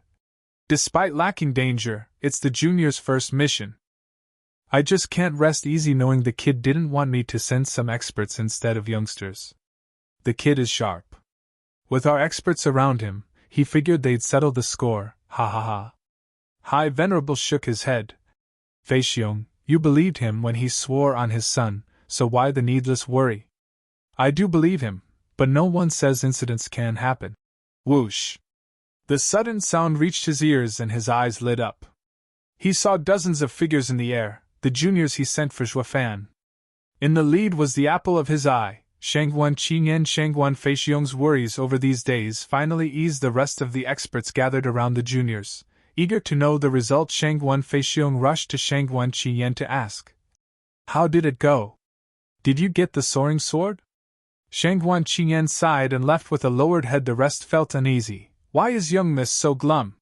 "Despite lacking danger, it's the junior's first mission. I just can't rest easy knowing the kid didn't want me to send some experts instead of youngsters. The kid is sharp. With our experts around him, he figured they'd settle the score, ha ha ha." High Venerable shook his head. "Feixiong, you believed him when he swore on his son, so why the needless worry?" "I do believe him, but no one says incidents can happen." Whoosh! The sudden sound reached his ears and his eyes lit up. He saw dozens of figures in the air, the juniors he sent for Zhuo Fan. In the lead was the apple of his eye, Shangguan Qingyan. Shangguan Feixiong's worries over these days finally eased. The rest of the experts gathered around the juniors, eager to know the result. Shangguan Feixiong rushed to Shangguan Qingyan to ask, "How did it go? Did you get the soaring sword?" Shangguan Qingyan sighed and left with a lowered head. The rest felt uneasy. Why is young miss so glum?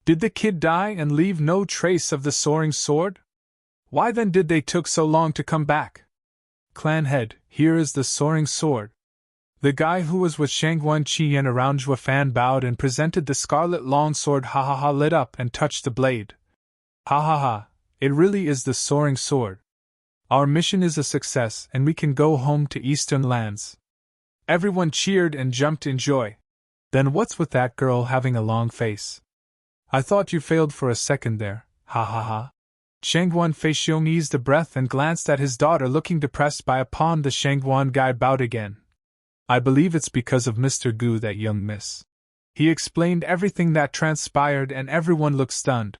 Did the kid die and leave no trace of the soaring sword? Why then did they took so long to come back? "Clan head, here is the soaring sword." The guy who was with Shangguan Qingyan around Zhuo Fan bowed and presented the scarlet long sword. Ha ha ha, lit up and touched the blade. "Ha ha ha, it really is the soaring sword. Our mission is a success and we can go home to Eastern lands." Everyone cheered and jumped in joy. "Then what's with that girl having a long face? I thought you failed for a second there, ha ha ha." Shangguan Feixiong eased a breath and glanced at his daughter looking depressed by a pawn. The Shangguan guy bowed again. "I believe it's because of Mr. Gu, that young miss." He explained everything that transpired and everyone looked stunned.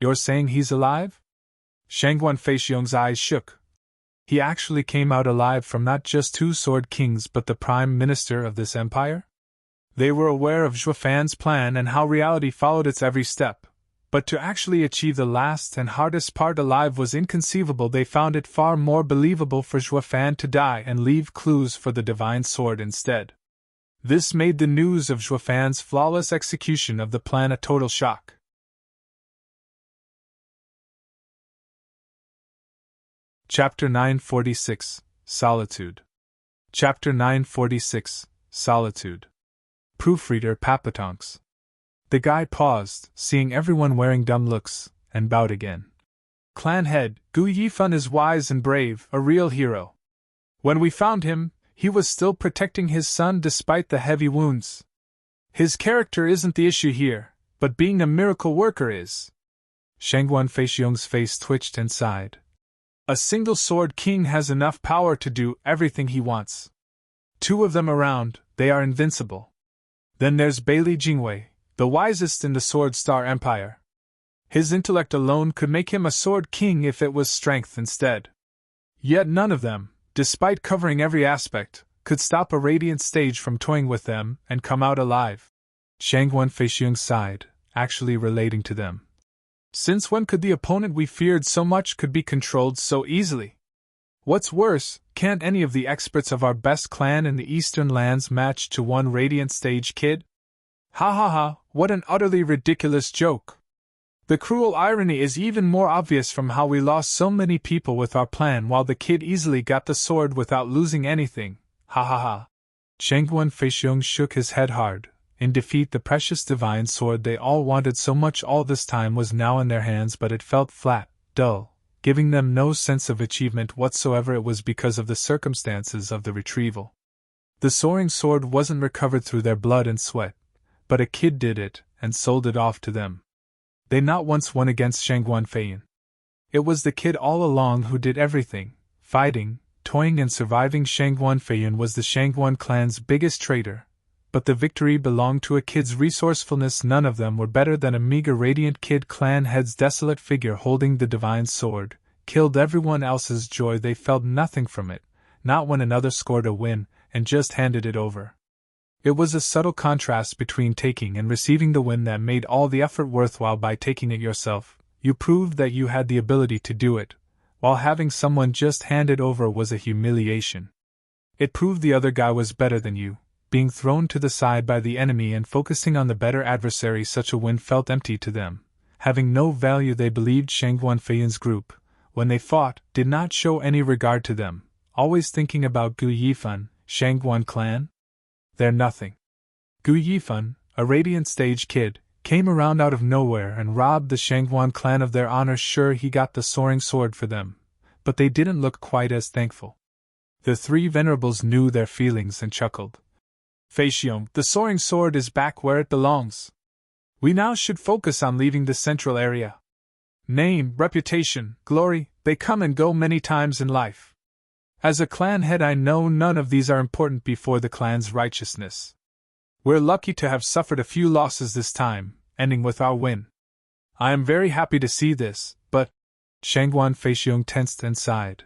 "You're saying he's alive?" Shangguan Feixiong's eyes shook. He actually came out alive from not just 2 sword kings but the prime minister of this empire? They were aware of Zhuo Fan's plan and how reality followed its every step, but to actually achieve the last and hardest part alive was inconceivable. They found it far more believable for Zhuo Fan to die and leave clues for the divine sword instead. This made the news of Zhuo Fan's flawless execution of the plan a total shock. Chapter 946, Solitude. Chapter 946, Solitude. Proofreader Papatonks. The guy paused, seeing everyone wearing dumb looks, and bowed again. "Clan head, Gu Yifan is wise and brave, a real hero. When we found him, he was still protecting his son despite the heavy wounds. His character isn't the issue here, but being a miracle worker is." Shangguan Feixiong's face twitched and sighed. "A single sword king has enough power to do everything he wants. 2 of them around, they are invincible. Then there's Bailey Jingwei, the wisest in the Sword Star Empire. His intellect alone could make him a sword king if it was strength instead. Yet none of them, despite covering every aspect, could stop a radiant stage from toying with them and come out alive. Shangguan Feixiong sighed, actually relating to them. Since when could the opponent we feared so much could be controlled so easily? What's worse, can't any of the experts of our best clan in the eastern lands match to one radiant stage kid? Ha ha ha, what an utterly ridiculous joke! The cruel irony is even more obvious from how we lost so many people with our plan while the kid easily got the sword without losing anything. Ha ha ha. Shangguan Feixiong shook his head hard. In defeat, the precious divine sword they all wanted so much all this time was now in their hands, but it felt flat, dull, giving them no sense of achievement whatsoever. It was because of the circumstances of the retrieval. The soaring sword wasn't recovered through their blood and sweat, but a kid did it and sold it off to them. They not once won against Shangguan Feiyin. It was the kid all along who did everything, fighting, toying and surviving. Shangguan Feiyin was the Shangguan clan's biggest traitor, but the victory belonged to a kid's resourcefulness. None of them were better than a meager radiant kid. Clan head's desolate figure holding the divine sword killed everyone else's joy. They felt nothing from it, not when another scored a win and just handed it over. It was a subtle contrast between taking and receiving the win that made all the effort worthwhile. By taking it yourself, you proved that you had the ability to do it, while having someone just hand it over was a humiliation. It proved the other guy was better than you. Being thrown to the side by the enemy and focusing on the better adversary, such a win felt empty to them. Having no value, they believed Shangguan Feiyin's group, when they fought, did not show any regard to them, always thinking about Gu Yifan, Shangguan clan? They're nothing. Gu Yifan, a radiant stage kid, came around out of nowhere and robbed the Shangguan clan of their honor. Sure, he got the soaring sword for them, but they didn't look quite as thankful. The three venerables knew their feelings and chuckled. Feixiong, the soaring sword is back where it belongs. We now should focus on leaving the central area. Name, reputation, glory, they come and go many times in life. As a clan head, I know none of these are important before the clan's righteousness. We're lucky to have suffered a few losses this time, ending with our win. I am very happy to see this, but Shangguan Feixiong tensed and sighed.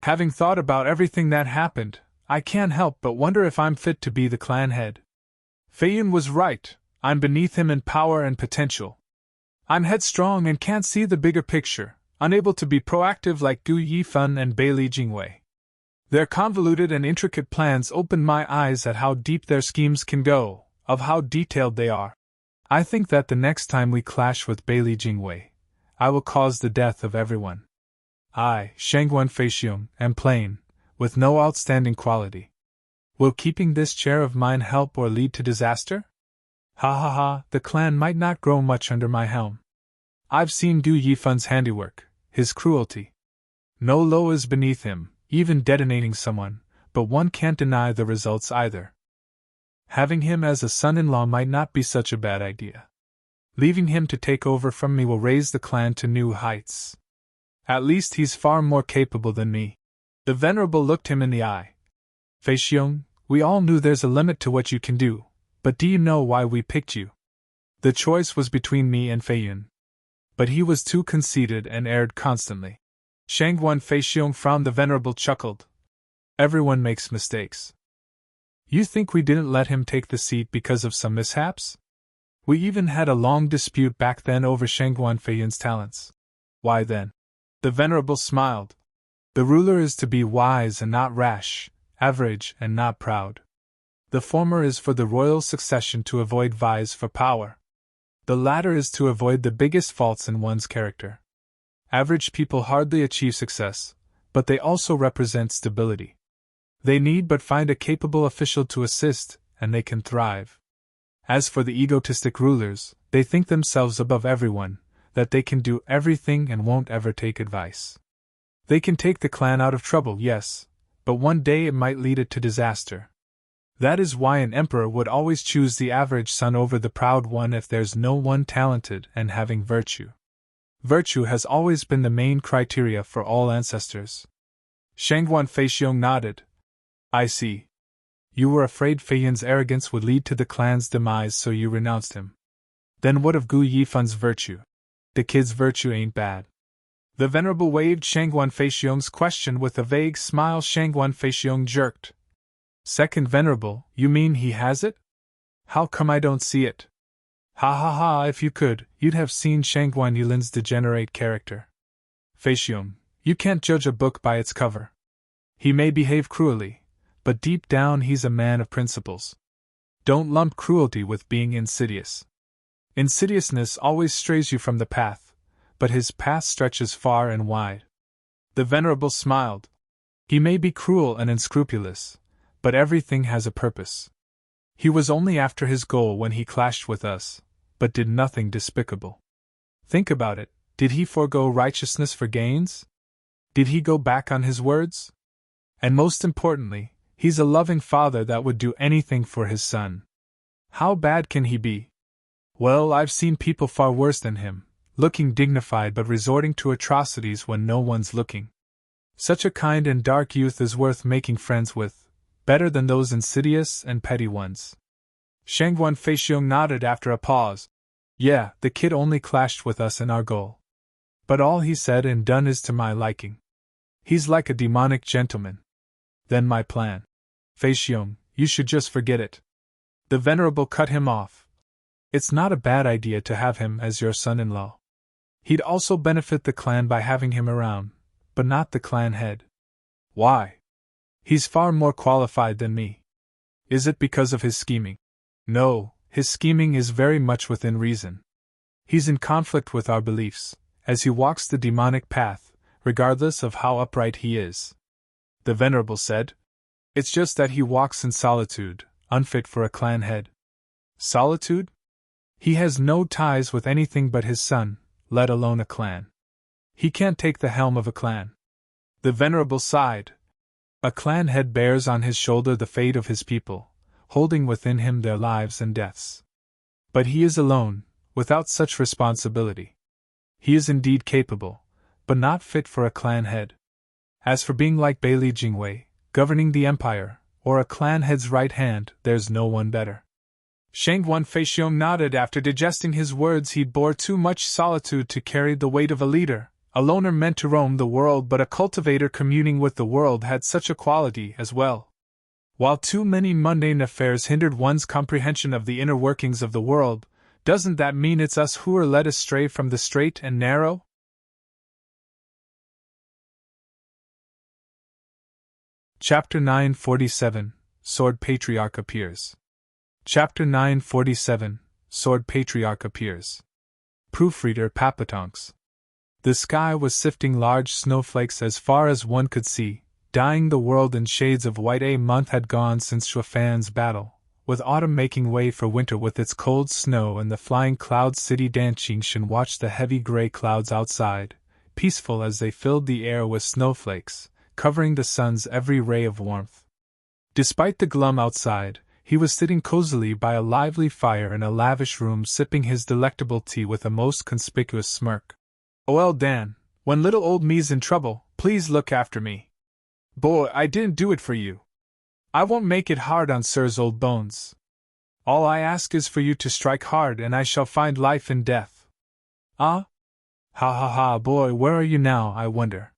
Having thought about everything that happened, I can't help but wonder if I'm fit to be the clan head. Feiyin was right, I'm beneath him in power and potential. I'm headstrong and can't see the bigger picture, unable to be proactive like Gu Yifan and Bailey Jingwei. Their convoluted and intricate plans opened my eyes at how deep their schemes can go, of how detailed they are. I think that the next time we clash with Bailey Jingwei, I will cause the death of everyone. I, Shangguan Feixiong, am plain, with no outstanding quality. Will keeping this chair of mine help or lead to disaster? Ha ha ha, the clan might not grow much under my helm. I've seen Gu Yifan's handiwork, his cruelty. No law is beneath him, even detonating someone, but one can't deny the results either. Having him as a son-in-law might not be such a bad idea. Leaving him to take over from me will raise the clan to new heights. At least he's far more capable than me. The venerable looked him in the eye. Feixiong, we all knew there's a limit to what you can do, but do you know why we picked you? The choice was between me and Feiyin. But he was too conceited and erred constantly. Shangguan Feixiong frowned. The venerable chuckled. Everyone makes mistakes. You think we didn't let him take the seat because of some mishaps? We even had a long dispute back then over Shangguan Feiyin's talents. Why then? The venerable smiled. The ruler is to be wise and not rash, average and not proud. The former is for the royal succession to avoid vies for power. The latter is to avoid the biggest faults in one's character. Average people hardly achieve success, but they also represent stability. They need but find a capable official to assist, and they can thrive. As for the egotistic rulers, they think themselves above everyone, that they can do everything and won't ever take advice. They can take the clan out of trouble, yes, but one day it might lead it to disaster. That is why an emperor would always choose the average son over the proud one if there's no one talented and having virtue. Virtue has always been the main criteria for all ancestors. Shangguan Feixiong nodded. I see. You were afraid Feiyin's arrogance would lead to the clan's demise, so you renounced him. Then what of Gu Yifan's virtue? The kid's virtue ain't bad. The Venerable waved Shangguan Feixiong's question with a vague smile. Shangguan Feixiong jerked. Second Venerable, you mean he has it? How come I don't see it? Ha ha ha, if you could, you'd have seen Shangguan Yulin's degenerate character. Feixiong, you can't judge a book by its cover. He may behave cruelly, but deep down he's a man of principles. Don't lump cruelty with being insidious. Insidiousness always strays you from the path, but his path stretches far and wide. The Venerable smiled. He may be cruel and unscrupulous, but everything has a purpose. He was only after his goal when he clashed with us, but did nothing despicable. Think about it, did he forego righteousness for gains? Did he go back on his words? And most importantly, he's a loving father that would do anything for his son. How bad can he be? Well, I've seen people far worse than him, looking dignified but resorting to atrocities when no one's looking. Such a kind and dark youth is worth making friends with, better than those insidious and petty ones. Shangguan Feixiong nodded after a pause. Yeah, the kid only clashed with us in our goal. But all he said and done is to my liking. He's like a demonic gentleman. Then my plan. Feixiong, you should just forget it. The Venerable cut him off. It's not a bad idea to have him as your son-in-law. He'd also benefit the clan by having him around, but not the clan head. Why? He's far more qualified than me. Is it because of his scheming? No, his scheming is very much within reason. He's in conflict with our beliefs, as he walks the demonic path, regardless of how upright he is. The Venerable said. It's just that he walks in solitude, unfit for a clan head. Solitude? He has no ties with anything but his son, let alone a clan. He can't take the helm of a clan. The Venerable sighed. A clan head bears on his shoulder the fate of his people, holding within him their lives and deaths. But he is alone, without such responsibility. He is indeed capable, but not fit for a clan head. As for being like Bailey Jingwei, governing the empire, or a clan head's right hand, there's no one better. Shangguan Feixiong nodded after digesting his words. He bore too much solitude to carry the weight of a leader. A loner meant to roam the world, but a cultivator communing with the world had such a quality as well. While too many mundane affairs hindered one's comprehension of the inner workings of the world, doesn't that mean it's us who are led astray from the straight and narrow? Chapter 947, Sword Patriarch appears. Chapter 947, Sword Patriarch appears. Proofreader Papatonks. The sky was sifting large snowflakes as far as one could see, dyeing the world in shades of white. A month had gone since Shuafan's battle, with autumn making way for winter with its cold snow and the flying cloud city. Dan Qingshan watched the heavy gray clouds outside, peaceful as they filled the air with snowflakes, covering the sun's every ray of warmth. Despite the gloom outside, he was sitting cozily by a lively fire in a lavish room, sipping his delectable tea with a most conspicuous smirk. "Well, Dan, when little old me's in trouble, please look after me. Boy, I didn't do it for you. I won't make it hard on Sir's old bones. All I ask is for you to strike hard, and I shall find life in death." "Ah? Ha ha ha, boy, where are you now, I wonder?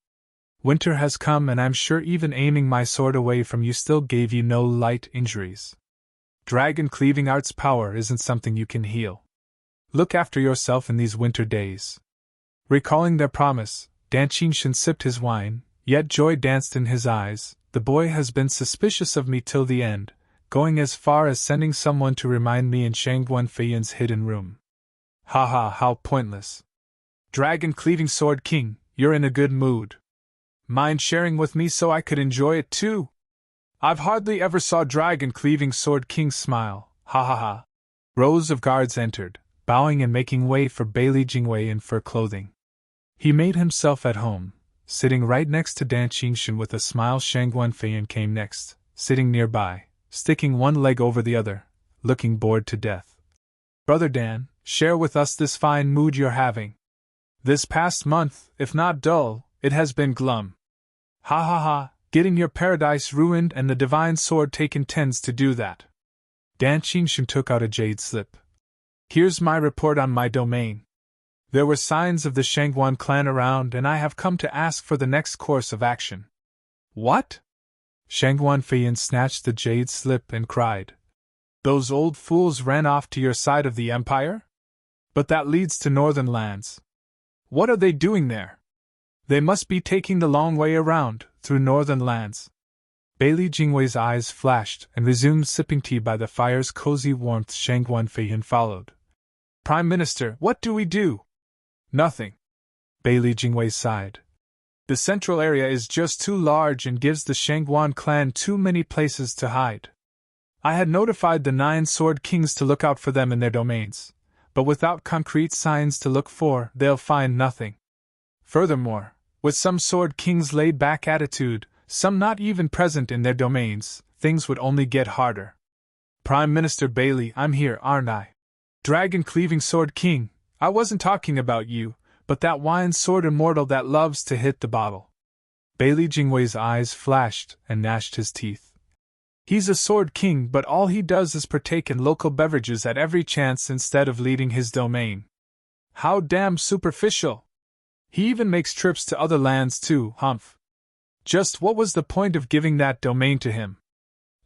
Winter has come, and I'm sure even aiming my sword away from you still gave you no light injuries. Dragon-cleaving art's power isn't something you can heal. Look after yourself in these winter days." Recalling their promise, Dan Qingshan sipped his wine, yet joy danced in his eyes. "The boy has been suspicious of me till the end, going as far as sending someone to remind me in Shangguan Feiyan's hidden room. Ha ha, how pointless. Dragon-cleaving Sword King, you're in a good mood. Mind sharing with me so I could enjoy it too? I've hardly ever saw Dragon-cleaving Sword King smile, ha ha ha." Rows of guards entered, bowing and making way for Bailey Jingwei in fur clothing. He made himself at home, sitting right next to Dan Qingshan with a smile. Shangguan Feiyan came next, sitting nearby, sticking one leg over the other, looking bored to death. "Brother Dan, share with us this fine mood you're having. This past month, if not dull, it has been glum. Ha ha ha, getting your paradise ruined and the divine sword taken tends to do that." Dan Qingshan took out a jade slip. "Here's my report on my domain. There were signs of the Shangguan clan around, and I have come to ask for the next course of action. What? Shangguan Feiyin snatched the jade slip and cried. Those old fools ran off to your side of the empire? But that leads to northern lands. What are they doing there? They must be taking the long way around, through northern lands. Bailey Jingwei's eyes flashed and resumed sipping tea by the fire's cozy warmth. Shangguan Feiyin followed. Prime Minister, what do we do? Nothing. Bailey Jingwei sighed. The central area is just too large and gives the Shangguan clan too many places to hide. I had notified the 9 Sword Kings to look out for them in their domains, but without concrete signs to look for, they'll find nothing. Furthermore, with some Sword Kings' laid-back attitude, some not even present in their domains, things would only get harder. Prime Minister Bailey, I'm here, aren't I? Dragon-cleaving Sword King, I wasn't talking about you, but that wine sword Immortal that loves to hit the bottle. Bailey Jingwei's eyes flashed and gnashed his teeth. He's a Sword King, but all he does is partake in local beverages at every chance instead of leading his domain. How damn superficial! He even makes trips to other lands too, humph. Just what was the point of giving that domain to him?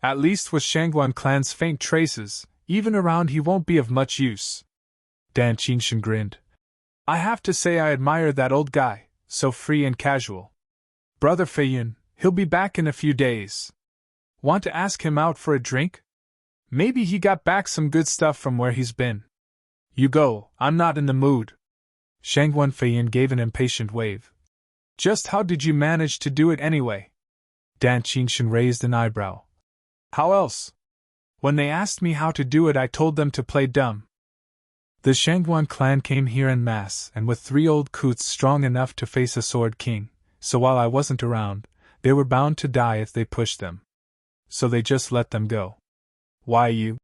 At least with Shangguan clan's faint traces, even around he won't be of much use. Dan Qingshan grinned. I have to say I admire that old guy, so free and casual. Brother Feiyin, he'll be back in a few days. Want to ask him out for a drink? Maybe he got back some good stuff from where he's been. You go, I'm not in the mood. Shangguan Feiyin gave an impatient wave. Just how did you manage to do it anyway? Dan Qingshan raised an eyebrow. How else? When they asked me how to do it, I told them to play dumb. The Shangguan clan came here en masse and with 3 old coots strong enough to face a Sword King, so while I wasn't around, they were bound to die if they pushed them. So they just let them go. Why you?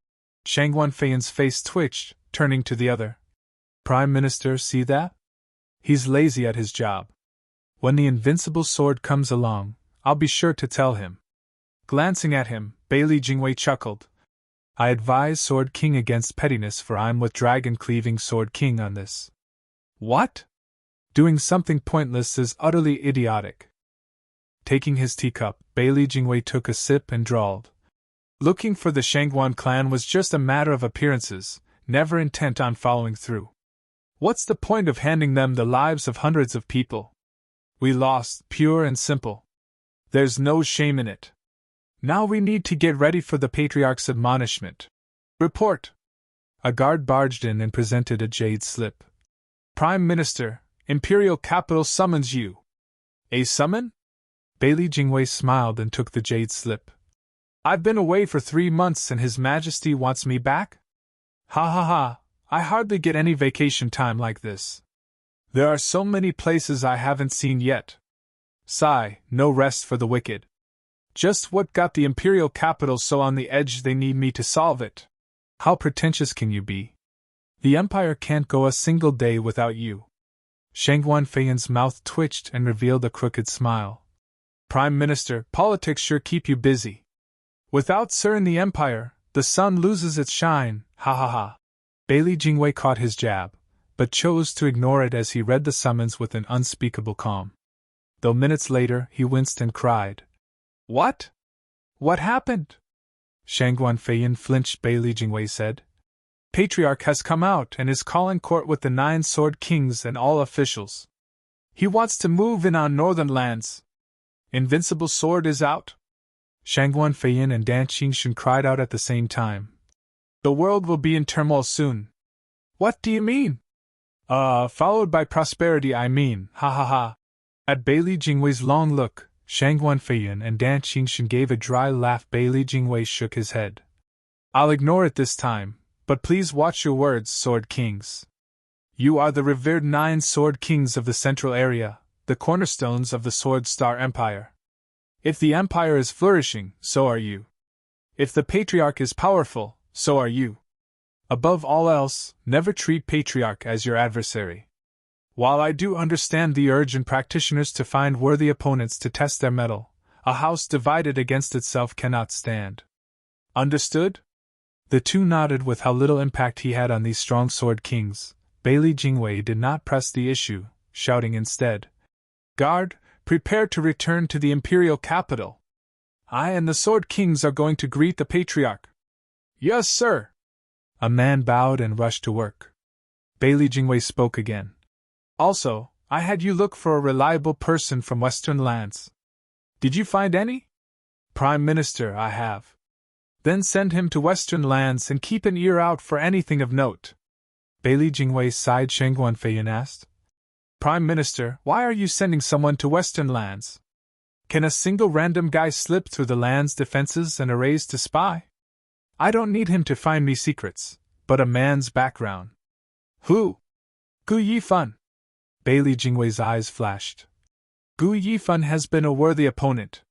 Shangguan Feiyin's face twitched, turning to the other. Prime Minister, see that? He's lazy at his job. When the invincible sword comes along, I'll be sure to tell him. Glancing at him, Bailey Jingwei chuckled. I advise Sword King against pettiness, for I'm with Dragon-cleaving Sword King on this. What? Doing something pointless is utterly idiotic. Taking his teacup, Bailey Jingwei took a sip and drawled. Looking for the Shangguan clan was just a matter of appearances, never intent on following through. What's the point of handing them the lives of hundreds of people? We lost, pure and simple. There's no shame in it. Now we need to get ready for the Patriarch's admonishment. Report! A guard barged in and presented a jade slip. Prime Minister, Imperial Capital summons you. A summon? Bailey Jingwei smiled and took the jade slip. I've been away for 3 months and His Majesty wants me back? Ha ha ha, I hardly get any vacation time like this. There are so many places I haven't seen yet. Sigh, no rest for the wicked. Just what got the Imperial Capital so on the edge they need me to solve it? How pretentious can you be? The Empire can't go a single day without you. Shangguan Feiyin's mouth twitched and revealed a crooked smile. Prime Minister, politics sure keep you busy. Without Sir in the Empire, the sun loses its shine, ha ha ha. Bailey Jingwei caught his jab, but chose to ignore it as he read the summons with an unspeakable calm. Though minutes later he winced and cried. What? What happened? Shangguan Feiyin flinched. Bailey Jingwei said. Patriarch has come out and is calling court with the 9 Sword Kings and all officials. He wants to move in on northern lands. Invincible sword is out? Shangguan Feiyin and Dan Qingshan cried out at the same time. The world will be in turmoil soon. What do you mean? Followed by prosperity, I mean, ha ha ha. At Bailey Jingwei's long look, Shangguan Feiyin and Dan Qingshan gave a dry laugh. Bailey Jingwei shook his head. I'll ignore it this time, but please watch your words, Sword Kings. You are the revered 9 Sword Kings of the Central Area, the cornerstones of the Sword Star Empire. If the Empire is flourishing, so are you. If the Patriarch is powerful, so are you. Above all else, never treat Patriarch as your adversary. While I do understand the urge in practitioners to find worthy opponents to test their mettle, a house divided against itself cannot stand. Understood? The two nodded with how little impact he had on these strong Sword Kings, Bailey Jingwei did not press the issue, shouting instead, "Guard, prepare to return to the imperial capital. I and the Sword Kings are going to greet the Patriarch." "Yes, sir." A man bowed and rushed to work. Bailey Jingwei spoke again. "Also, I had you look for a reliable person from Western lands. Did you find any?" "Prime Minister, I have." "Then send him to Western lands and keep an ear out for anything of note." Bailey Jingwei sighed. Sheng Guanfeiyan asked, "Prime Minister, why are you sending someone to Western lands? Can a single random guy slip through the land's defenses and arrays to spy? I don't need him to find me secrets, but a man's background." "Who?" "Gu Yifan." Bailey Jingwei's eyes flashed. "Gu Yifan has been a worthy opponent.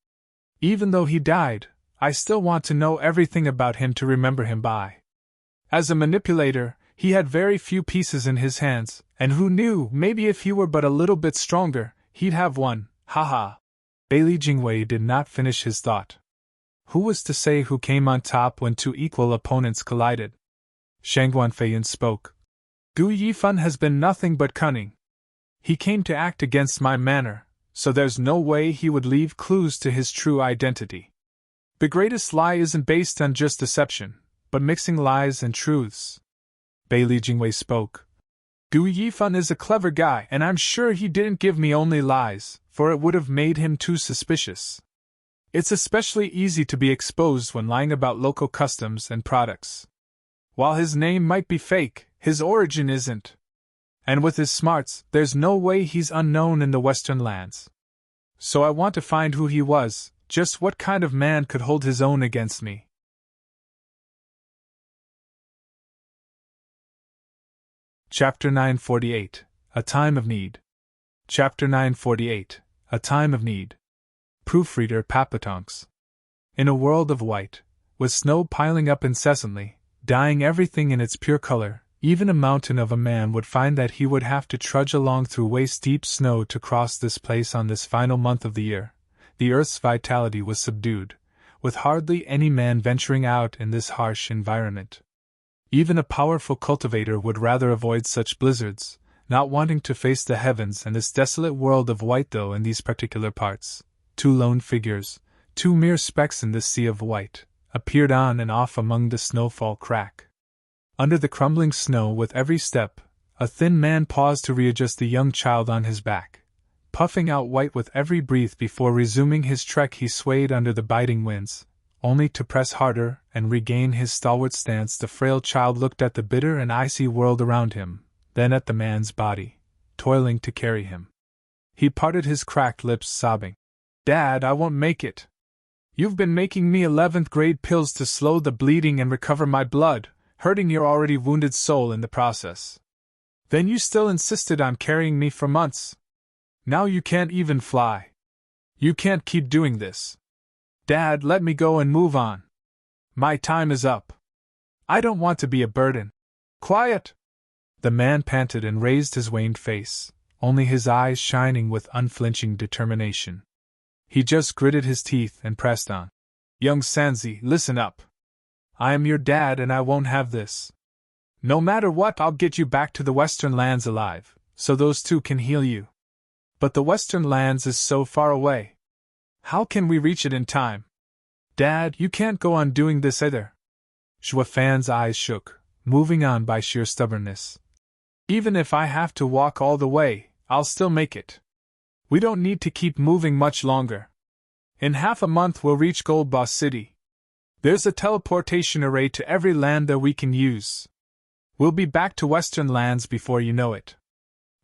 Even though he died, I still want to know everything about him to remember him by. As a manipulator, he had very few pieces in his hands, and who knew, maybe if he were but a little bit stronger, he'd have won, haha." Bailey Jingwei did not finish his thought. Who was to say who came on top when two equal opponents collided? Sheng Guanfeiyan spoke. "Gu Yifan has been nothing but cunning. He came to act against my manner, so there's no way he would leave clues to his true identity. The greatest lie isn't based on just deception, but mixing lies and truths." Bailey Jingwei spoke. "Gu Yifan is a clever guy, and I'm sure he didn't give me only lies, for it would have made him too suspicious. It's especially easy to be exposed when lying about local customs and products. While his name might be fake, his origin isn't. And with his smarts, there's no way he's unknown in the Western lands. So I want to find who he was, just what kind of man could hold his own against me." Chapter 948, A Time of Need. Chapter 948, A Time of Need. Proofreader Papatonks. In a world of white, with snow piling up incessantly, dyeing everything in its pure color, even a mountain of a man would find that he would have to trudge along through waist-deep snow to cross this place on this final month of the year. The earth's vitality was subdued, with hardly any man venturing out in this harsh environment. Even a powerful cultivator would rather avoid such blizzards, not wanting to face the heavens and this desolate world of white. Though in these particular parts, two lone figures, two mere specks in this sea of white, appeared on and off among the snowfall crack. Under the crumbling snow with every step, a thin man paused to readjust the young child on his back. Puffing out white with every breath before resuming his trek, he swayed under the biting winds, only to press harder and regain his stalwart stance. The frail child looked at the bitter and icy world around him, then at the man's body, toiling to carry him. He parted his cracked lips, sobbing, "Dad, I won't make it. You've been making me 11th grade pills to slow the bleeding and recover my blood, hurting your already wounded soul in the process. Then you still insisted on carrying me for months. Now you can't even fly. You can't keep doing this. Dad, let me go and move on. My time is up. I don't want to be a burden." "Quiet!" The man panted and raised his waned face, only his eyes shining with unflinching determination. He just gritted his teeth and pressed on. "Young Sanzi, listen up. I am your dad and I won't have this. No matter what, I'll get you back to the Western lands alive, so those two can heal you. But the Western lands is so far away. How can we reach it in time? Dad, you can't go on doing this either." Xue Fan's eyes shook, moving on by sheer stubbornness. "Even if I have to walk all the way, I'll still make it. We don't need to keep moving much longer. In half a month we'll reach Gold Boss City. There's a teleportation array to every land that we can use. We'll be back to Western lands before you know it."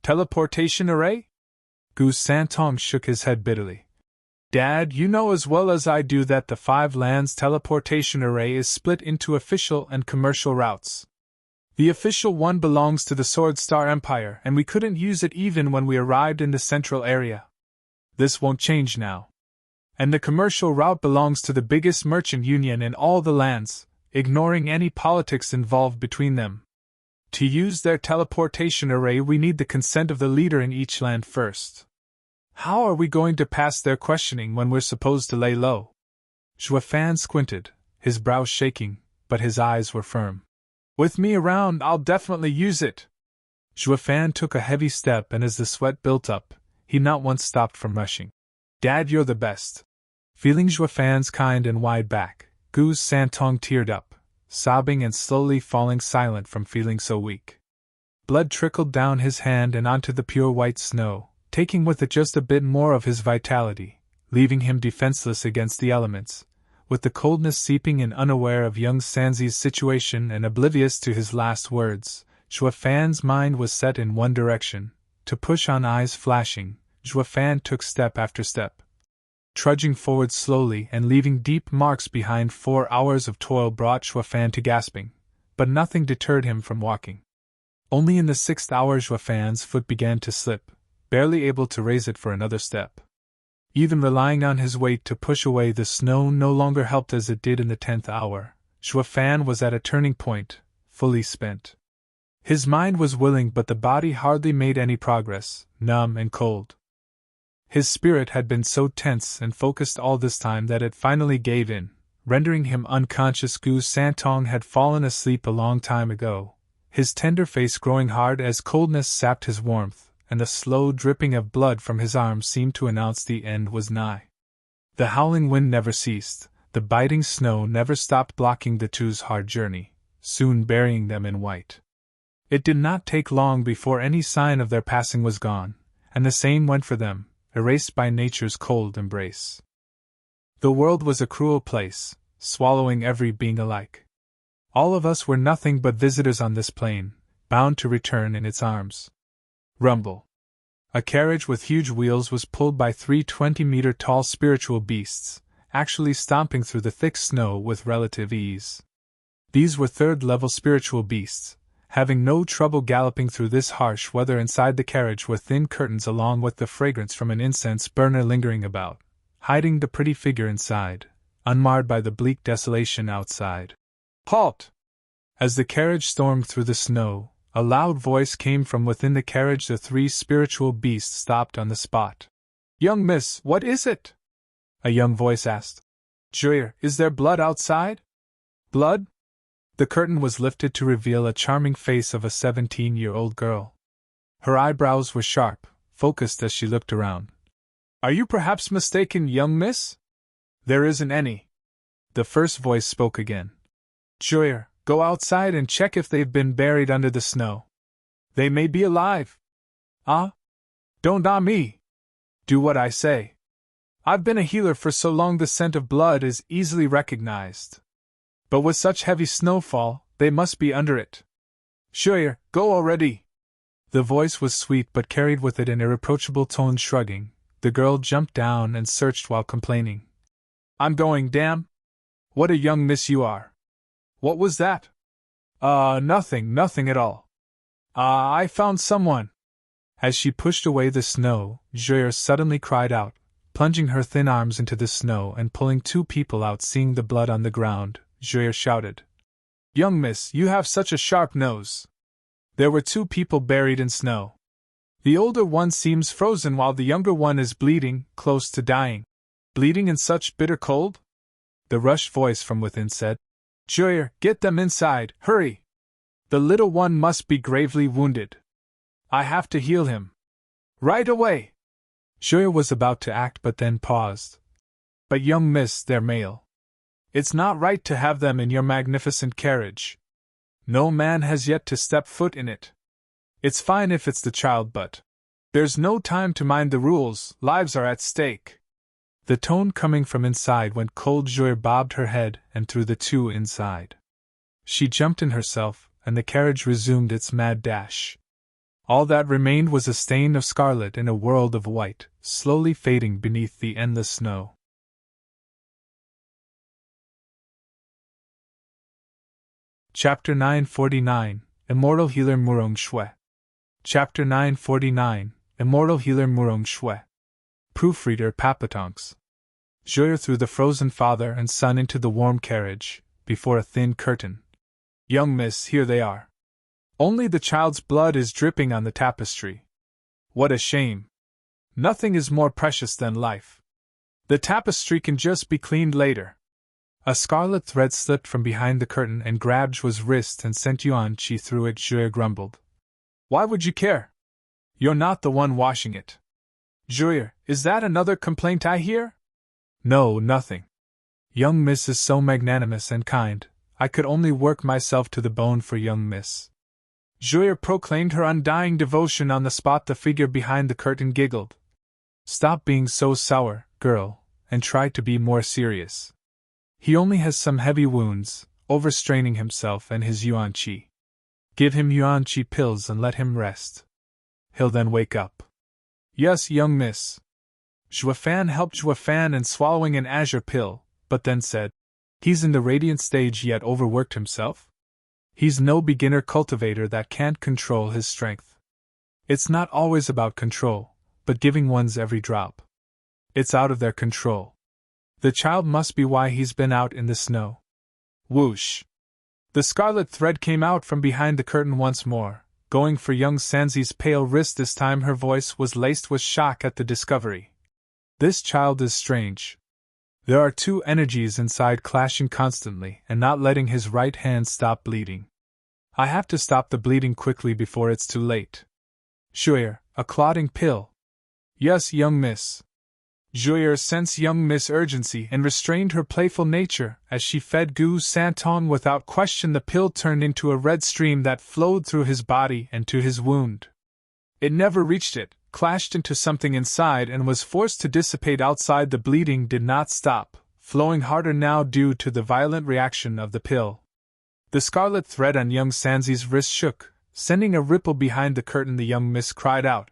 "Teleportation array?" Gu Santong shook his head bitterly. "Dad, you know as well as I do that the 5 lands teleportation array is split into official and commercial routes. The official one belongs to the Sword Star Empire, and we couldn't use it even when we arrived in the central area. This won't change now. And the commercial route belongs to the biggest merchant union in all the lands, ignoring any politics involved between them. To use their teleportation array, we need the consent of the leader in each land first. How are we going to pass their questioning when we're supposed to lay low?" Xue Fan squinted, his brows shaking, but his eyes were firm. "With me around, I'll definitely use it. Fan took a heavy step, and as the sweat built up, he not once stopped from rushing. "Dad, you're the best." Feeling Fan's kind and wide back, Gu Santong teared up, sobbing and slowly falling silent from feeling so weak. Blood trickled down his hand and onto the pure white snow, taking with it just a bit more of his vitality, leaving him defenseless against the elements, with the coldness seeping in, unaware of young Sanzi's situation and oblivious to his last words. Fan's mind was set in one direction, to push on, eyes flashing. Fan took step after step, trudging forward slowly and leaving deep marks behind. 4 hours of toil brought Fan to gasping, but nothing deterred him from walking. Only in the 6th hour Fan's foot began to slip, barely able to raise it for another step. Even relying on his weight to push away the snow no longer helped as it did in the 10th hour. Fan was at a turning point, fully spent. His mind was willing, but the body hardly made any progress, numb and cold. His spirit had been so tense and focused all this time that it finally gave in, rendering him unconscious. Gu Santong had fallen asleep a long time ago, his tender face growing hard as coldness sapped his warmth, and the slow dripping of blood from his arms seemed to announce the end was nigh. The howling wind never ceased, the biting snow never stopped blocking the two's hard journey, soon burying them in white. It did not take long before any sign of their passing was gone, and the same went for them, erased by nature's cold embrace. The world was a cruel place, swallowing every being alike. All of us were nothing but visitors on this plane, bound to return in its arms. Rumble. A carriage with huge wheels was pulled by 3 20-meter-tall spiritual beasts, actually stomping through the thick snow with relative ease. These were 3rd-level spiritual beasts, having no trouble galloping through this harsh weather. Inside the carriage were thin curtains along with the fragrance from an incense burner lingering about, hiding the pretty figure inside, unmarred by the bleak desolation outside. "Halt!" As the carriage stormed through the snow, a loud voice came from within the carriage. The 3 spiritual beasts stopped on the spot. "Young miss, what is it?" a young voice asked. "Juir, is there blood outside?" "Blood?" The curtain was lifted to reveal a charming face of a 17-year-old girl. Her eyebrows were sharp, focused as she looked around. "Are you perhaps mistaken, young miss?" "There isn't any." The first voice spoke again. "Juir, go outside and check if they've been buried under the snow. They may be alive." "Ah? Don't me. Do what I say. I've been a healer for so long the scent of blood is easily recognized. But with such heavy snowfall, they must be under it. Juir, go already." The voice was sweet but carried with it an irreproachable tone. Shrugging, the girl jumped down and searched while complaining. "I'm going, damn. What a young miss you are." "What was that?" Nothing at all. I found someone." As she pushed away the snow, Juir suddenly cried out, plunging her thin arms into the snow and pulling 2 people out. Seeing the blood on the ground, Juir shouted, "Young miss, you have such a sharp nose. There were 2 people buried in snow. The older one seems frozen while the younger one is bleeding, close to dying." "Bleeding in such bitter cold?" the rushed voice from within said. "Juir, get them inside, hurry! The little one must be gravely wounded. I have to heal him. Right away!" Juir was about to act but then paused. "But young miss, they're male. It's not right to have them in your magnificent carriage. No man has yet to step foot in it. It's fine if it's the child, but there's no time to mind the rules, lives are at stake." The tone coming from inside went cold. Juir bobbed her head and threw the 2 inside. She jumped in herself, and the carriage resumed its mad dash. All that remained was a stain of scarlet in a world of white, slowly fading beneath the endless snow. Chapter 949, Immortal Healer Murong Shui. Chapter 949, Immortal Healer Murong Shui. Proofreader Papatonks. Juir threw the frozen father and son into the warm carriage, before a thin curtain. "Young miss, here they are. Only the child's blood is dripping on the tapestry. What a shame. Nothing is more precious than life. The tapestry can just be cleaned later." A scarlet thread slipped from behind the curtain and grabbed Ju's wrist and sent you on. She threw it. Juir grumbled. Why would you care? You're not the one washing it. Juyer, is that another complaint I hear? No, nothing. Young Miss is so magnanimous and kind, I could only work myself to the bone for young Miss. Juyer proclaimed her undying devotion on the spot. The figure behind the curtain giggled. Stop being so sour, girl, and try to be more serious. He only has some heavy wounds, overstraining himself and his yuan qi. Give him yuan qi pills and let him rest. He'll then wake up. Yes, young Miss. Zhuofan helped Zhuofan in swallowing an azure pill, but then said, He's in the radiant stage yet overworked himself? He's no beginner cultivator that can't control his strength. It's not always about control, but giving one's every drop. It's out of their control. The child must be why he's been out in the snow. Whoosh! The scarlet thread came out from behind the curtain once more, going for young Sanzi's pale wrist. This time her voice was laced with shock at the discovery. This child is strange. There are two energies inside clashing constantly and not letting his right hand stop bleeding. I have to stop the bleeding quickly before it's too late. Juyer, a clotting pill. Yes, young Miss. Juyer sensed young Miss' urgency and restrained her playful nature as she fed Gu Santong. Without question, the pill turned into a red stream that flowed through his body and to his wound. It never reached it, clashed into something inside and was forced to dissipate outside. The bleeding did not stop, flowing harder now due to the violent reaction of the pill. The scarlet thread on young Sanzi's wrist shook, sending a ripple behind the curtain. The young Miss cried out.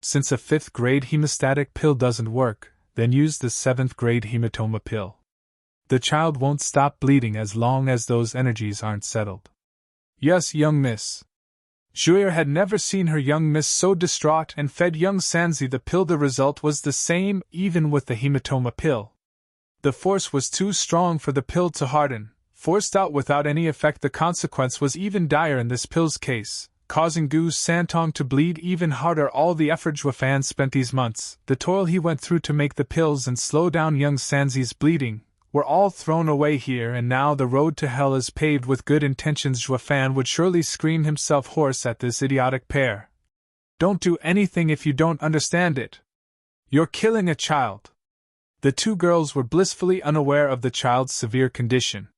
Since a 5th grade hemostatic pill doesn't work, then use the 7th grade hematoma pill. The child won't stop bleeding as long as those energies aren't settled. Yes, young Miss. Juyer had never seen her young Miss so distraught and fed young Sanzi the pill. The result was the same, even with the hematoma pill. The force was too strong for the pill to harden, forced out without any effect. The consequence was even dire in this pill's case, causing Gu Santong to bleed even harder. All the effort Zhuofan spent these months, the toil he went through to make the pills and slow down young Sanzi's bleeding, were all thrown away here, and now the road to hell is paved with good intentions. Zhuofan would surely scream himself hoarse at this idiotic pair. Don't do anything if you don't understand it. You're killing a child. The two girls were blissfully unaware of the child's severe condition.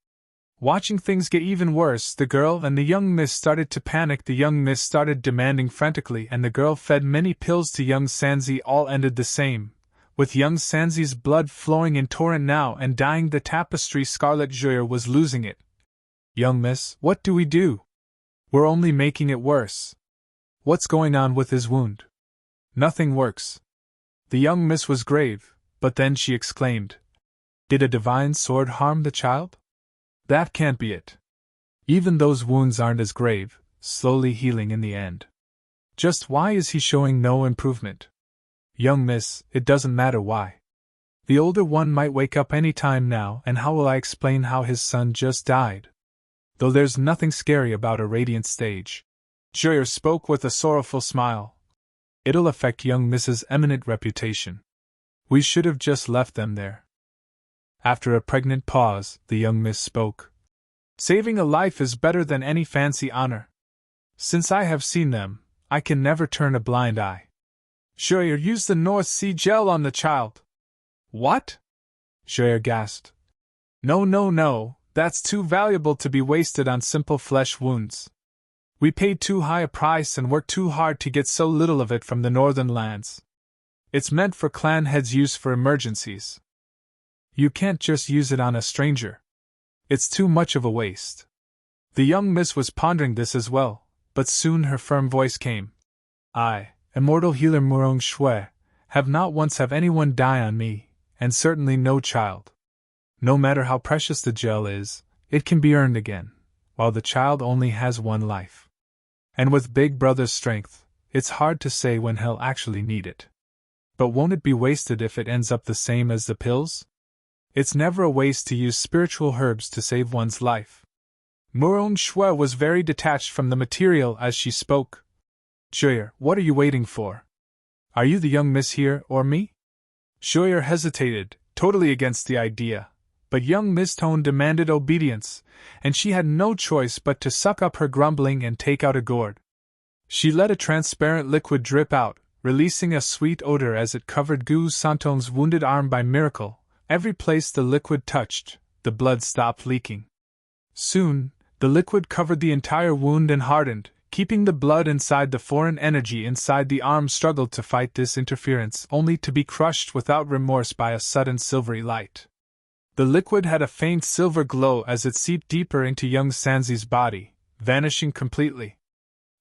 Watching things get even worse, the girl and the young Miss started to panic. The young Miss started demanding frantically, and the girl fed many pills to young Sanzi. All ended the same, with young Sanzi's blood flowing in torrent now and dying. The tapestry scarlet Juyer was losing it. Young Miss, what do we do? We're only making it worse. What's going on with his wound? Nothing works. The young Miss was grave, but then she exclaimed, Did a divine sword harm the child? That can't be it. Even those wounds aren't as grave, slowly healing in the end. Just why is he showing no improvement? Young Miss, it doesn't matter why. The older one might wake up any time now, and how will I explain how his son just died? Though there's nothing scary about a radiant stage. Juyer spoke with a sorrowful smile. It'll affect young Miss's eminent reputation. We should have just left them there. After a pregnant pause, the young Miss spoke. Saving a life is better than any fancy honor. Since I have seen them, I can never turn a blind eye. Juyer used the North Sea gel on the child. What? Juyer gasped. No, that's too valuable to be wasted on simple flesh wounds. We paid too high a price and worked too hard to get so little of it from the northern lands. It's meant for clan heads' use for emergencies. You can't just use it on a stranger. It's too much of a waste. The young Miss was pondering this as well, but soon her firm voice came. I, Immortal Healer Murong Shui, have not once have anyone die on me, and certainly no child. No matter how precious the gel is, it can be earned again, while the child only has one life. And with Big Brother's strength, it's hard to say when he'll actually need it. But won't it be wasted if it ends up the same as the pills? It's never a waste to use spiritual herbs to save one's life. Murong Shui was very detached from the material as she spoke. Juyer, what are you waiting for? Are you the young Miss here, or me? Juyer hesitated, totally against the idea, but young Miss Tone demanded obedience, and she had no choice but to suck up her grumbling and take out a gourd. She let a transparent liquid drip out, releasing a sweet odor as it covered Gu Santon's wounded arm by miracle. Every place the liquid touched, the blood stopped leaking. Soon, the liquid covered the entire wound and hardened, keeping the blood inside. The foreign energy inside the arm struggled to fight this interference, only to be crushed without remorse by a sudden silvery light. The liquid had a faint silver glow as it seeped deeper into young Sanzi's body, vanishing completely.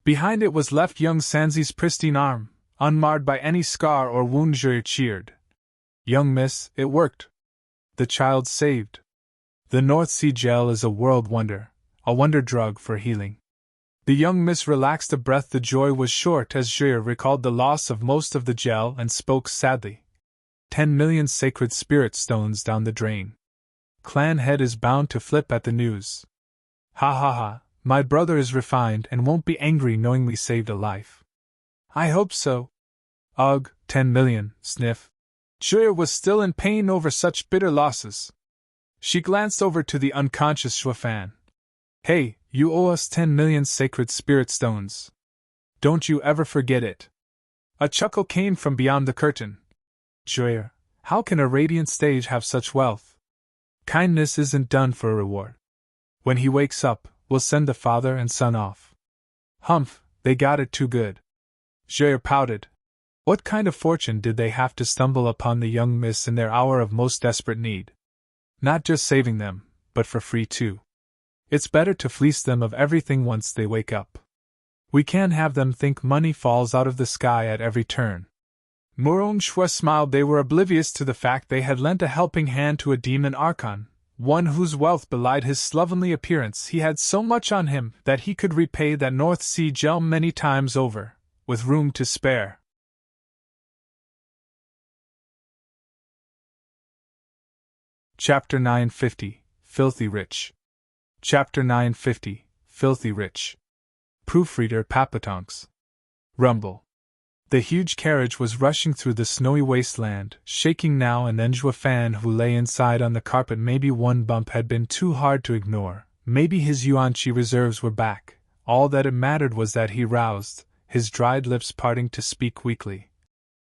Behind it was left young Sanzi's pristine arm, unmarred by any scar or wound. Julia cheered. "Young miss, it worked. The child's saved. The North Sea gel is a world wonder, a wonder drug for healing." The young miss relaxed a breath. The joy was short as Julia recalled the loss of most of the gel and spoke sadly. 10 million sacred spirit stones down the drain. Clan head is bound to flip at the news. Ha ha ha, my brother is refined and won't be angry knowing we saved a life. I hope so. Ugh, 10 million, sniff. Julia was still in pain over such bitter losses. She glanced over to the unconscious Xuefan. Hey, you owe us 10 million sacred spirit stones. Don't you ever forget it. A chuckle came from beyond the curtain. Julia, how can a radiant stage have such wealth? Kindness isn't done for a reward. When he wakes up, we'll send the father and son off. Humph, they got it too good. Julia pouted. What kind of fortune did they have to stumble upon the young miss in their hour of most desperate need? Not just saving them, but for free too. It's better to fleece them of everything once they wake up. We can't have them think money falls out of the sky at every turn. Murong smiled. They were oblivious to the fact they had lent a helping hand to a demon archon, one whose wealth belied his slovenly appearance. He had so much on him that he could repay that North Sea gel many times over, with room to spare. Chapter 950, Filthy Rich. Chapter 950, Filthy Rich. Proofreader Papatonks. Rumble. The huge carriage was rushing through the snowy wasteland, shaking now and then. Xuefan, who lay inside on the carpet, maybe one bump had been too hard to ignore, maybe his yuan-chi reserves were back. All that it mattered was that he roused, his dried lips parting to speak weakly.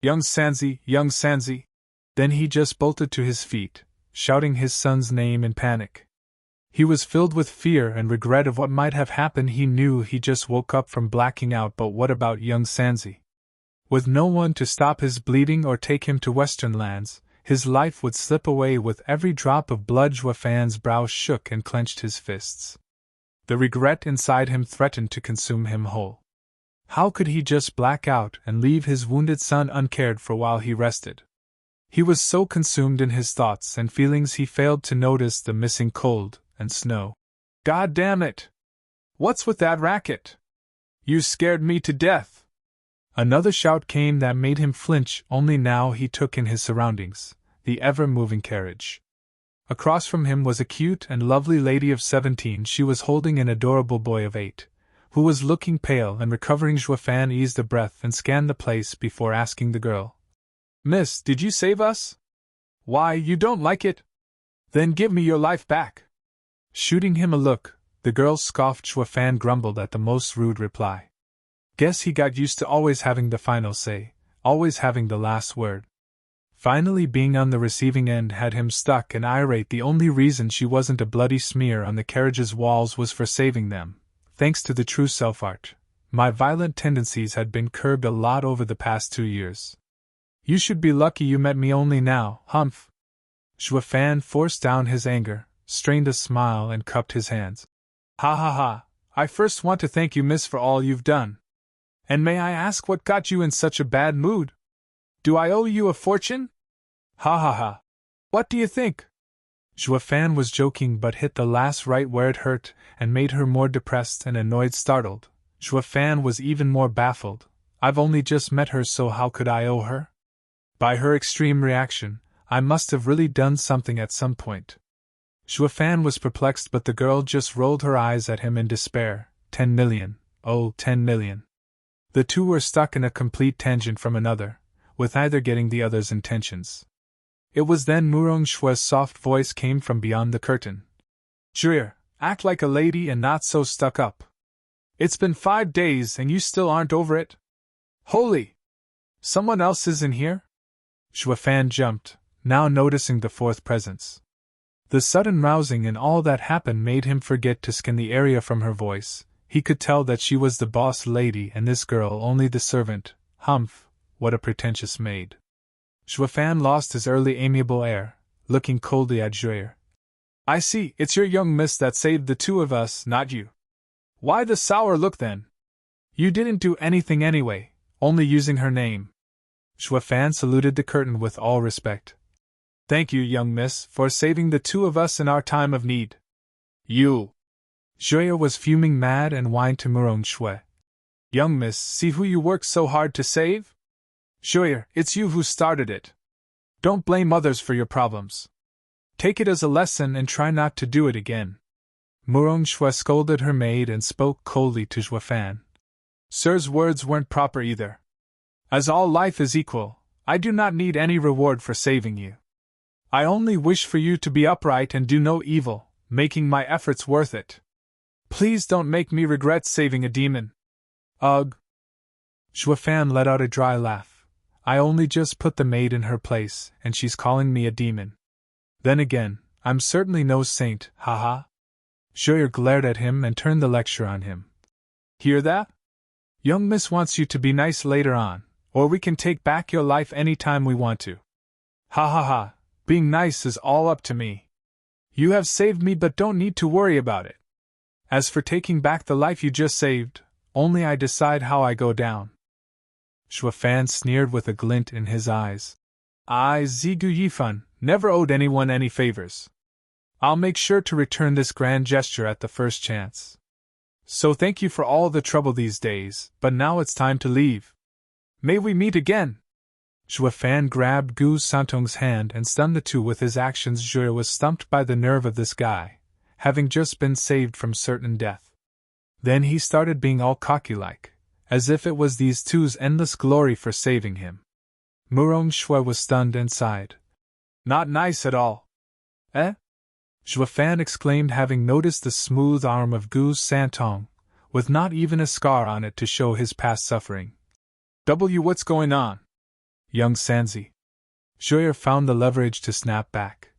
Young Sanzi, young Sanzi! Then he just bolted to his feet, shouting his son's name in panic. He was filled with fear and regret of what might have happened. He knew he just woke up from blacking out, but what about young Sanzi? With no one to stop his bleeding or take him to western lands, his life would slip away with every drop of blood. Xuefan's brow shook and clenched his fists. The regret inside him threatened to consume him whole. How could he just black out and leave his wounded son uncared for while he rested? He was so consumed in his thoughts and feelings he failed to notice the missing cold and snow. God damn it! What's with that racket? You scared me to death! Another shout came that made him flinch. Only now he took in his surroundings, the ever-moving carriage. Across from him was a cute and lovely lady of 17. She was holding an adorable boy of 8, who was looking pale and recovering. Xuefan eased a breath and scanned the place before asking the girl. Miss, did you save us? Why, you don't like it? Then give me your life back. Shooting him a look, the girl scoffed. Xuefan grumbled at the most rude reply. Guess he got used to always having the final say, always having the last word. Finally, being on the receiving end had him stuck and irate. The only reason she wasn't a bloody smear on the carriage's walls was for saving them. Thanks to the true self-art, my violent tendencies had been curbed a lot over the past 2 years. You should be lucky you met me only now, humph. Xuefan forced down his anger, strained a smile and cupped his hands. Ha ha ha, I first want to thank you, miss, for all you've done. And may I ask what got you in such a bad mood? Do I owe you a fortune? Ha ha ha. What do you think? Xuefan was joking but hit the last right where it hurt and made her more depressed and annoyed. Startled, Xuefan was even more baffled. I've only just met her, so how could I owe her? By her extreme reaction, I must have really done something at some point. Xuefan was perplexed, but the girl just rolled her eyes at him in despair. 10 million. Oh, 10 million. The two were stuck in a complete tangent from another, with neither getting the other's intentions. It was then Murong Shue's soft voice came from beyond the curtain. Julia, act like a lady and not so stuck up. It's been 5 days and you still aren't over it? Holy! Someone else is in here? Xuefan jumped, now noticing the fourth presence. The sudden rousing and all that happened made him forget to scan the area from her voice. He could tell that she was the boss lady and this girl only the servant. Humph, what a pretentious maid. Xuefan lost his early amiable air, looking coldly at Joyer. I see, it's your young miss that saved the two of us, not you. Why the sour look then? You didn't do anything anyway, only using her name. Xuefan saluted the curtain with all respect. Thank you, young miss, for saving the two of us in our time of need. You! Joyer was fuming mad and whined to Murong Shui. Young miss, see who you worked so hard to save? Joyer, it's you who started it. Don't blame others for your problems. Take it as a lesson and try not to do it again. Murong Shui scolded her maid and spoke coldly to Xuefan. Sir's words weren't proper either. As all life is equal, I do not need any reward for saving you. I only wish for you to be upright and do no evil, making my efforts worth it. Please don't make me regret saving a demon. Ugh. Xuefan let out a dry laugh. I only just put the maid in her place, and she's calling me a demon. Then again, I'm certainly no saint, haha. Joyer glared at him and turned the lecture on him. Hear that? Young miss wants you to be nice later on, or we can take back your life any time we want to. Ha ha ha, being nice is all up to me. You have saved me but don't need to worry about it. As for taking back the life you just saved, only I decide how I go down. Xuefan sneered with a glint in his eyes. I, Zigu Yifan, never owed anyone any favors. I'll make sure to return this grand gesture at the first chance. So thank you for all the trouble these days, but now it's time to leave. May we meet again? Xuefan grabbed Gu Santong's hand and stunned the two with his actions. Joyer was stumped by the nerve of this guy, having just been saved from certain death. Then he started being all cocky-like, as if it was these two's endless glory for saving him. Murong Shui was stunned and sighed. Not nice at all. Eh? Xuefan exclaimed, having noticed the smooth arm of Gu Santong, with not even a scar on it to show his past suffering. What's going on? Young Sanzi. Joyer found the leverage to snap back.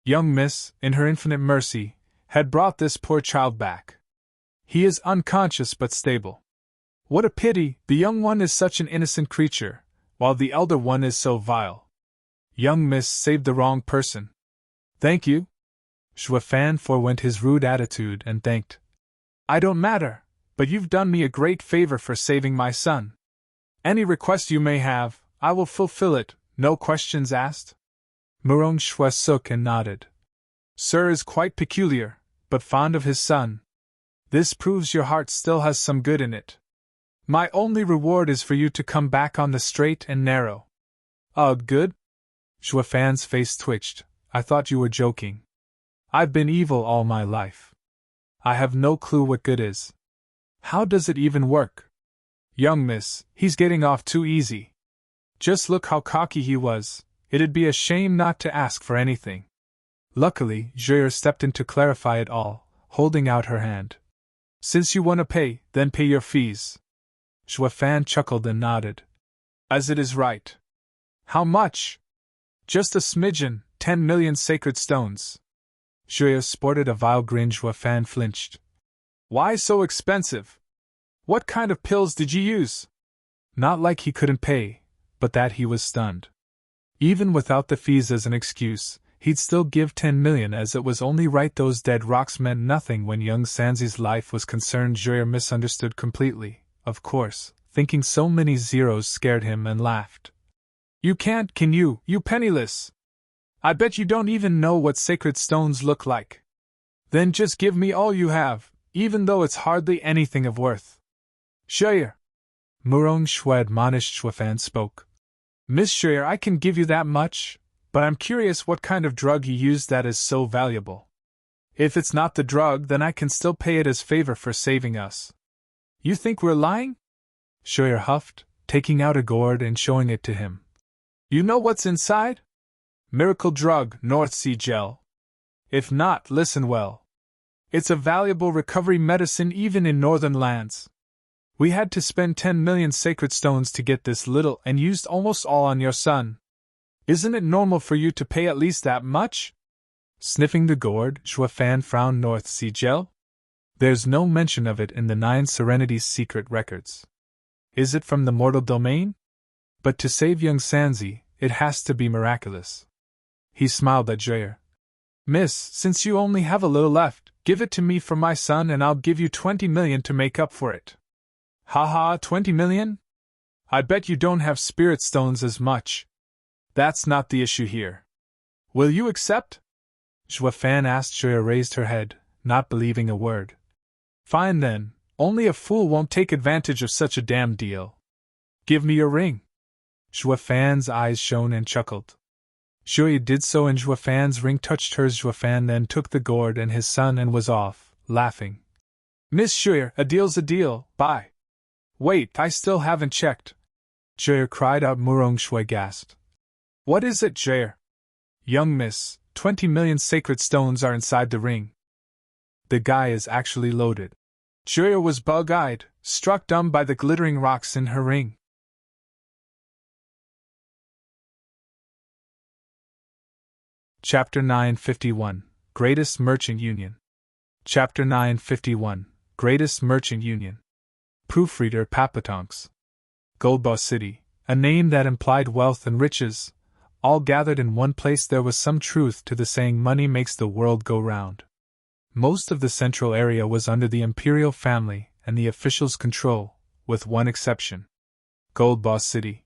Young miss, in her infinite mercy, had brought this poor child back. He is unconscious but stable. What a pity, the young one is such an innocent creature, while the elder one is so vile. Young miss saved the wrong person. Thank you. Xuefan forewent his rude attitude and thanked. I don't matter, but you've done me a great favor for saving my son. Any request you may have, I will fulfill it, no questions asked. Murong Shui shook and nodded. Sir is quite peculiar, but fond of his son. This proves your heart still has some good in it. My only reward is for you to come back on the straight and narrow. Good? Xuefan's face twitched. I thought you were joking. I've been evil all my life. I have no clue what good is. How does it even work? Young miss, he's getting off too easy. Just look how cocky he was. It'd be a shame not to ask for anything. Luckily, Joyer stepped in to clarify it all, holding out her hand. Since you want to pay, then pay your fees. Xuefan chuckled and nodded. As it is right. How much? Just a smidgen, 10 million sacred stones. Joyer sported a vile grin. Xuefan flinched. Why so expensive? What kind of pills did you use? Not like he couldn't pay, but that he was stunned. Even without the fees as an excuse, he'd still give 10 million, as it was only right. Those dead rocks meant nothing when young Sanzi's life was concerned. Joyer misunderstood completely, of course, thinking so many zeros scared him, and laughed. You can't, can you, you penniless? I bet you don't even know what sacred stones look like. Then just give me all you have, even though it's hardly anything of worth. Joyer. Murong Shui admonished. Xuefan spoke. Miss Joyer, I can give you that much, but I'm curious what kind of drug you used that is so valuable. If it's not the drug, then I can still pay it as favor for saving us. You think we're lying? Joyer huffed, taking out a gourd and showing it to him. You know what's inside? Miracle drug, North Sea gel. If not, listen well. It's a valuable recovery medicine even in northern lands. We had to spend 10 million sacred stones to get this little and used almost all on your son. Isn't it normal for you to pay at least that much? Sniffing the gourd, Zhuafan frowned. North Sea gel? There's no mention of it in the 9 Serenities secret records. Is it from the mortal domain? But to save young Sanzi, it has to be miraculous. He smiled at Jair. Miss, since you only have a little left, give it to me for my son and I'll give you 20 million to make up for it. Haha, 20 million? I bet you don't have spirit stones as much. That's not the issue here. Will you accept? Zhuafan asked. Jair raised her head, not believing a word. Fine then, only a fool won't take advantage of such a damn deal. Give me your ring. Zhuafan's eyes shone and chuckled. Zhuyi did so and Zhuafan's ring touched hers. Zhuafan then took the gourd and his son and was off, laughing. Miss Zhuyi, a deal's a deal, bye. Wait, I still haven't checked. Zhuyi cried out. Murong Shui gasped. What is it, Zhuyi? Young miss, 20 million sacred stones are inside the ring. The guy is actually loaded. Zhuyi was bug-eyed, struck dumb by the glittering rocks in her ring. Chapter 951, Greatest Merchant Union. Chapter 951, Greatest Merchant Union. Proofreader Papatonks. Goldba City, a name that implied wealth and riches, all gathered in one place. There was some truth to the saying money makes the world go round. Most of the central area was under the imperial family and the officials' control, with one exception. Goldba City,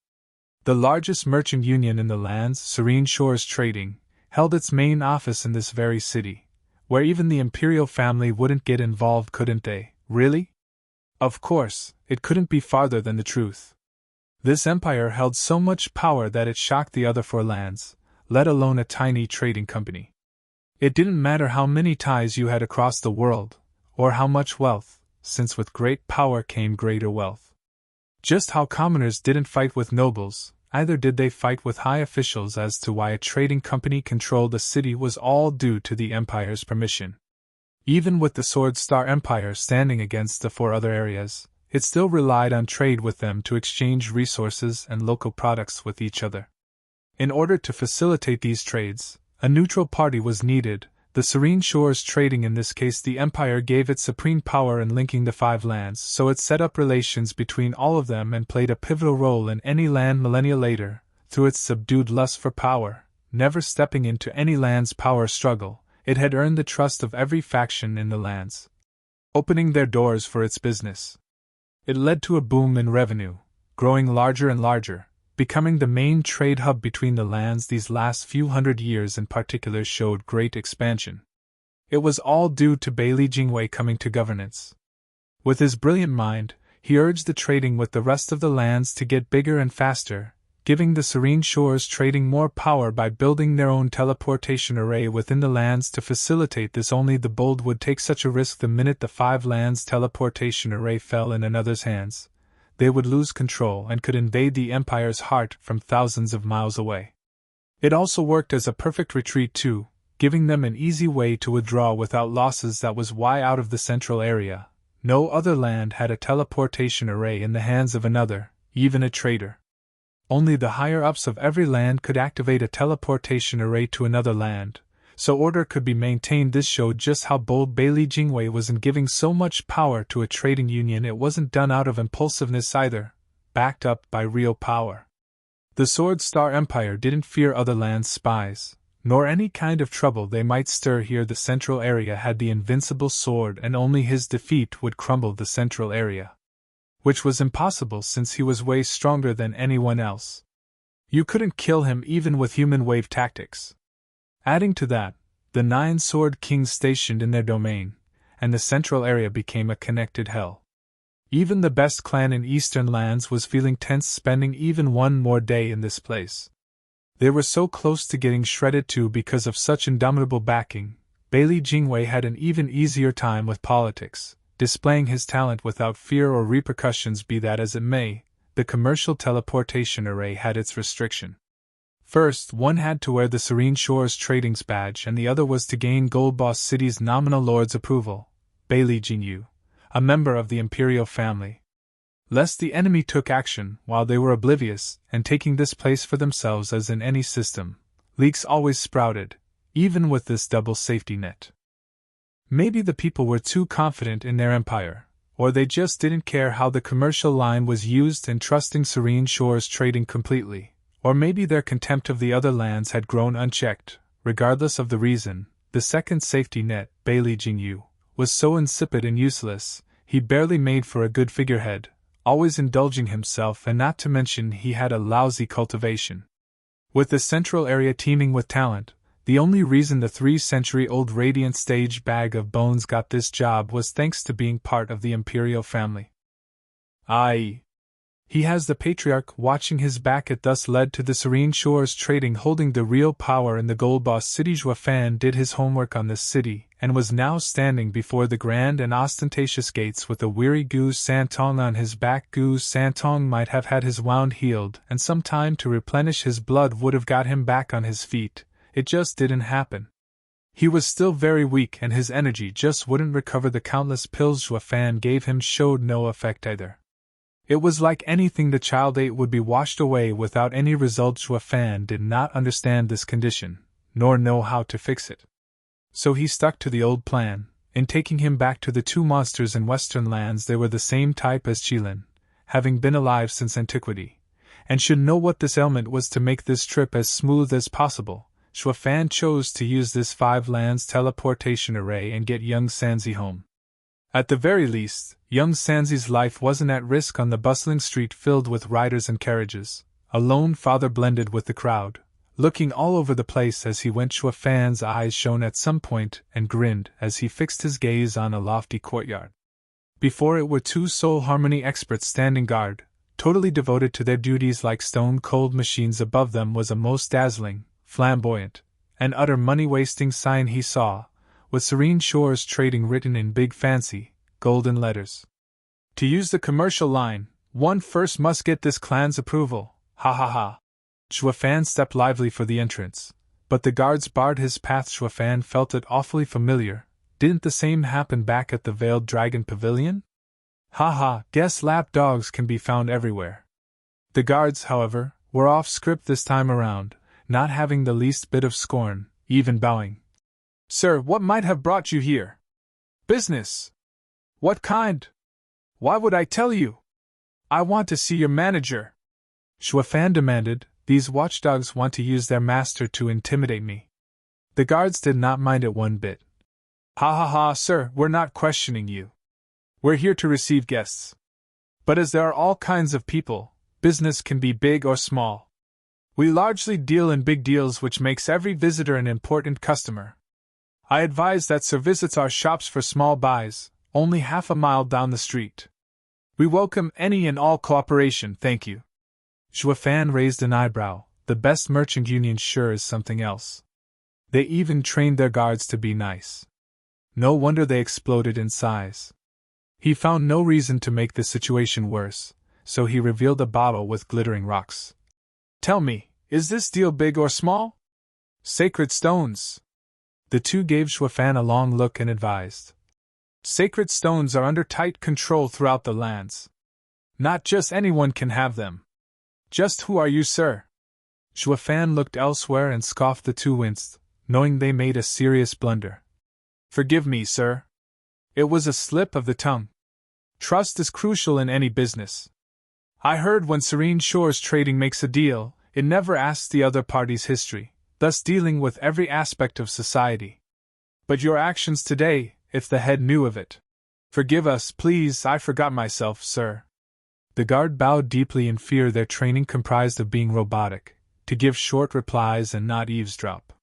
the largest merchant union in the lands, Serene Shores Trading, held its main office in this very city, where even the imperial family wouldn't get involved, couldn't they, really? Of course, it couldn't be farther than the truth. This empire held so much power that it shocked the other 4 lands, let alone a tiny trading company. It didn't matter how many ties you had across the world, or how much wealth, since with great power came greater wealth. Just how commoners didn't fight with nobles, either did they fight with high officials. As to why a trading company controlled a city was all due to the empire's permission. Even with the Sword Star Empire standing against the 4 other areas, it still relied on trade with them to exchange resources and local products with each other. In order to facilitate these trades, a neutral party was needed. The Serene Shores Trading, in this case the Empire, gave it supreme power in linking the 5 lands, so it set up relations between all of them and played a pivotal role in any land millennia later, through its subdued lust for power. Never stepping into any land's power struggle, it had earned the trust of every faction in the lands, opening their doors for its business. It led to a boom in revenue, growing larger and larger, becoming the main trade hub between the lands. These last few hundred years in particular showed great expansion. It was all due to Bailey Jingwei coming to governance. With his brilliant mind, he urged the trading with the rest of the lands to get bigger and faster, giving the Serene Shores Trading more power by building their own teleportation array within the lands. To facilitate this, only the bold would take such a risk. The minute the 5 lands' teleportation array fell in another's hands, they would lose control and could invade the Empire's heart from thousands of miles away. It also worked as a perfect retreat too, giving them an easy way to withdraw without losses. That was why out of the central area, no other land had a teleportation array in the hands of another, even a trader. Only the higher-ups of every land could activate a teleportation array to another land, so order could be maintained. This showed just how bold Bailey Jingwei was in giving so much power to a trading union. It wasn't done out of impulsiveness either, backed up by real power. The Sword Star Empire didn't fear other lands' spies, nor any kind of trouble they might stir here. The central area had the invincible sword, and only his defeat would crumble the central area, which was impossible since he was way stronger than anyone else. You couldn't kill him even with human wave tactics. Adding to that, the 9 Sword Kings stationed in their domain, and the central area became a connected hell. Even the best clan in eastern lands was feeling tense spending even one more day in this place. They were so close to getting shredded too because of such indomitable backing. Bailey Jingwei had an even easier time with politics, displaying his talent without fear or repercussions. Be that as it may, the commercial teleportation array had its restriction. First, one had to wear the Serene Shores Trading's badge and the other was to gain Gold Boss City's nominal lord's approval, Bailey Jinyu, a member of the imperial family. Lest the enemy took action while they were oblivious and taking this place for themselves as in any system, leaks always sprouted, even with this double safety net. Maybe the people were too confident in their empire, or they just didn't care how the commercial line was used and trusting Serene Shores Trading completely, or maybe their contempt of the other lands had grown unchecked. Regardless of the reason, the second safety net, Bailey Jinyu, was so insipid and useless, he barely made for a good figurehead, always indulging himself and not to mention he had a lousy cultivation. With the central area teeming with talent, the only reason the 3-century-old Radiant Stage Bag of Bones got this job was thanks to being part of the imperial family. I.e., he has the Patriarch watching his back. It thus led to the Serene Shores Trading holding the real power in the Gold Boss City. Zhuafan did his homework on this city, and was now standing before the grand and ostentatious gates with a weary Gu Santong on his back. Gu Santong might have had his wound healed, and some time to replenish his blood would have got him back on his feet. It just didn't happen. He was still very weak and his energy just wouldn't recover. The countless pills Zhuafan gave him showed no effect either. It was like anything the child ate would be washed away without any result. Zhuafan did not understand this condition, nor know how to fix it. So he stuck to the old plan. In taking him back to the two monsters in western lands, they were the same type as Qilin, having been alive since antiquity, and should know what this ailment was. To make this trip as smooth as possible, Zhuafan chose to use this 5 lands teleportation array and get young Sanzi home. At the very least, young Sanzi's life wasn't at risk on the bustling street filled with riders and carriages. A lone father blended with the crowd, looking all over the place as he went. Zhuafan's eyes shone at some point and grinned as he fixed his gaze on a lofty courtyard. Before it were 2 soul harmony experts standing guard, totally devoted to their duties like stone-cold machines. Above them was a most dazzling, flamboyant, and utter money-wasting sign he saw, with Serene Shores Trading written in big fancy, golden letters. To use the commercial line, one first must get this clan's approval. Ha ha ha. Zhuafan stepped lively for the entrance, but the guards barred his path. Zhuafan felt it awfully familiar. Didn't the same happen back at the Veiled Dragon Pavilion? Ha ha, guess lap dogs can be found everywhere. The guards, however, were off script this time around, not having the least bit of scorn, even bowing. Sir, what might have brought you here? Business. What kind? Why would I tell you? I want to see your manager. Zhuafan demanded. These watchdogs want to use their master to intimidate me. The guards did not mind it one bit. Ha ha ha, sir, we're not questioning you. We're here to receive guests. But as there are all kinds of people, business can be big or small. We largely deal in big deals, which makes every visitor an important customer. I advise that sir visits our shops for small buys, only half a mile down the street. We welcome any and all cooperation, thank you. Zhuafan raised an eyebrow. The best merchant union sure is something else. They even trained their guards to be nice. No wonder they exploded in size. He found no reason to make the situation worse, so he revealed a bottle with glittering rocks. Tell me, is this deal big or small? Sacred stones. The two gave Zhuafan a long look and advised. Sacred stones are under tight control throughout the lands. Not just anyone can have them. Just who are you, sir? Zhuafan looked elsewhere and scoffed. The two winced, knowing they made a serious blunder. Forgive me, sir. It was a slip of the tongue. Trust is crucial in any business. I heard when Serene Shores Trading makes a deal, it never asks the other party's history, thus dealing with every aspect of society. But your actions today, if the head knew of it. Forgive us, please, I forgot myself, sir. The guard bowed deeply in fear. Their training comprised of being robotic, to give short replies and not eavesdrop.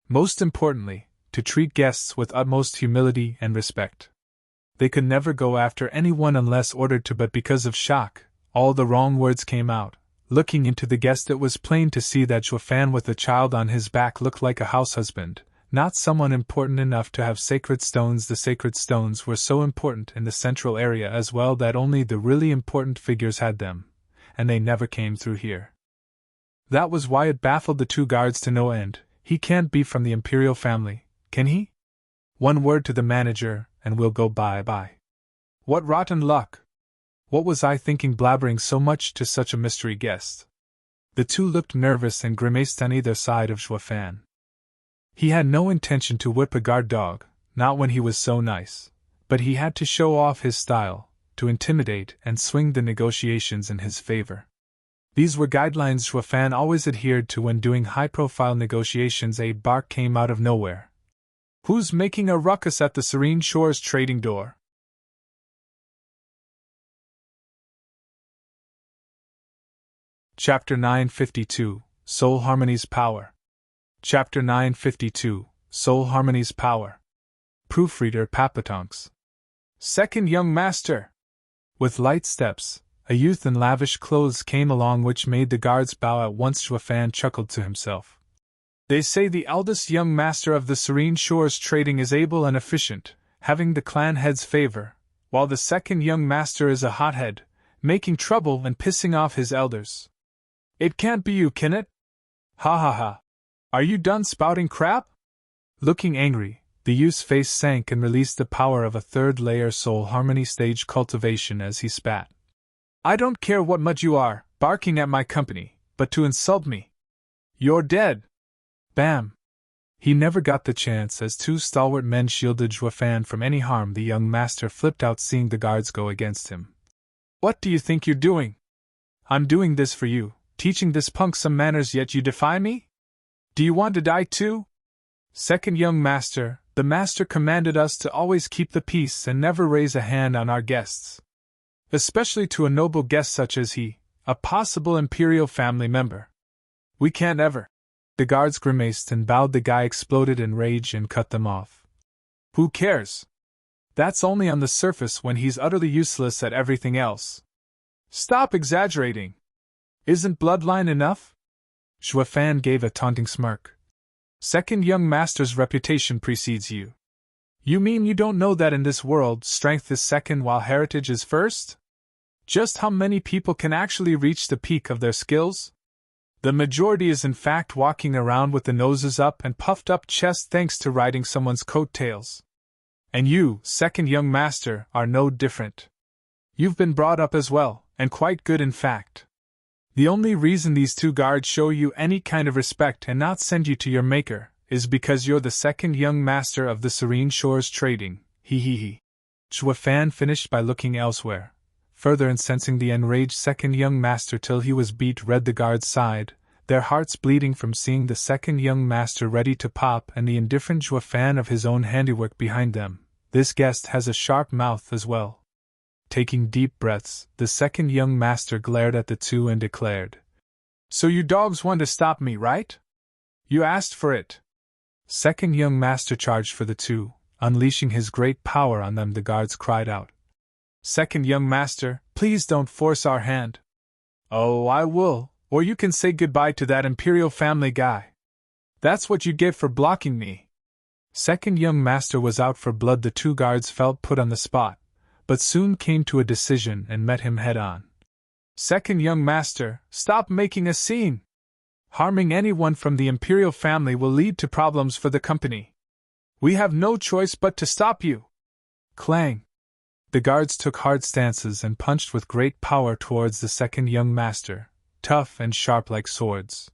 Most importantly, to treat guests with utmost humility and respect. They could never go after anyone unless ordered to, but because of shock, all the wrong words came out. Looking into the guest, it was plain to see that Zhuafan with a child on his back looked like a house husband, not someone important enough to have sacred stones. The sacred stones were so important in the central area as well that only the really important figures had them, and they never came through here. That was why it baffled the two guards to no end. He can't be from the Imperial family, can he? One word to the manager, and we'll go bye-bye. What rotten luck! What was I thinking blabbering so much to such a mystery guest? The two looked nervous and grimaced on either side of Xuefan. He had no intention to whip a guard dog, not when he was so nice, but he had to show off his style, to intimidate and swing the negotiations in his favor. These were guidelines Xuefan always adhered to when doing high-profile negotiations. A bark came out of nowhere. Who's making a ruckus at the Serene Shores trading door? Chapter 952, Soul Harmony's Power. Chapter 952, Soul Harmony's Power. Proofreader Papatonks. Second young master! With light steps, a youth in lavish clothes came along, which made the guards bow at once. Xuefan chuckled to himself. They say the eldest young master of the Serene Shores trading is able and efficient, having the clan head's favor, while the second young master is a hothead, making trouble and pissing off his elders. It can't be you, can it? Ha ha ha. Are you done spouting crap? Looking angry, the youth's face sank and released the power of a third-layer soul harmony stage cultivation as he spat. I don't care what much you are, barking at my company, but to insult me. You're dead. Bam! He never got the chance as two stalwart men shielded Xuefan from any harm. The young master flipped out seeing the guards go against him. What do you think you're doing? I'm doing this for you, teaching this punk some manners, yet you defy me? Do you want to die too? Second young master, the master commanded us to always keep the peace and never raise a hand on our guests. Especially to a noble guest such as he, a possible Imperial family member. We can't ever. The guards grimaced and bowed. The guy exploded in rage and cut them off. Who cares? That's only on the surface when he's utterly useless at everything else. Stop exaggerating. Isn't bloodline enough? Xuefan gave a taunting smirk. Second young master's reputation precedes you. You mean you don't know that in this world strength is second while heritage is first? Just how many people can actually reach the peak of their skills? The majority is in fact walking around with the noses up and puffed up chest thanks to riding someone's coattails. And you, second young master, are no different. You've been brought up as well, and quite good in fact. The only reason these two guards show you any kind of respect and not send you to your maker is because you're the second young master of the Serene Shores trading. He. Xuefan finished by looking elsewhere, further incensing the enraged second young master till he was beat red. The guards sighed, their hearts bleeding from seeing the second young master ready to pop and the indifferent Xuefan of his own handiwork behind them. This guest has a sharp mouth as well. Taking deep breaths, the second young master glared at the two and declared, So you dogs want to stop me, right? You asked for it. Second young master charged for the two, unleashing his great power on them. The guards cried out, Second young master, please don't force our hand. Oh, I will, or you can say goodbye to that Imperial family guy. That's what you get for blocking me. Second young master was out for blood. The two guards felt put on the spot, but soon came to a decision and met him head-on. Second young master, stop making a scene. Harming anyone from the Imperial family will lead to problems for the company. We have no choice but to stop you. Clang. The guards took hard stances and punched with great power towards the second young master, tough and sharp like swords.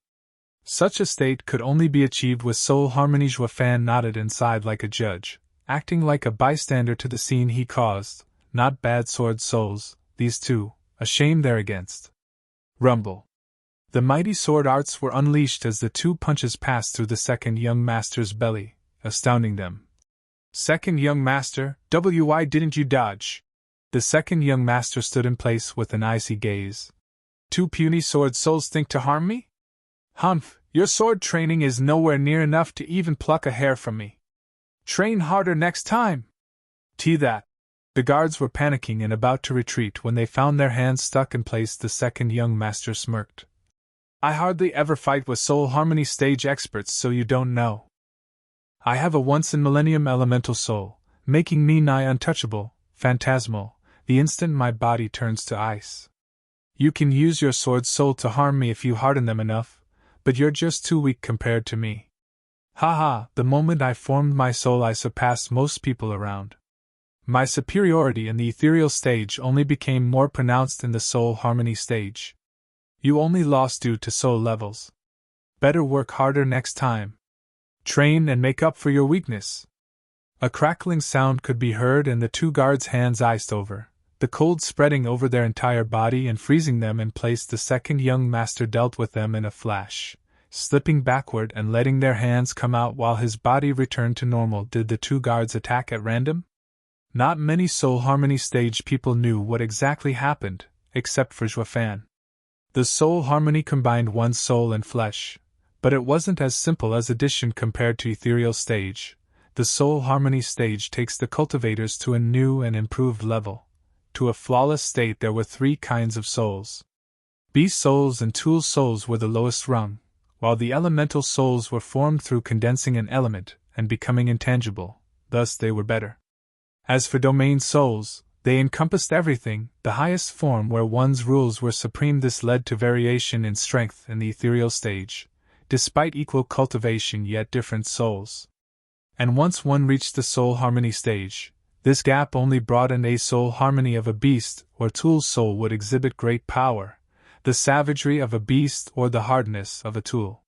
Such a state could only be achieved with soul harmony. Xuefan nodded inside like a judge, acting like a bystander to the scene he caused. Not bad sword souls, these two, a shame they're against. Rumble. The mighty sword arts were unleashed as the two punches passed through the second young master's belly, astounding them. Second young master, why didn't you dodge? The second young master stood in place with an icy gaze. Two puny sword souls think to harm me? Humph, your sword training is nowhere near enough to even pluck a hair from me. Train harder next time. That. The guards were panicking and about to retreat when they found their hands stuck in place. The second young master smirked. I hardly ever fight with soul harmony stage experts, so you don't know. I have a once-in-millennium elemental soul, making me nigh untouchable, phantasmal, the instant my body turns to ice. You can use your sword soul to harm me if you harden them enough, but you're just too weak compared to me. Haha, the moment I formed my soul I surpassed most people around. My superiority in the ethereal stage only became more pronounced in the soul harmony stage. You only lost due to soul levels. Better work harder next time. Train and make up for your weakness. A crackling sound could be heard and the two guards' hands iced over, the cold spreading over their entire body and freezing them in place. The second young master dealt with them in a flash, slipping backward and letting their hands come out while his body returned to normal. Did the two guards attack at random? Not many soul harmony stage people knew what exactly happened, except for Xuefan. The soul harmony combined one's soul and flesh, but it wasn't as simple as addition compared to ethereal stage. The soul harmony stage takes the cultivators to a new and improved level. To a flawless state there were 3 kinds of souls. Beast souls and tool souls were the lowest rung, while the elemental souls were formed through condensing an element and becoming intangible, thus they were better. As for domain souls, they encompassed everything, the highest form where one's rules were supreme. This led to variation in strength in the ethereal stage, despite equal cultivation yet different souls. And once one reached the soul harmony stage, this gap only broadened. A soul harmony of a beast or tool soul would exhibit great power, the savagery of a beast or the hardness of a tool.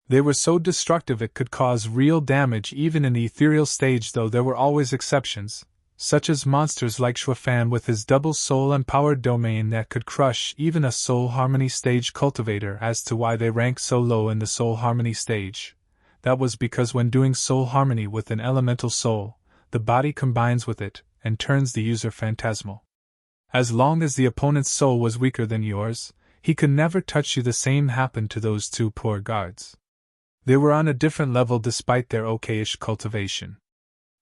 They were so destructive it could cause real damage even in the ethereal stage, though there were always exceptions, such as monsters like Xuefan with his double soul empowered domain that could crush even a soul harmony stage cultivator. As to why they ranked so low in the soul harmony stage, that was because when doing soul harmony with an elemental soul, the body combines with it and turns the user phantasmal. As long as the opponent's soul was weaker than yours, he could never touch you. The same happened to those 2 poor guards. They were on a different level despite their okayish cultivation.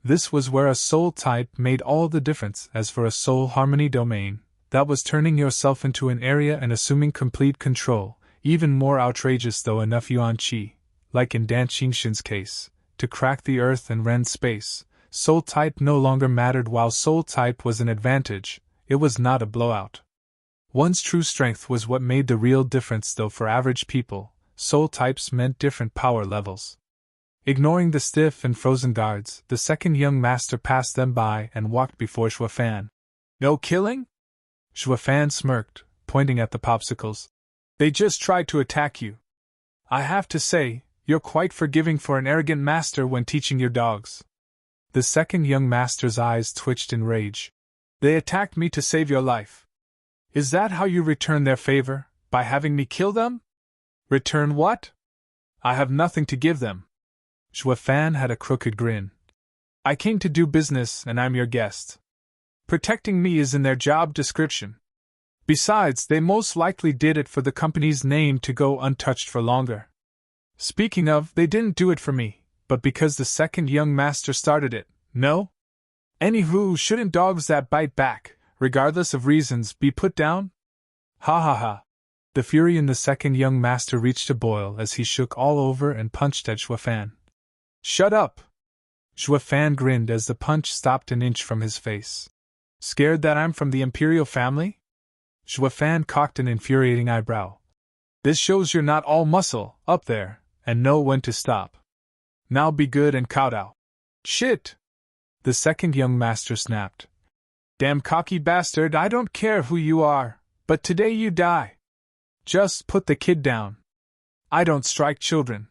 This was where a soul type made all the difference. As for a soul harmony domain, that was turning yourself into an area and assuming complete control, even more outrageous though enough yuan qi, like in Dan Qingshin's case, to crack the earth and rend space. Soul type no longer mattered. While soul type was an advantage, it was not a blowout. One's true strength was what made the real difference, though for average people, soul types meant different power levels. Ignoring the stiff and frozen guards, the second young master passed them by and walked before Xuefan. No killing? Xuefan smirked, pointing at the popsicles. They just tried to attack you. I have to say, you're quite forgiving for an arrogant master when teaching your dogs. The second young master's eyes twitched in rage. They attacked me to save your life. Is that how you return their favor, by having me kill them? Return what? I have nothing to give them. Xuefan had a crooked grin. I came to do business and I'm your guest. Protecting me is in their job description. Besides, they most likely did it for the company's name to go untouched for longer. Speaking of, they didn't do it for me, but because the second young master started it, no? Anywho, shouldn't dogs that bite back, regardless of reasons, be put down? Ha ha ha. The fury in the second young master reached a boil as he shook all over and punched at Xuefan. Shut up! Xuefan grinned as the punch stopped an inch from his face. Scared that I'm from the imperial family? Xuefan cocked an infuriating eyebrow. This shows you're not all muscle, up there, and know when to stop. Now be good and kowtow. Shit! The second young master snapped. Damn cocky bastard, I don't care who you are, but today you die. Just put the kid down. I don't strike children.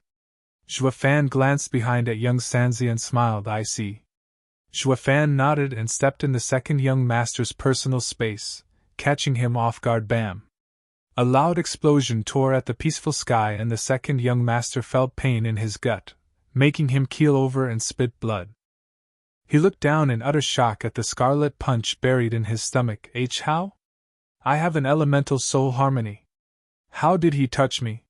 Xuefan glanced behind at young Sanzi and smiled. I see. Xuefan nodded and stepped in the second young master's personal space, catching him off guard. Bam! A loud explosion tore at the peaceful sky and the second young master felt pain in his gut, making him keel over and spit blood. He looked down in utter shock at the scarlet punch buried in his stomach. How? I have an elemental soul harmony. How did he touch me?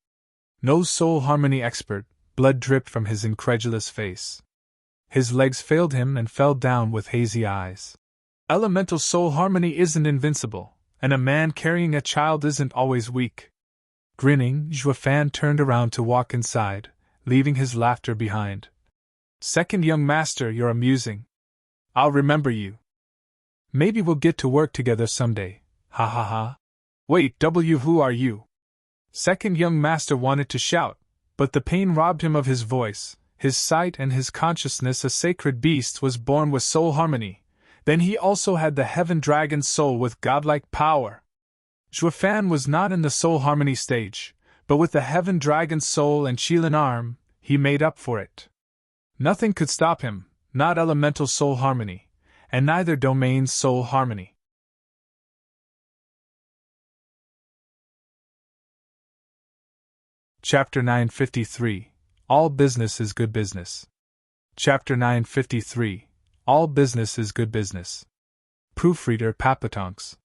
No soul harmony expert. Blood dripped from his incredulous face. His legs failed him and fell down with hazy eyes. Elemental soul harmony isn't invincible, and a man carrying a child isn't always weak. Grinning, Xuefan turned around to walk inside, leaving his laughter behind. Second young master, you're amusing. I'll remember you. Maybe we'll get to work together someday. Ha ha ha. Wait, who are you? Second young master wanted to shout, but the pain robbed him of his voice, his sight, and his consciousness. A sacred beast was born with soul harmony. Then he also had the heaven dragon soul with godlike power. Zhuofan was not in the soul harmony stage, but with the heaven dragon soul and Qilin arm, he made up for it. Nothing could stop him, not elemental soul harmony, and neither domain soul harmony. Chapter 953. All business is good business. Chapter 953. All business is good business. Proofreader Papatonks.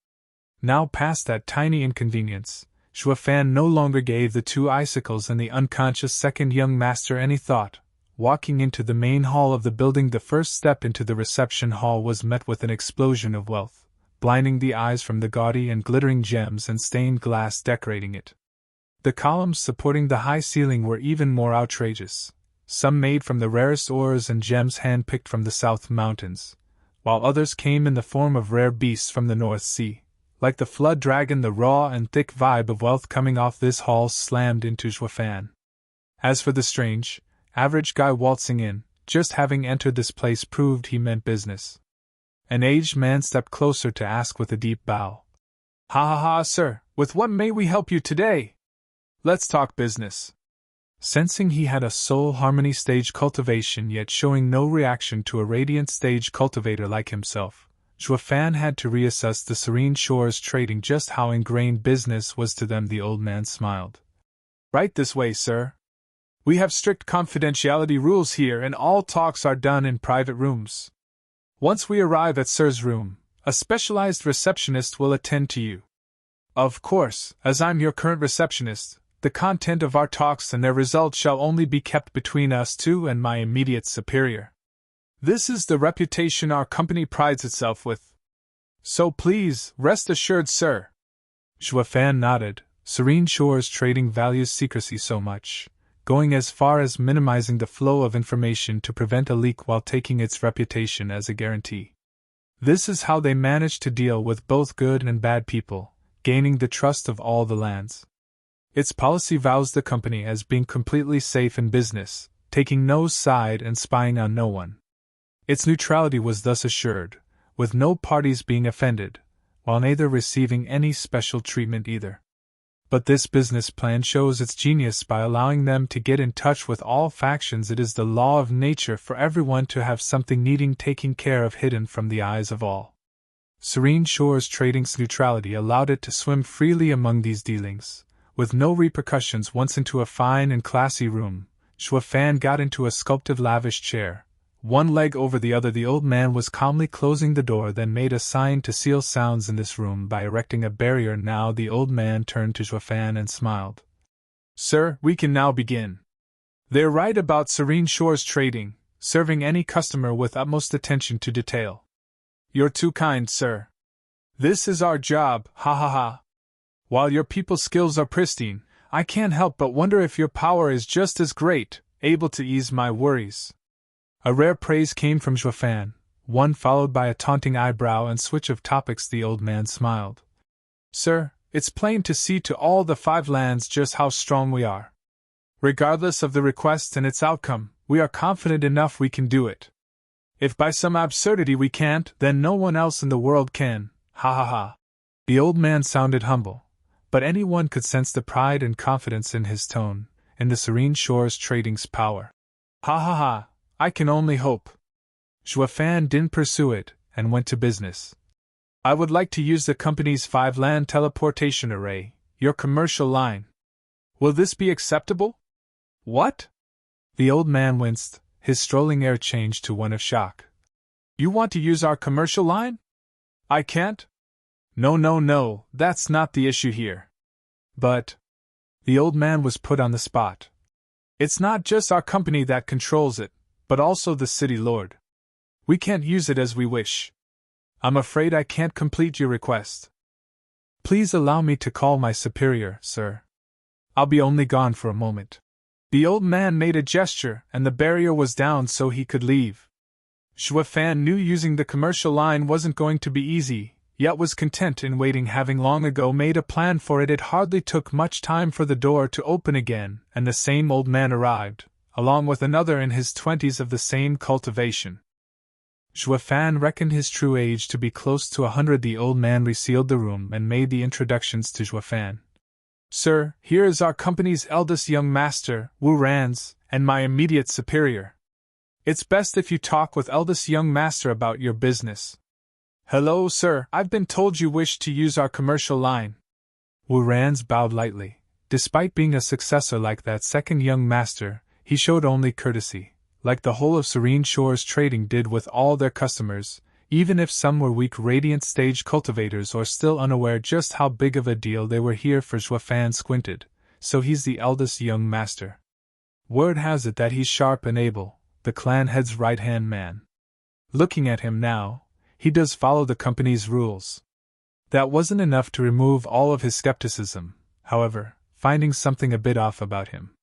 Now past that tiny inconvenience, Zhuofan no longer gave the two icicles and the unconscious second young master any thought. Walking into the main hall of the building, the first step into the reception hall was met with an explosion of wealth, blinding the eyes from the gaudy and glittering gems and stained glass decorating it. The columns supporting the high ceiling were even more outrageous, some made from the rarest ores and gems hand-picked from the South Mountains, while others came in the form of rare beasts from the North Sea. Like the flood dragon, the raw and thick vibe of wealth coming off this hall slammed into Zhuofan. As for the strange, average guy waltzing in, just having entered this place proved he meant business. An aged man stepped closer to ask with a deep bow. "Ha ha ha, sir, with what may we help you today? Let's talk business." Sensing he had a soul harmony stage cultivation yet showing no reaction to a radiant stage cultivator like himself, Zhuofan had to reassess the Serene Shores trading just how ingrained business was to them. The old man smiled. "Right this way, sir. We have strict confidentiality rules here and all talks are done in private rooms. Once we arrive at Sir's room, a specialized receptionist will attend to you. Of course, as I'm your current receptionist, the content of our talks and their results shall only be kept between us two and my immediate superior. This is the reputation our company prides itself with. So please, rest assured, sir." Zhuofan nodded. Serene Shores Trading values secrecy so much, going as far as minimizing the flow of information to prevent a leak while taking its reputation as a guarantee. This is how they manage to deal with both good and bad people, gaining the trust of all the lands. Its policy vows the company as being completely safe in business, taking no side and spying on no one. Its neutrality was thus assured, with no parties being offended, while neither receiving any special treatment either. But this business plan shows its genius by allowing them to get in touch with all factions. It is the law of nature for everyone to have something needing taking care of hidden from the eyes of all. Serene Shores Trading's neutrality allowed it to swim freely among these dealings, with no repercussions. Once into a fine and classy room, Zhuofan got into a sculpted lavish chair, one leg over the other. The old man was calmly closing the door, then made a sign to seal sounds in this room by erecting a barrier. Now the old man turned to Zhuofan and smiled. "Sir, we can now begin. They're right about Serene Shores Trading, serving any customer with utmost attention to detail. You're too kind, sir. This is our job, ha ha ha. While your people's skills are pristine, I can't help but wonder if your power is just as great, able to ease my worries." A rare praise came from Zhuofan, one followed by a taunting eyebrow and switch of topics. The old man smiled. "Sir, it's plain to see to all the 5 lands just how strong we are. Regardless of the request and its outcome, we are confident enough we can do it. If by some absurdity we can't, then no one else in the world can, ha ha ha." The old man sounded humble, but anyone could sense the pride and confidence in his tone, in the Serene Shores Trading's power. "Ha ha ha, I can only hope." Zhuofan didn't pursue it, and went to business. "I would like to use the company's 5-land teleportation array, your commercial line. Will this be acceptable?" "What?" The old man winced, his strolling air changed to one of shock. "You want to use our commercial line? I can't?" No, that's not the issue here. "But..." The old man was put on the spot. "It's not just our company that controls it, but also the city lord. We can't use it as we wish. I'm afraid I can't complete your request. Please allow me to call my superior, sir. I'll be only gone for a moment." The old man made a gesture, and the barrier was down so he could leave. Zhuofan knew using the commercial line wasn't going to be easy, yet was content in waiting, having long ago made a plan for it. It hardly took much time for the door to open again, and the same old man arrived, along with another in his 20s of the same cultivation. Juefan reckoned his true age to be close to 100. The old man resealed the room and made the introductions to Juefan. Sir, here is our company's eldest young master, Wu Ranz, and my immediate superior. It's best if you talk with eldest young master about your business. Hello, sir, I've been told you wish to use our commercial line. Wu Ranz bowed lightly. Despite being a successor like that second young master, he showed only courtesy, like the whole of Serene Shores Trading did with all their customers, even if some were weak Radiant stage cultivators or still unaware just how big of a deal they were here for. Juefan squinted. So he's the eldest young master. Word has it that he's sharp and able, the clan head's right-hand man. Looking at him now, he does follow the company's rules. That wasn't enough to remove all of his skepticism, however, finding something a bit off about him.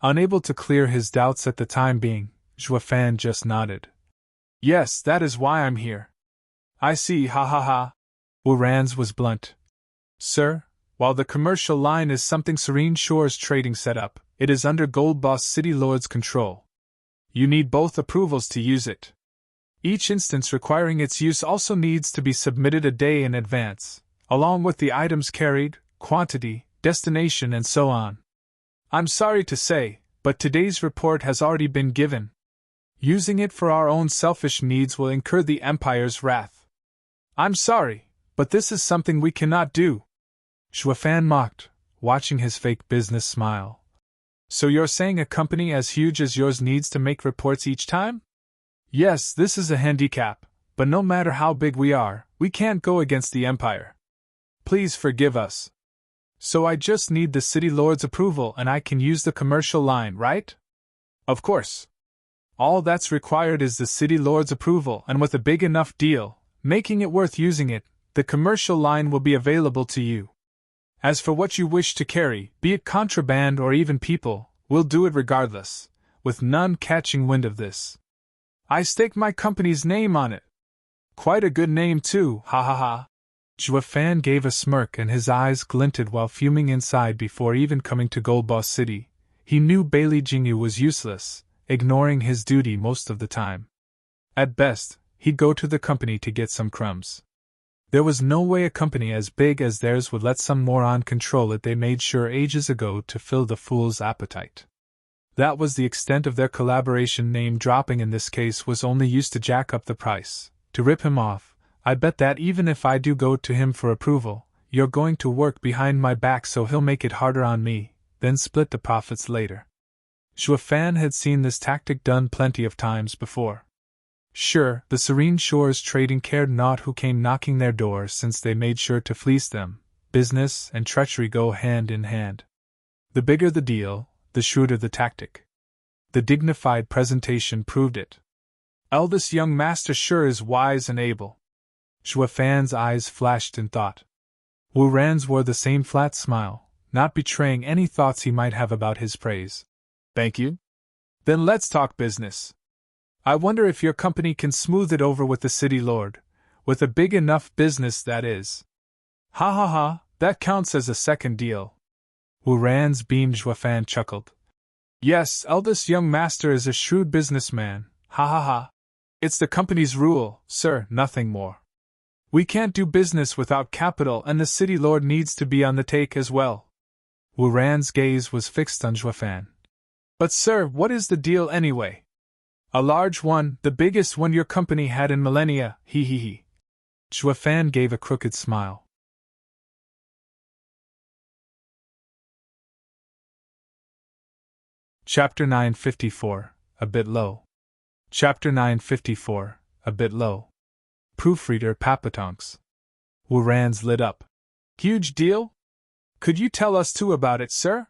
Unable to clear his doubts at the time being, Juefan just nodded. Yes, that is why I'm here. I see, ha ha ha. Wu Ranz was blunt. Sir, while the commercial line is something Serene Shores Trading set up, it is under Gold Boss City Lord's control. You need both approvals to use it. Each instance requiring its use also needs to be submitted a day in advance, along with the items carried, quantity, destination, and so on. I'm sorry to say, but today's report has already been given. Using it for our own selfish needs will incur the Empire's wrath. I'm sorry, but this is something we cannot do. Juefan mocked, watching his fake business smile. So you're saying a company as huge as yours needs to make reports each time? Yes, this is a handicap, but no matter how big we are, we can't go against the Empire. Please forgive us. So I just need the City Lord's approval and I can use the commercial line, right? Of course. All that's required is the City Lord's approval, and with a big enough deal, making it worth using it, the commercial line will be available to you. As for what you wish to carry, be it contraband or even people, we'll do it regardless, with none catching wind of this. I stake my company's name on it. Quite a good name too, ha ha ha. Juefan gave a smirk and his eyes glinted while fuming inside. Before even coming to Gold Boss City, he knew Bailey Jingyu was useless, ignoring his duty most of the time. At best, he'd go to the company to get some crumbs. There was no way a company as big as theirs would let some moron control it. They made sure ages ago to fill the fool's appetite. That was the extent of their collaboration. Name dropping in this case was only used to jack up the price, to rip him off. I bet that even if I do go to him for approval, you're going to work behind my back so he'll make it harder on me, then split the profits later. Juefan had seen this tactic done plenty of times before. Sure, the Serene Shores Trading cared not who came knocking their door since they made sure to fleece them. Business and treachery go hand in hand. The bigger the deal, the shrewder the tactic. The dignified presentation proved it. Eldest young master sure is wise and able. Juefan's eyes flashed in thought. Wu Ranz wore the same flat smile, not betraying any thoughts he might have about his praise. Thank you. Then let's talk business. I wonder if your company can smooth it over with the City Lord, with a big enough business, that is. Ha ha ha, that counts as a second deal. Wu Ranz beamed. Juefan chuckled. Yes, eldest young master is a shrewd businessman, ha ha ha. It's the company's rule, sir, nothing more. We can't do business without capital, and the City Lord needs to be on the take as well. Wu Ranz's gaze was fixed on Juefan. But sir, what is the deal anyway? A large one, the biggest one your company had in millennia, he he he. Juefan gave a crooked smile. Chapter 954, a bit low. Chapter 954, a bit low. Proofreader Papatonks. Wu Ranz lit up. Huge deal? Could you tell us too about it, sir?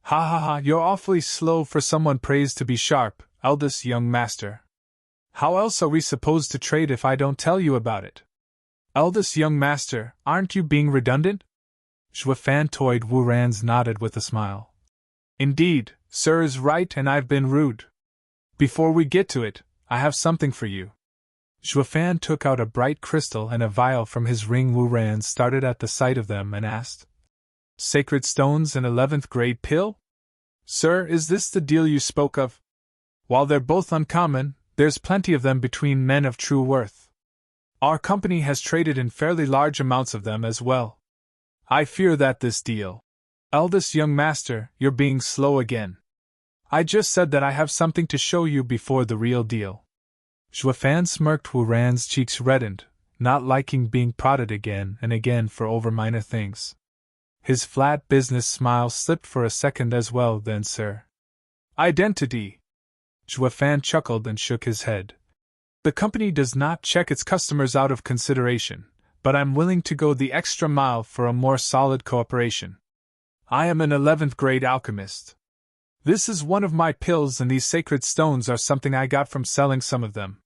Ha ha ha, you're awfully slow for someone praised to be sharp, eldest young master. How else are we supposed to trade if I don't tell you about it? Eldest young master, aren't you being redundant? Juefan toyed. Wu Ranz nodded with a smile. Indeed, sir is right and I've been rude. Before we get to it, I have something for you. Zhuofan took out a bright crystal and a vial from his ring. Wu Ran started at the sight of them and asked, "Sacred stones and 11th grade pill? Sir, is this the deal you spoke of? While they're both uncommon, there's plenty of them between men of true worth. Our company has traded in fairly large amounts of them as well. I fear that this deal—" "Eldest young master, you're being slow again. I just said that I have something to show you before the real deal." Zhuofan smirked. Wu Ran's cheeks reddened, not liking being prodded again and again for over minor things. His flat business smile slipped for a second as well. "Then, sir." "Identity." Zhuofan chuckled and shook his head. "The company does not check its customers out of consideration, but I'm willing to go the extra mile for a more solid cooperation. I am an 11th grade alchemist. This is one of my pills, and these sacred stones are something I got from selling some of them.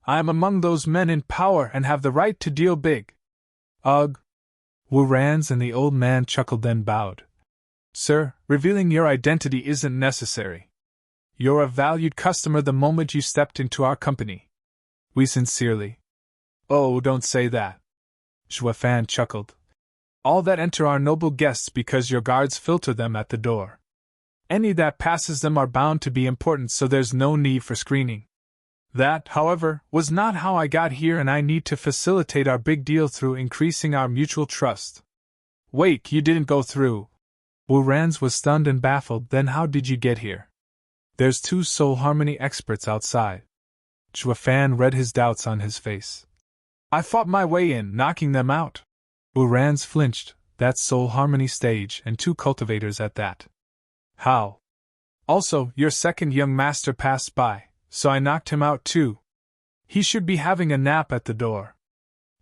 I am among those men in power and have the right to deal big." "Ugh." Wu Ran's and the old man chuckled, then bowed. "Sir, revealing your identity isn't necessary. You're a valued customer the moment you stepped into our company. We sincerely—" "Oh, don't say that." Zhuofan chuckled. "All that enter are noble guests because your guards filter them at the door. Any that passes them are bound to be important, so there's no need for screening. That, however, was not how I got here, and I need to facilitate our big deal through increasing our mutual trust." "Wait, you didn't go through?" Wu Ran's was stunned and baffled. "Then how did you get here?" "There's 2 soul harmony experts outside." Zhuofan read his doubts on his face. "I fought my way in, knocking them out." Wu Ran's flinched. "That's soul harmony stage, and 2 cultivators at that." "How?" "Also, your second young master passed by, so I knocked him out too. He should be having a nap at the door."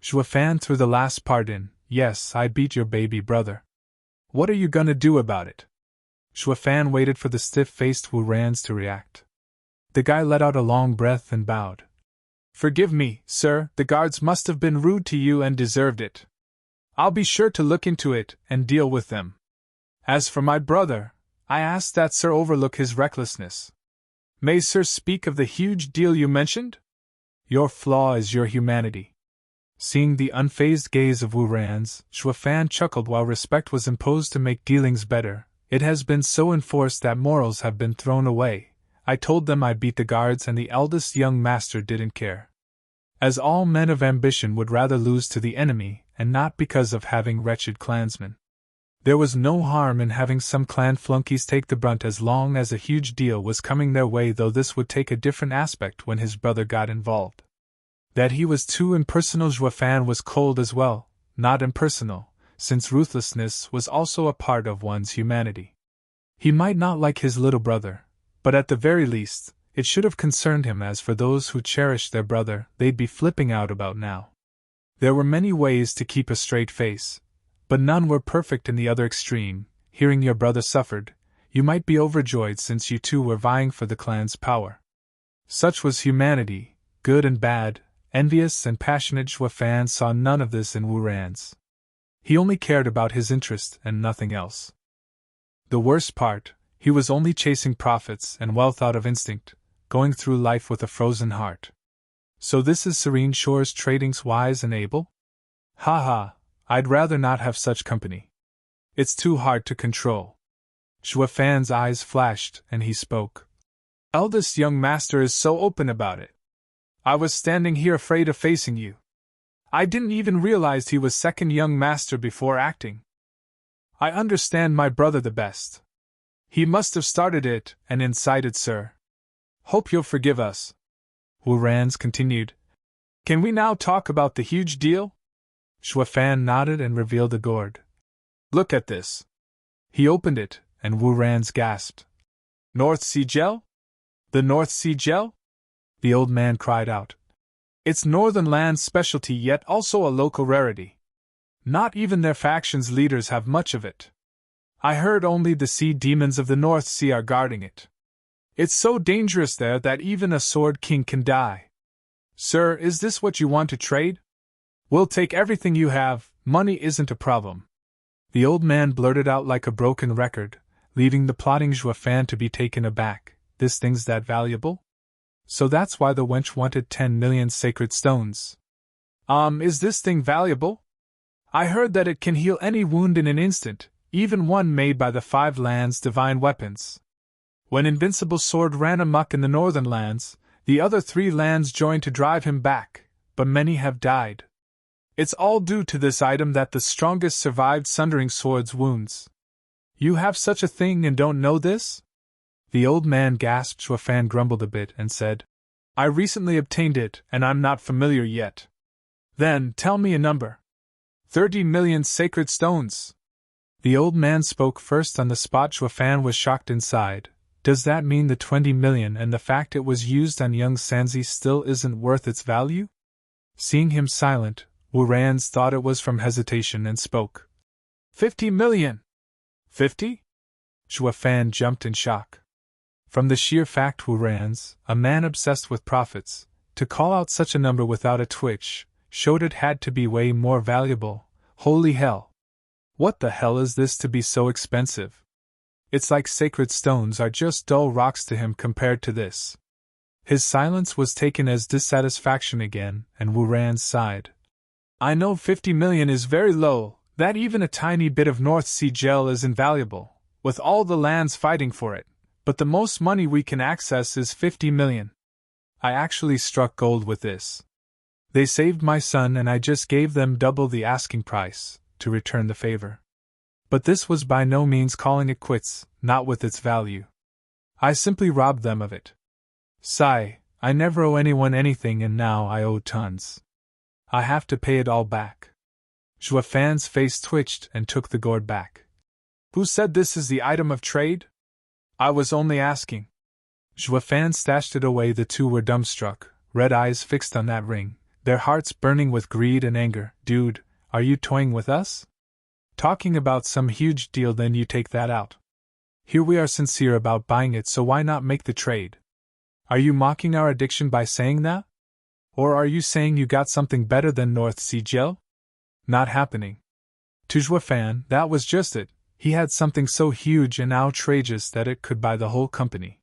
Zhuofan threw the last part in. "Yes, I beat your baby brother. What are you gonna do about it?" Zhuofan waited for the stiff-faced Wu Ran's to react. The guy let out a long breath and bowed. "Forgive me, sir, the guards must have been rude to you and deserved it. I'll be sure to look into it and deal with them. As for my brother, I ask that sir overlook his recklessness. May sir speak of the huge deal you mentioned? Your flaw is your humanity." Seeing the unfazed gaze of Wu Ran's, Zhuofan chuckled. "While respect was imposed to make dealings better, it has been so enforced that morals have been thrown away. I told them I beat the guards, and the eldest young master didn't care. As all men of ambition would rather lose to the enemy, and not because of having wretched clansmen. There was no harm in having some clan flunkies take the brunt as long as a huge deal was coming their way, though this would take a different aspect when his brother got involved. That he was too impersonal, Zhuofan was cold as well, not impersonal, since ruthlessness was also a part of one's humanity. He might not like his little brother, but at the very least, it should have concerned him. As for those who cherished their brother, they'd be flipping out about now. There were many ways to keep a straight face, but none were perfect. In the other extreme, hearing your brother suffered, you might be overjoyed since you two were vying for the clan's power. Such was humanity, good and bad, envious and passionate. Zhuofan saw none of this in Wu Ran's. He only cared about his interest and nothing else. The worst part, he was only chasing profits and wealth out of instinct, going through life with a frozen heart. So this is Serene Shores Trading's wise and able? Ha ha, I'd rather not have such company. It's too hard to control. Zhuofan's eyes flashed, and he spoke. Eldest young master is so open about it. I was standing here afraid of facing you. I didn't even realize he was second young master before acting. I understand my brother the best. He must have started it and incited, sir. Hope you'll forgive us. Wu Ran's continued. Can we now talk about the huge deal? Zhuofan nodded and revealed a gourd. Look at this. He opened it, and Wu Ran's gasped. North Sea Gel? The North Sea Gel? The old man cried out. It's Northern Land's specialty, yet also a local rarity. Not even their faction's leaders have much of it. I heard only the sea demons of the North Sea are guarding it. It's so dangerous there that even a sword king can die. Sir, is this what you want to trade? We'll take everything you have, money isn't a problem. The old man blurted out like a broken record, leaving the plodding Zhuofan to be taken aback. This thing's that valuable? So that's why the wench wanted 10 million sacred stones. Is this thing valuable? I heard that it can heal any wound in an instant, even one made by the 5 lands' divine weapons. When Invincible Sword ran amok in the northern lands, the other 3 lands joined to drive him back, but many have died. It's all due to this item that the strongest survived Sundering Sword's wounds. You have such a thing and don't know this? The old man gasped. Shuafan grumbled a bit and said, I recently obtained it, and I'm not familiar yet. Then, tell me a number. 30 million sacred stones. The old man spoke first on the spot. Shuafan was shocked inside. Does that mean the 20 million and the fact it was used on young Sanzi still isn't worth its value? Seeing him silent, Wurans thought it was from hesitation and spoke. 50 million! 50? Shuafan jumped in shock. From the sheer fact Wurans, a man obsessed with profits, to call out such a number without a twitch, showed it had to be way more valuable. Holy hell! What the hell is this to be so expensive? It's like sacred stones are just dull rocks to him compared to this. His silence was taken as dissatisfaction again, and Wurans sighed. I know 50 million is very low, that even a tiny bit of North Sea gel is invaluable, with all the lands fighting for it, but the most money we can access is 50 million. I actually struck gold with this. They saved my son and I just gave them double the asking price, to return the favor. But this was by no means calling it quits, not with its value. I simply robbed them of it. Sigh, I never owe anyone anything and now I owe tons. I have to pay it all back. Shuafan's face twitched and took the gourd back. Who said this is the item of trade? I was only asking. Shuafan stashed it away. The two were dumbstruck, red eyes fixed on that ring, their hearts burning with greed and anger. Dude, are you toying with us? Talking about some huge deal, then you take that out. Here we are sincere about buying it, so why not make the trade? Are you mocking our addiction by saying that? Or are you saying you got something better than North Sea gel? Not happening. To Shuafan, that was just it. He had something so huge and outrageous that it could buy the whole company.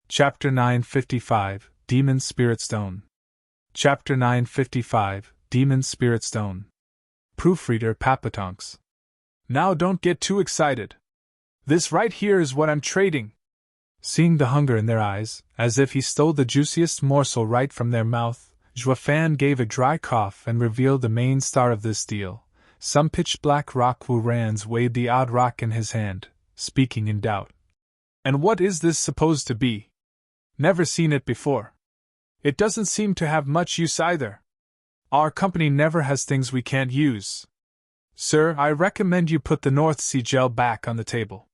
Chapter 955, Demon Spirit Stone. Chapter 955, Demon Spirit Stone. Proofreader Papatonks. Now don't get too excited. This right here is what I'm trading. Seeing the hunger in their eyes, as if he stole the juiciest morsel right from their mouth, Shuafan gave a dry cough and revealed the main star of this deal. Some pitch-black rock. Wurans weighed the odd rock in his hand, speaking in doubt. And what is this supposed to be? Never seen it before. It doesn't seem to have much use either. Our company never has things we can't use. Sir, I recommend you put the North Sea gel back on the table.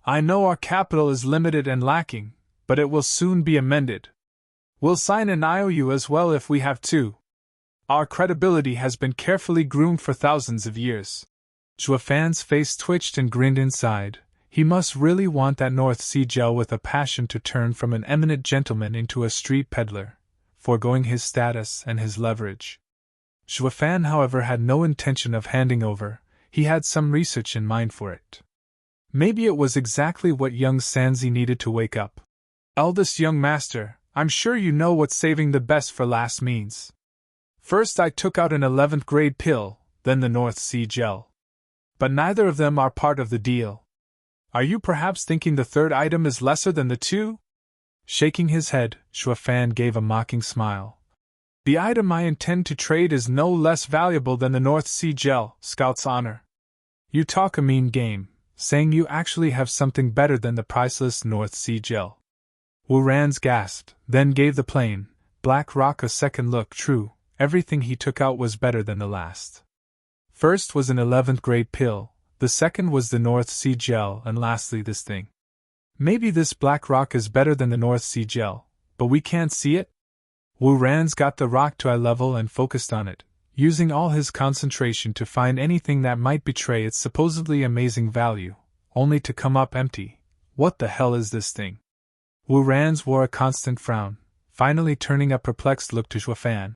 I know our capital is limited and lacking, but it will soon be amended. We'll sign an IOU as well if we have to. Our credibility has been carefully groomed for thousands of years. Shuafan's face twitched and grinned inside. He must really want that North Sea gel with a passion to turn from an eminent gentleman into a street peddler, foregoing his status and his leverage. Shuafan, however, had no intention of handing over. He had some research in mind for it. Maybe it was exactly what young Sanzi needed to wake up. Eldest young master, I'm sure you know what saving the best for last means. First I took out an 11th grade pill, then the North Sea gel. But neither of them are part of the deal. Are you perhaps thinking the third item is lesser than the two? Shaking his head, Shuafan gave a mocking smile. The item I intend to trade is no less valuable than the North Sea gel, Scout's honor. You talk a mean game, saying you actually have something better than the priceless North Sea gel. Wurans gasped, then gave the plain, black rock a second look. True, everything he took out was better than the last. First was an 11th grade pill, the second was the North Sea gel, and lastly this thing. Maybe this black rock is better than the North Sea gel, but we can't see it? Wurans got the rock to eye level and focused on it, using all his concentration to find anything that might betray its supposedly amazing value, only to come up empty. What the hell is this thing? Wurans wore a constant frown, finally turning a perplexed look to Shuafan.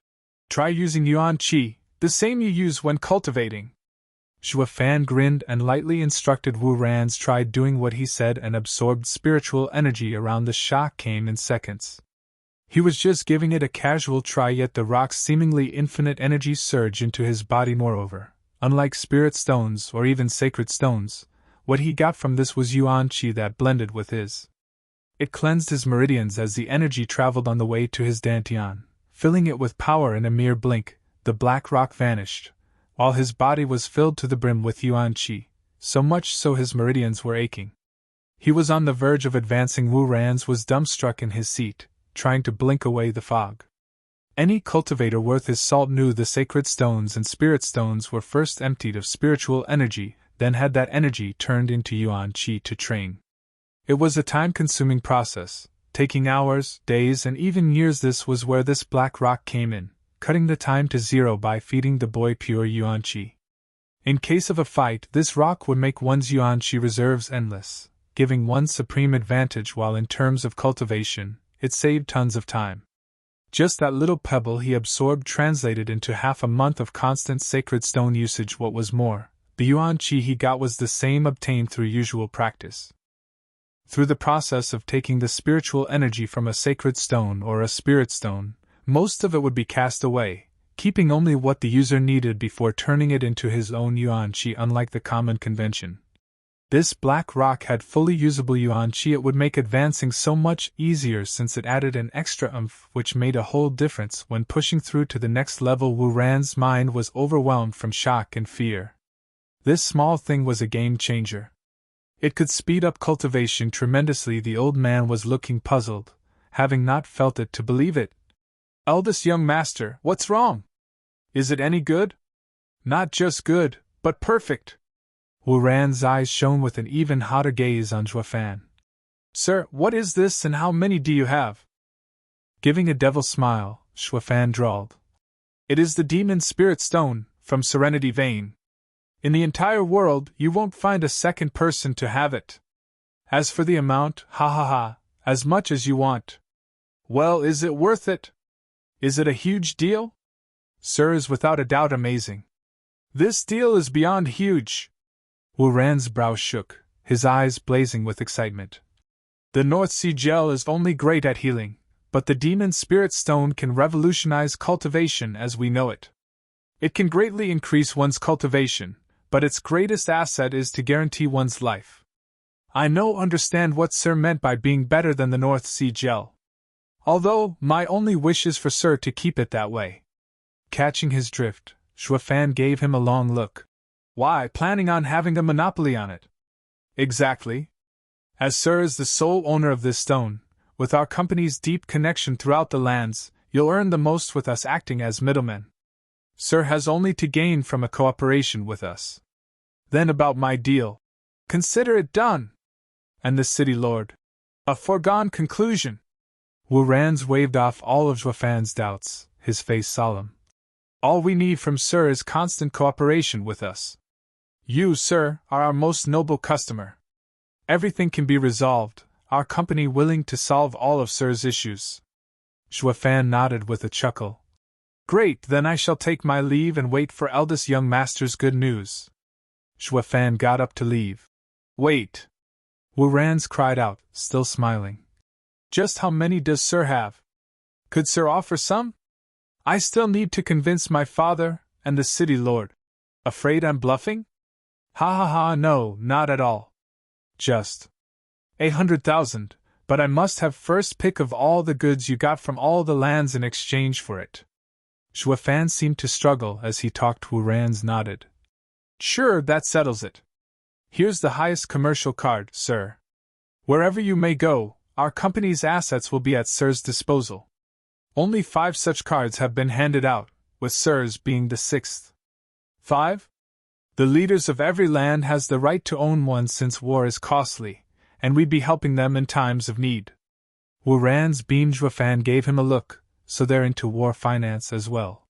Try using Yuan Qi, the same you use when cultivating. Zhua Fan grinned and lightly instructed Wu Ran's tried doing what he said and absorbed spiritual energy around the shock came in seconds. He was just giving it a casual try, yet the rock's seemingly infinite energy surged into his body. Moreover, unlike spirit stones or even sacred stones, what he got from this was yuan qi that blended with his. It cleansed his meridians as the energy traveled on the way to his dantian, filling it with power. In a mere blink, the black rock vanished, while his body was filled to the brim with yuan qi, so much so his meridians were aching. He was on the verge of advancing. Wu Ran's was dumbstruck in his seat, trying to blink away the fog. Any cultivator worth his salt knew the sacred stones and spirit stones were first emptied of spiritual energy, then had that energy turned into yuan qi to train. It was a time-consuming process, taking hours, days, and even years. This was where this black rock came in, cutting the time to zero by feeding the boy pure yuan qi. In case of a fight, this rock would make one's yuan qi reserves endless, giving one supreme advantage, while in terms of cultivation, it saved tons of time. Just that little pebble he absorbed translated into half a month of constant sacred stone usage. What was more, the yuan qi he got was the same obtained through usual practice. Through the process of taking the spiritual energy from a sacred stone or a spirit stone, most of it would be cast away, keeping only what the user needed before turning it into his own yuan qi. Unlike the common convention, this black rock had fully usable yuan qi. It would make advancing so much easier since it added an extra oomph which made a whole difference when pushing through to the next level. Wu Ran's mind was overwhelmed from shock and fear. This small thing was a game changer. It could speed up cultivation tremendously. The old man was looking puzzled, having not felt it to believe it. "Eldest young master, what's wrong? Is it any good?" "Not just good, but perfect." Wu Ran's eyes shone with an even hotter gaze on Zhua Fan. "Sir, what is this and how many do you have?" Giving a devil smile, Zhua Fan drawled. "It is the demon spirit stone, from Serenity Vein. In the entire world, you won't find a second person to have it. As for the amount, ha ha ha, as much as you want." "Well, is it worth it? Is it a huge deal?" "Sir, is without a doubt amazing." "This deal is beyond huge." Wu Ran's brow shook, his eyes blazing with excitement. "The North Sea Gel is only great at healing, but the Demon Spirit Stone can revolutionize cultivation as we know it. It can greatly increase one's cultivation, but its greatest asset is to guarantee one's life. I understand what Sir meant by being better than the North Sea Gel. Although, my only wish is for Sir to keep it that way." Catching his drift, Zhua Fan gave him a long look. "Why, planning on having a monopoly on it?" "Exactly. As Sir is the sole owner of this stone, with our company's deep connection throughout the lands, you'll earn the most with us acting as middlemen. Sir has only to gain from a cooperation with us. Then about my deal. Consider it done." "And the city lord?" "A foregone conclusion." Wu Ran's waved off all of Zhua Fan's doubts, his face solemn. "All we need from Sir is constant cooperation with us. You, Sir, are our most noble customer. Everything can be resolved, our company willing to solve all of Sir's issues." Zhua Fan nodded with a chuckle. "Great, then I shall take my leave and wait for eldest young master's good news." Zhua Fan got up to leave. "Wait!" Wu Ran's cried out, still smiling. "Just how many does Sir have? Could Sir offer some? I still need to convince my father and the city lord. Afraid I'm bluffing?" "Ha ha ha, no, not at all. Just 100,000, but I must have first pick of all the goods you got from all the lands in exchange for it." Zhua Fan seemed to struggle as he talked. Wu Ran's nodded. "Sure, that settles it. Here's the highest commercial card, Sir. Wherever you may go, our company's assets will be at Sir's disposal. Only 5 such cards have been handed out, with Sir's being the 6th. 5? The leaders of every land has the right to own one since war is costly, and we'd be helping them in times of need." Wu Ran's beamed. Zhua Fan gave him a look, so they're into war finance as well.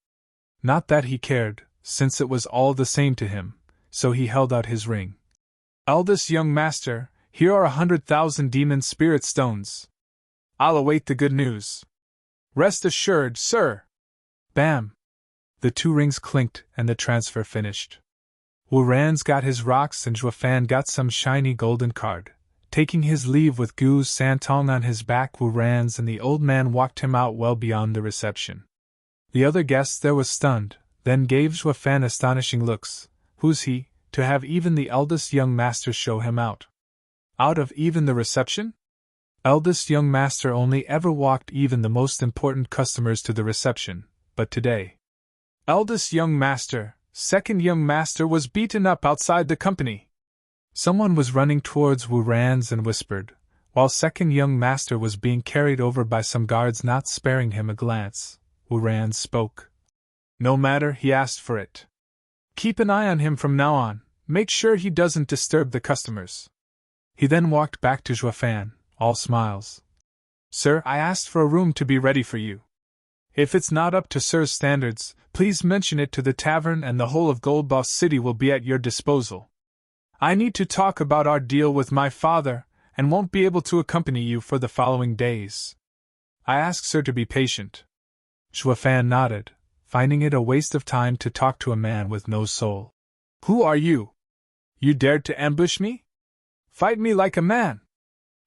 Not that he cared, since it was all the same to him, so he held out his ring. "Eldest young master, here are 100,000 demon spirit stones. I'll await the good news." "Rest assured, Sir." Bam! The 2 rings clinked and the transfer finished. Wu Ran's got his rocks and Juefan got some shiny golden card. Taking his leave with Gu Santong on his back, Wu Ran's and the old man walked him out well beyond the reception. The other guests there was stunned, then gave Juefan astonishing looks. Who's he, to have even the eldest young master show him out? Out of even the reception? Eldest young master only ever walked even the most important customers to the reception, but today. Eldest young master, second young master was beaten up outside the company. Someone was running towards Wu Ran's and whispered, while second young master was being carried over by some guards not sparing him a glance. Wu Ran spoke. No matter, he asked for it. Keep an eye on him from now on, make sure he doesn't disturb the customers. He then walked back to Juefan, all smiles. Sir, I asked for a room to be ready for you. If it's not up to Sir's standards, please mention it to the tavern and the whole of Gold Boss City will be at your disposal. I need to talk about our deal with my father, and won't be able to accompany you for the following days. I ask Sir to be patient. Juefan nodded, finding it a waste of time to talk to a man with no soul. Who are you? You dared to ambush me? Fight me like a man!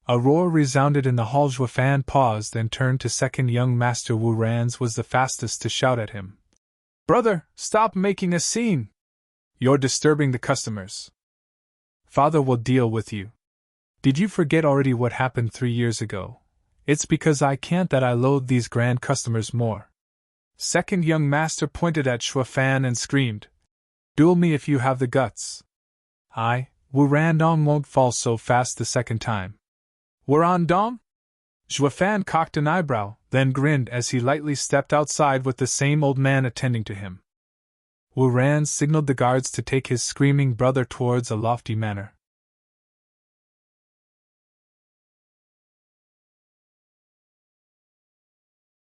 A roar resounded in the hall. Juefan paused and turned to second young master. Wu Ran's was the fastest to shout at him. Brother, stop making a scene! You're disturbing the customers. Father will deal with you. Did you forget already what happened 3 years ago? It's because I can't that I loathe these grand customers more. Second young master pointed at Juefan and screamed. Duel me if you have the guts. Wu Randong won't fall so fast the second time. Wurandong? Juefan cocked an eyebrow, then grinned as he lightly stepped outside with the same old man attending to him. Wu Ran signaled the guards to take his screaming brother towards a lofty manor.